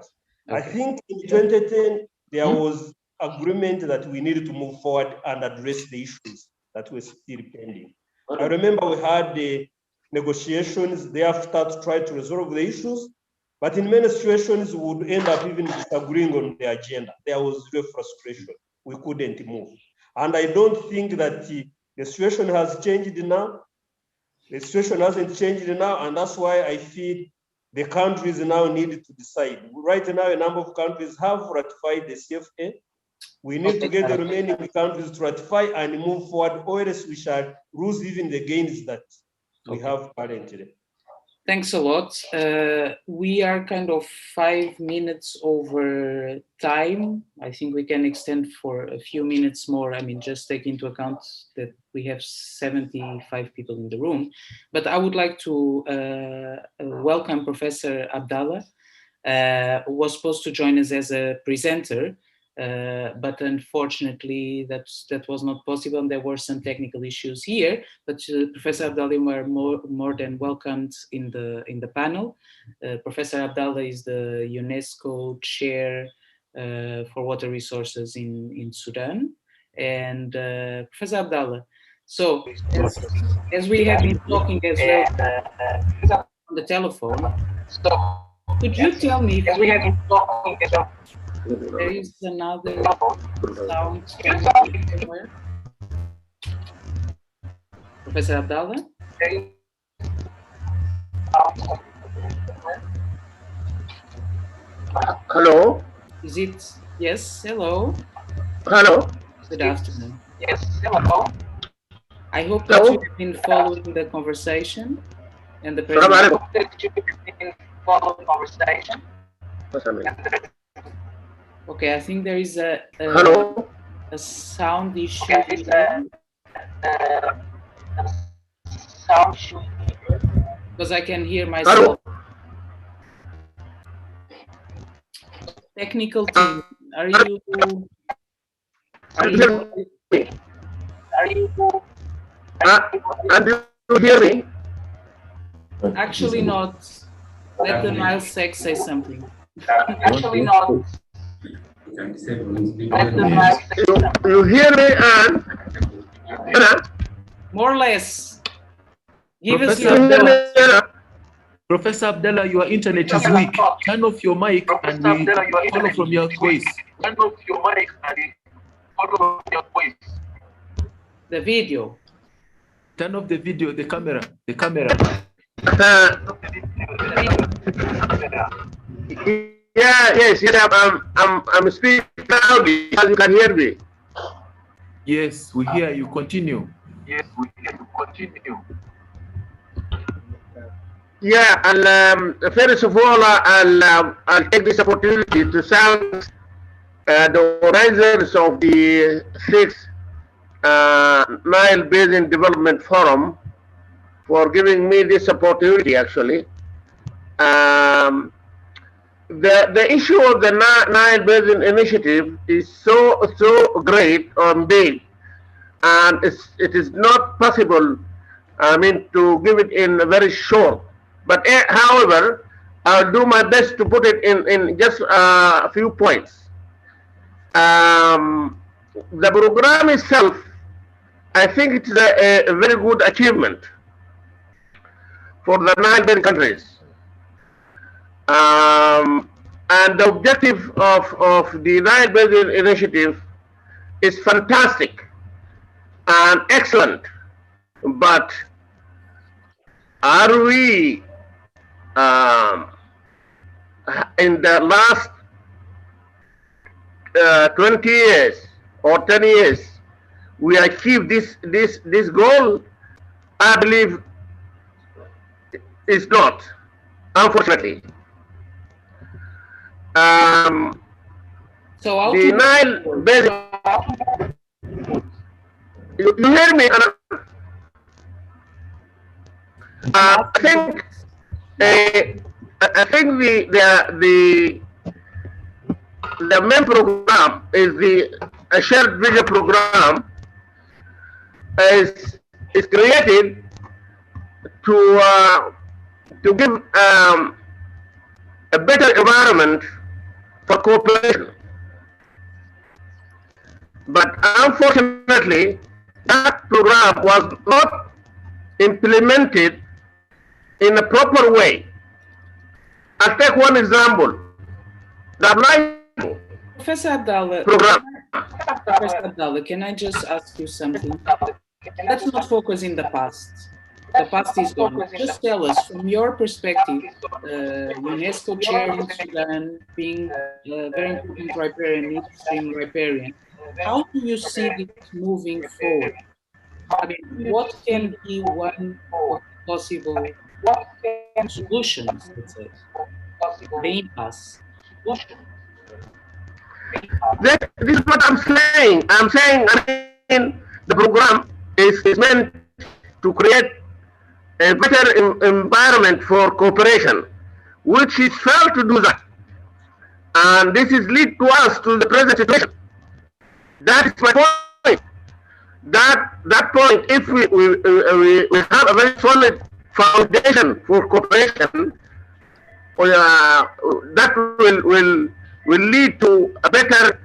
Okay. I think in 2010, there was agreement that we needed to move forward and address the issues that were still pending. I remember we had the negotiations thereafter to try to resolve the issues, but in many situations we would end up even disagreeing on the agenda. There was real frustration. We couldn't move. And I don't think that the situation has changed now. The situation hasn't changed now, and that's why I feel the countries now need to decide. Right now, a number of countries have ratified the CFA. We need to get the remaining countries to ratify and move forward, or else we shall lose even the gains that we have currently. Thanks a lot. We are kind of 5 minutes over time. I think we can extend for a few minutes more. I mean, just take into account that we have 75 people in the room. But I would like to welcome Professor Abdallah, who was supposed to join us as a presenter. But unfortunately, that was not possible, and there were some technical issues here. But Professor Abdallah were more than welcomed in the panel. Professor Abdallah is the UNESCO chair for water resources in Sudan, and Professor Abdallah. So as we have been talking as well on the telephone, could you tell me if we have been talking as well? There is another sound somewhere. Professor Abdallah? Hello? Is it? Yes, hello. Hello? Good afternoon. Yes, hello. I hope that you have been following the conversation and the presentation. Okay, I think there is a Hello? a sound issue. Okay, sound issue. Because I can hear myself. Technical team, are you hear me? Actually not. Let the Nile Sec say something. Actually not. You hear me, and more or less. Give us Professor your Abdallah, Professor Abdallah, your internet is weak. Turn off your mic and we follow from your voice. Turn off your mic and follow your voice. The video. Turn off the video, the camera, the camera. Yes, I'm speaking loudly, as you can hear me. Yes, we hear you. Continue. Yes, we hear you. Continue. Yeah, and first of all, I'll take this opportunity to thank the organizers of the 6th Nile Basin Development Forum for giving me this opportunity, actually. The issue of the Nile Basin Initiative is so great and big, and it is not possible, I mean, to give it in very short. But however, I'll do my best to put it in just a few points. The program itself, I think it's a very good achievement for the Nile Basin countries. And the objective of the Nile Basin Initiative is fantastic and excellent. But are we in the last 20 years or 10 years, we achieved this goal? I believe it's not, unfortunately. So the Nile Basin, you hear me? I think the main program is the shared vision program is created to give a better environment for cooperation. But unfortunately, that program was not implemented in a proper way. I'll take one example. The blind Professor Abdallah, program. Professor Abdallah, can I just ask you something? Let's not focus in the past. The past is gone. Just tell us, from your perspective, UNESCO chair in Sudan, being a very important riparian, midstream riparian, how do you see this moving forward? I mean, what can be one of the possible solutions, let's say, the impasse? This is what I'm saying. I'm saying, the program is meant to create a better environment for cooperation, which is failed to do that. And this is lead to us to the present situation. That is my point. That point, if we have a very solid foundation for cooperation, that will lead to a better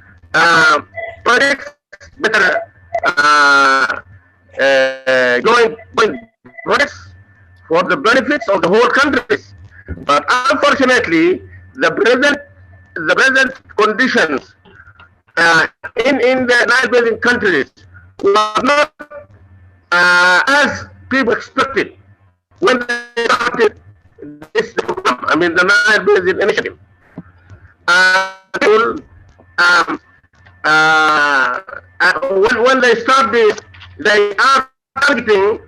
projects, better joint projects for the benefits of the whole countries. But unfortunately, the present conditions in the Nile Basin countries were not as people expected when they started this program. I mean, the Nile Basin Initiative. When they start this, they are targeting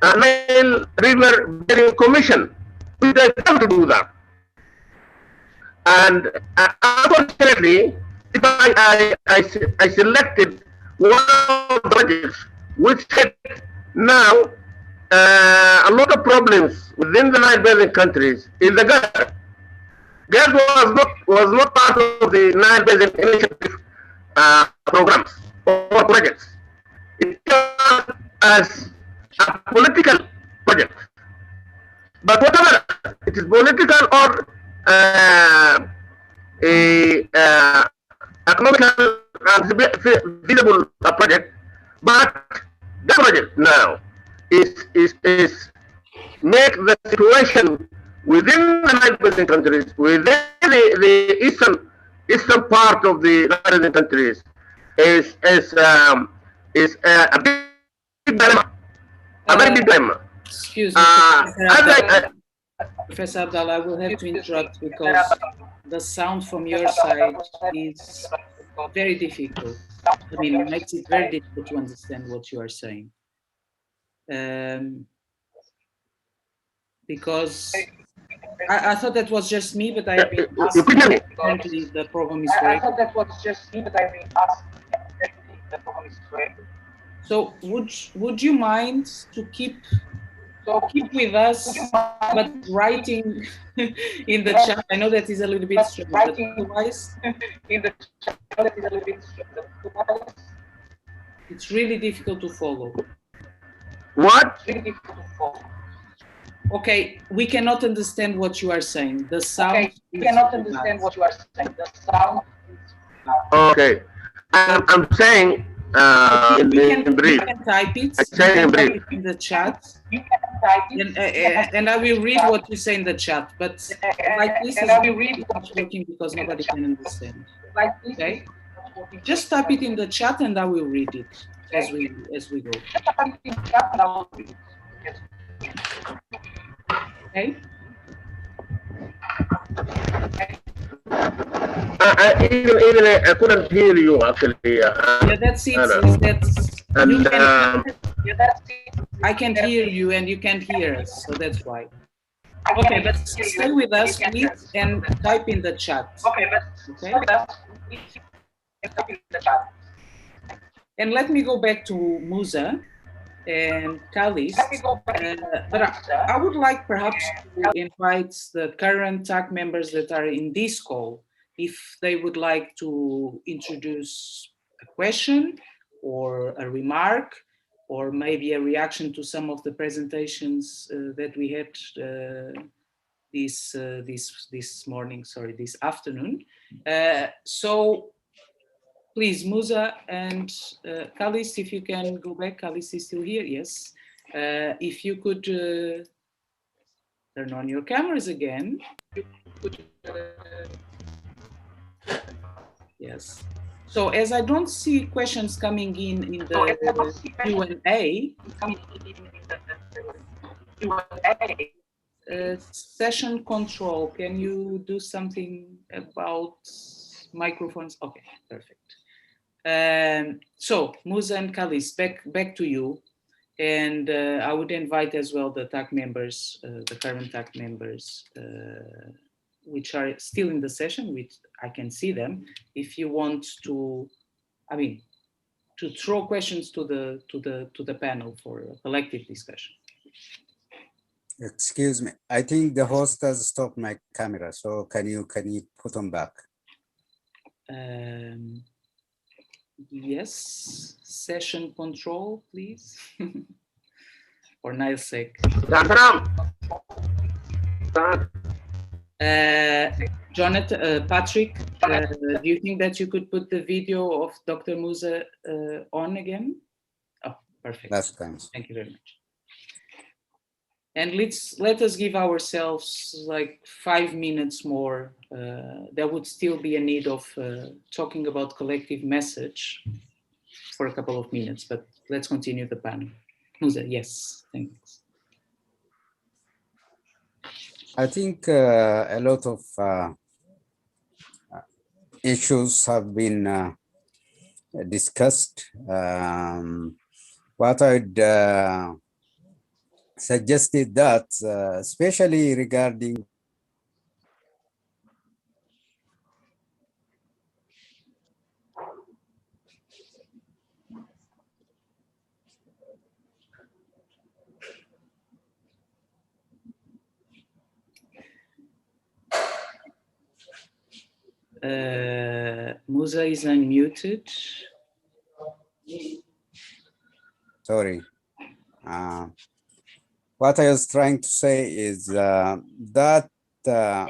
a Nile River Basin Commission, which they have to do that. And unfortunately, if I selected one of the projects which had now a lot of problems within the Nile Basin countries in the gas. Gas was not part of the Nile Basin initiative programs or projects. It was as a political project. But whatever it is, political or a economical and feasible project, but the project now is make the situation within the Nile Basin countries, within the eastern part of the Nile Basin countries, is a big dilemma, a very big dilemma. Excuse me, Professor Abdallah, I will have to interrupt because the sound from your side is very difficult. I mean, it makes it very difficult to understand what you are saying. Because I thought that was just me, but I've been asked. Apparently, the problem is correct. I thought that was just me, but I've been asked. The problem is correct. So, would you mind to keep with us, but writing in the chat? I know that is a little bit strange, but otherwise, in the chat, that is a little bit strange. It's really difficult to follow. What? Really difficult to follow. Okay, we cannot understand what you are saying. The sound. Okay, we cannot understand what you are saying. The sound. Okay, I'm saying. You can type it. You can type it in the chat. You can type it. And I will read what you say in the chat. But like this is not working because nobody can understand. Okay. Just type it in the chat and I will read it as we go. Okay. Even I couldn't hear you actually. Yeah, that's it. I can't hear you and you can't hear us, so that's why. Okay, but stay with us, please, and type in the chat. Okay. And let me go back to Musa and Kalis, but I would like perhaps to invite the current TAC members that are in this call, if they would like to introduce a question or a remark, or maybe a reaction to some of the presentations that we had this afternoon. So please, Musa and Kalis, if you can go back. Kalis is still here, yes. If you could turn on your cameras again. Yes. So as I don't see questions coming in the Q&A, session control, can you do something about microphones? Okay, perfect. So Musa and Kalis, back to you. And I would invite as well the TAC members, the current TAC members, which are still in the session, which I can see them. If you want to, to throw questions to the panel for a collective discussion. Excuse me, I think the host has stopped my camera. So can you put them back? Yes, session control, please. For Nile's sake. Jonathan, Patrick, do you think that you could put the video of Dr. Musa on again? Oh, perfect. Last time. Thank you very much. And let us give ourselves like 5 minutes more. There would still be a need of talking about collective message for a couple of minutes, but let's continue the panel. Musa, yes, thanks. I think a lot of issues have been discussed. What I'd suggested that, especially regarding Musa is unmuted. Sorry. What I was trying to say is that the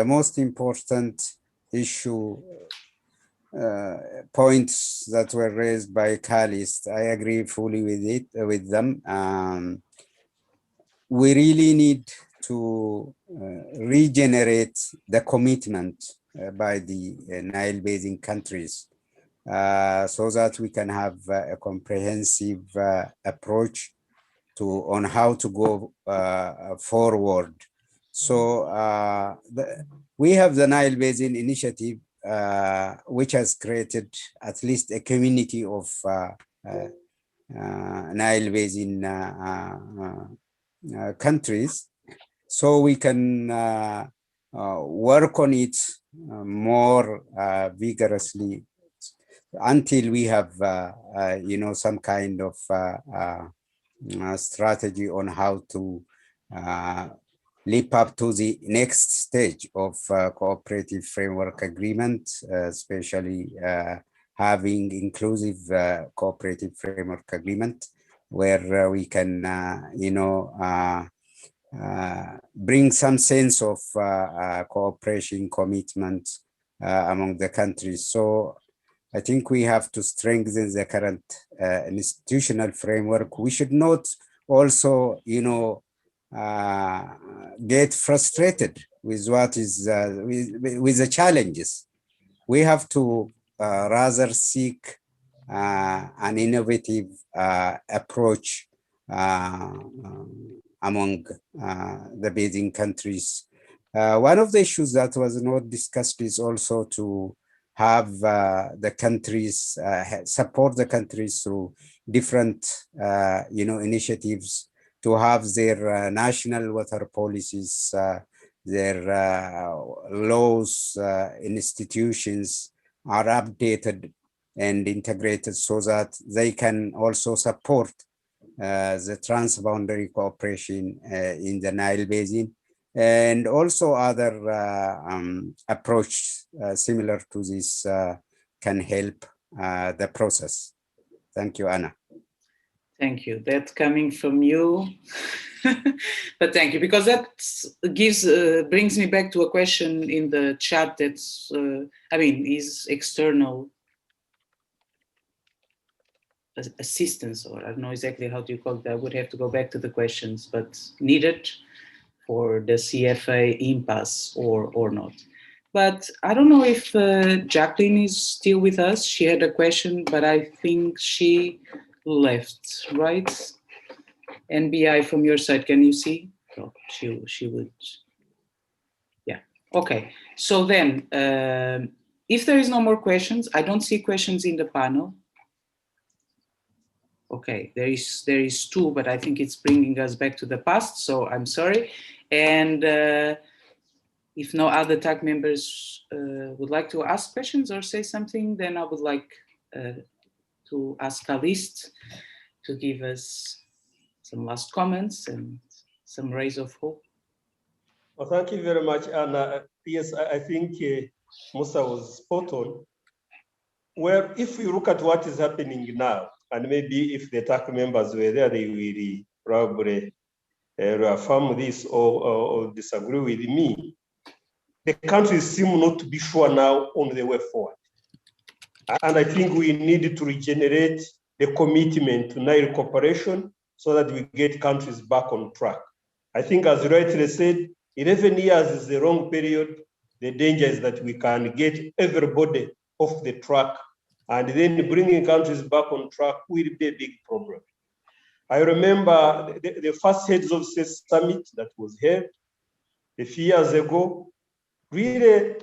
most important issue points that were raised by Khalist, I agree fully with them. We really need to regenerate the commitment by the Nile Basin countries so that we can have a comprehensive approach on how to go forward. So we have the Nile Basin Initiative, which has created at least a community of Nile Basin countries, so we can work on it more vigorously until we have, some kind of strategy on how to leap up to the next stage of cooperative framework agreement, especially having inclusive cooperative framework agreement, where we can, bring some sense of cooperation commitment among the countries. So I think we have to strengthen the current institutional framework. We should not also, get frustrated with what is with the challenges. We have to rather seek an innovative approach among the basin countries. One of the issues that was not discussed is also to have the countries support the countries through different initiatives to have their national water policies, their laws, institutions are updated and integrated so that they can also support the transboundary cooperation in the Nile Basin, and also other approach similar to this can help the process. Thank you, Anna. Thank you. That coming from you, but thank you, because that brings me back to a question in the chat that's, is external assistance, or I don't know exactly how do you call it. I would have to go back to the questions, but needed for the CFA impasse or not. But I don't know if Jacqueline is still with us. She had a question, but I think she left, right? NBI from your side, can you see? Oh, she would, yeah. Okay, so then, if there is no more questions, I don't see questions in the panel. Okay, there is two, but I think it's bringing us back to the past, so I'm sorry. And if no other TAC members would like to ask questions or say something, then I would like to ask Khalist to give us some last comments and some rays of hope. Well, thank you very much, Anna. Yes, I think Musa was spot on. Well, if you look at what is happening now, and maybe if the TAC members were there, they will probably reaffirm this or disagree with me. The countries seem not to be sure now on the way forward. And I think we need to regenerate the commitment to Nile cooperation so that we get countries back on track. I think, as rightly said, 11 years is the wrong period. The danger is that we can get everybody off the track, and then bringing countries back on track will be a big problem. I remember the first Heads of State Summit that was held a few years ago really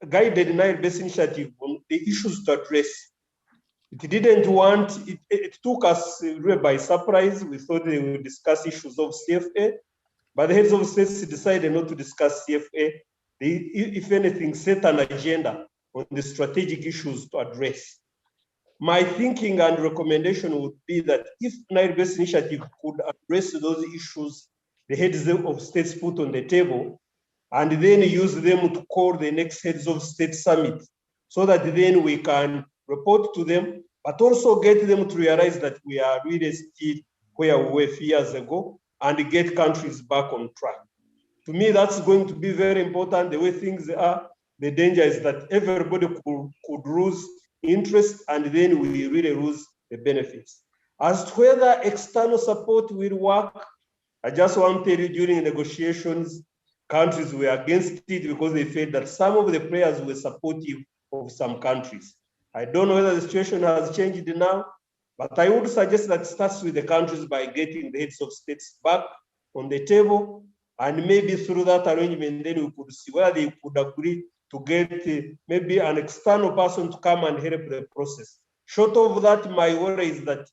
guided Nile Basin Initiative on the issues to address. It took us really by surprise. We thought they would discuss issues of CFA, but the heads of states decided not to discuss CFA. They, if anything, set an agenda on the strategic issues to address. My thinking and recommendation would be that if Nile Basin Initiative could address those issues the heads of states put on the table, and then use them to call the next heads of state summit, so that then we can report to them, but also get them to realize that we are really still where we were a few years ago and get countries back on track. To me, that's going to be very important. The way things are, the danger is that everybody could lose interest, and then we really lose the benefits. As to whether external support will work, I just want to tell you, during negotiations, countries were against it because they felt that some of the players were supportive of some countries. I don't know whether the situation has changed now, but I would suggest that it starts with the countries by getting the heads of states back on the table, and maybe through that arrangement, then we could see whether they could agree to get maybe an external person to come and help the process. Short of that, my worry is that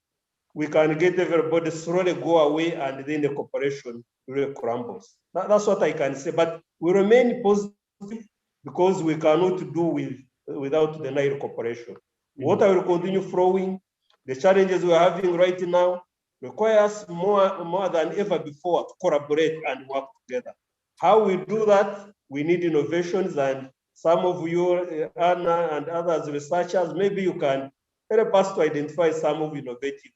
we can get everybody slowly go away, and then the cooperation really crumbles. That's what I can say, but we remain positive because we cannot do without the Nile cooperation. What I will continue following, the challenges we're having right now requires more than ever before to collaborate and work together. How we do that, we need innovations, and some of you, Anna and others researchers, maybe you can help us to identify some of innovative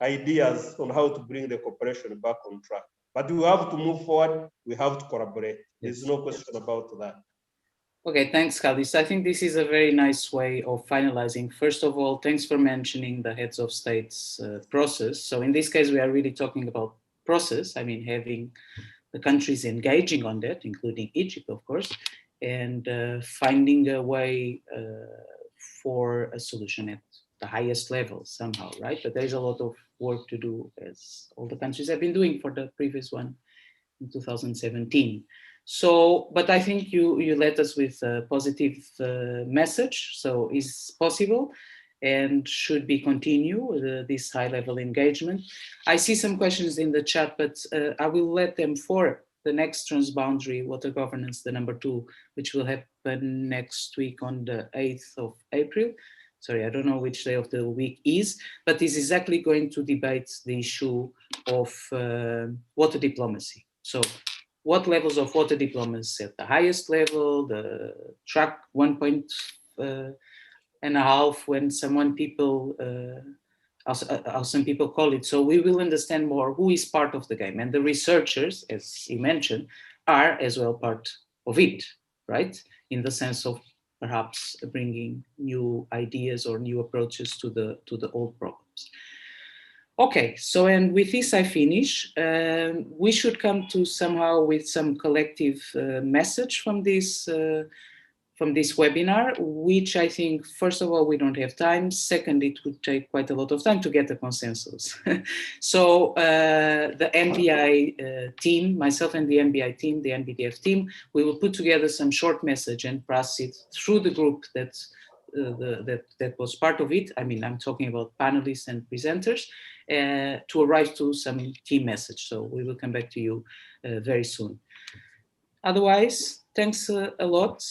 ideas on how to bring the cooperation back on track. But we have to move forward, we have to collaborate. There's no question about that. Okay, thanks, Kalis. I think this is a very nice way of finalizing. First of all, thanks for mentioning the heads of states process. So in this case, we are really talking about process. I mean, having the countries engaging on that, including Egypt, of course, and finding a way for a solution at the highest level somehow, right? But there's a lot of work to do, as all the countries have been doing for the previous one in 2017. So, but I think you led us with a positive message. So it's possible and should be continue this high-level engagement. I see some questions in the chat, but I will let them for the next transboundary water governance, the number 2, which will happen next week on the 8th of April. Sorry, I don't know which day of the week is, but is exactly going to debate the issue of water diplomacy. So what levels of water diplomacy at the highest level, the track 1.5 when some people call it. So we will understand more who is part of the game, and the researchers, as he mentioned, are as well part of it, right? In the sense of perhaps bringing new ideas or new approaches to the old problems. Okay, so and with this I finish. We should come to somehow with some collective message from this webinar, which I think, first of all, we don't have time. Second, it would take quite a lot of time to get a consensus. So the NBI team, myself and the NBI team, the NBDF team, we will put together some short message and pass it through the group that was part of it. I mean, I'm talking about panelists and presenters, to arrive to some key message. So we will come back to you very soon. Otherwise, thanks a lot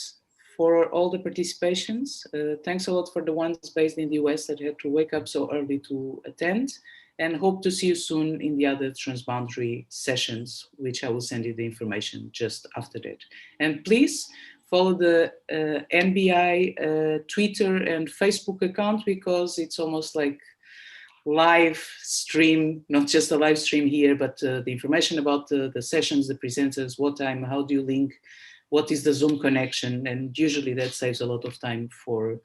for all the participations. Thanks a lot for the ones based in the US that had to wake up so early to attend, and hope to see you soon in the other transboundary sessions, which I will send you the information just after that. And please follow the NBI Twitter and Facebook account, because it's almost like live stream, not just a live stream here, but the information about the sessions, the presenters, what time, how do you link, what is the Zoom connection, and usually that saves a lot of time for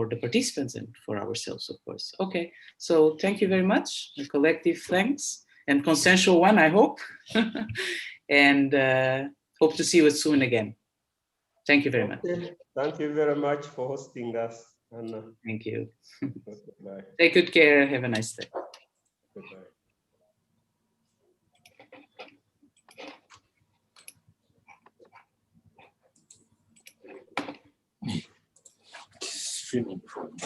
the participants and for ourselves, of course. Okay, so thank you very much, a collective thanks, and consensual one, I hope, and hope to see you soon again. Thank you very much. Thank you very much for hosting us, Anna. Thank you. Bye. Take good care, have a nice day. Goodbye. Streaming from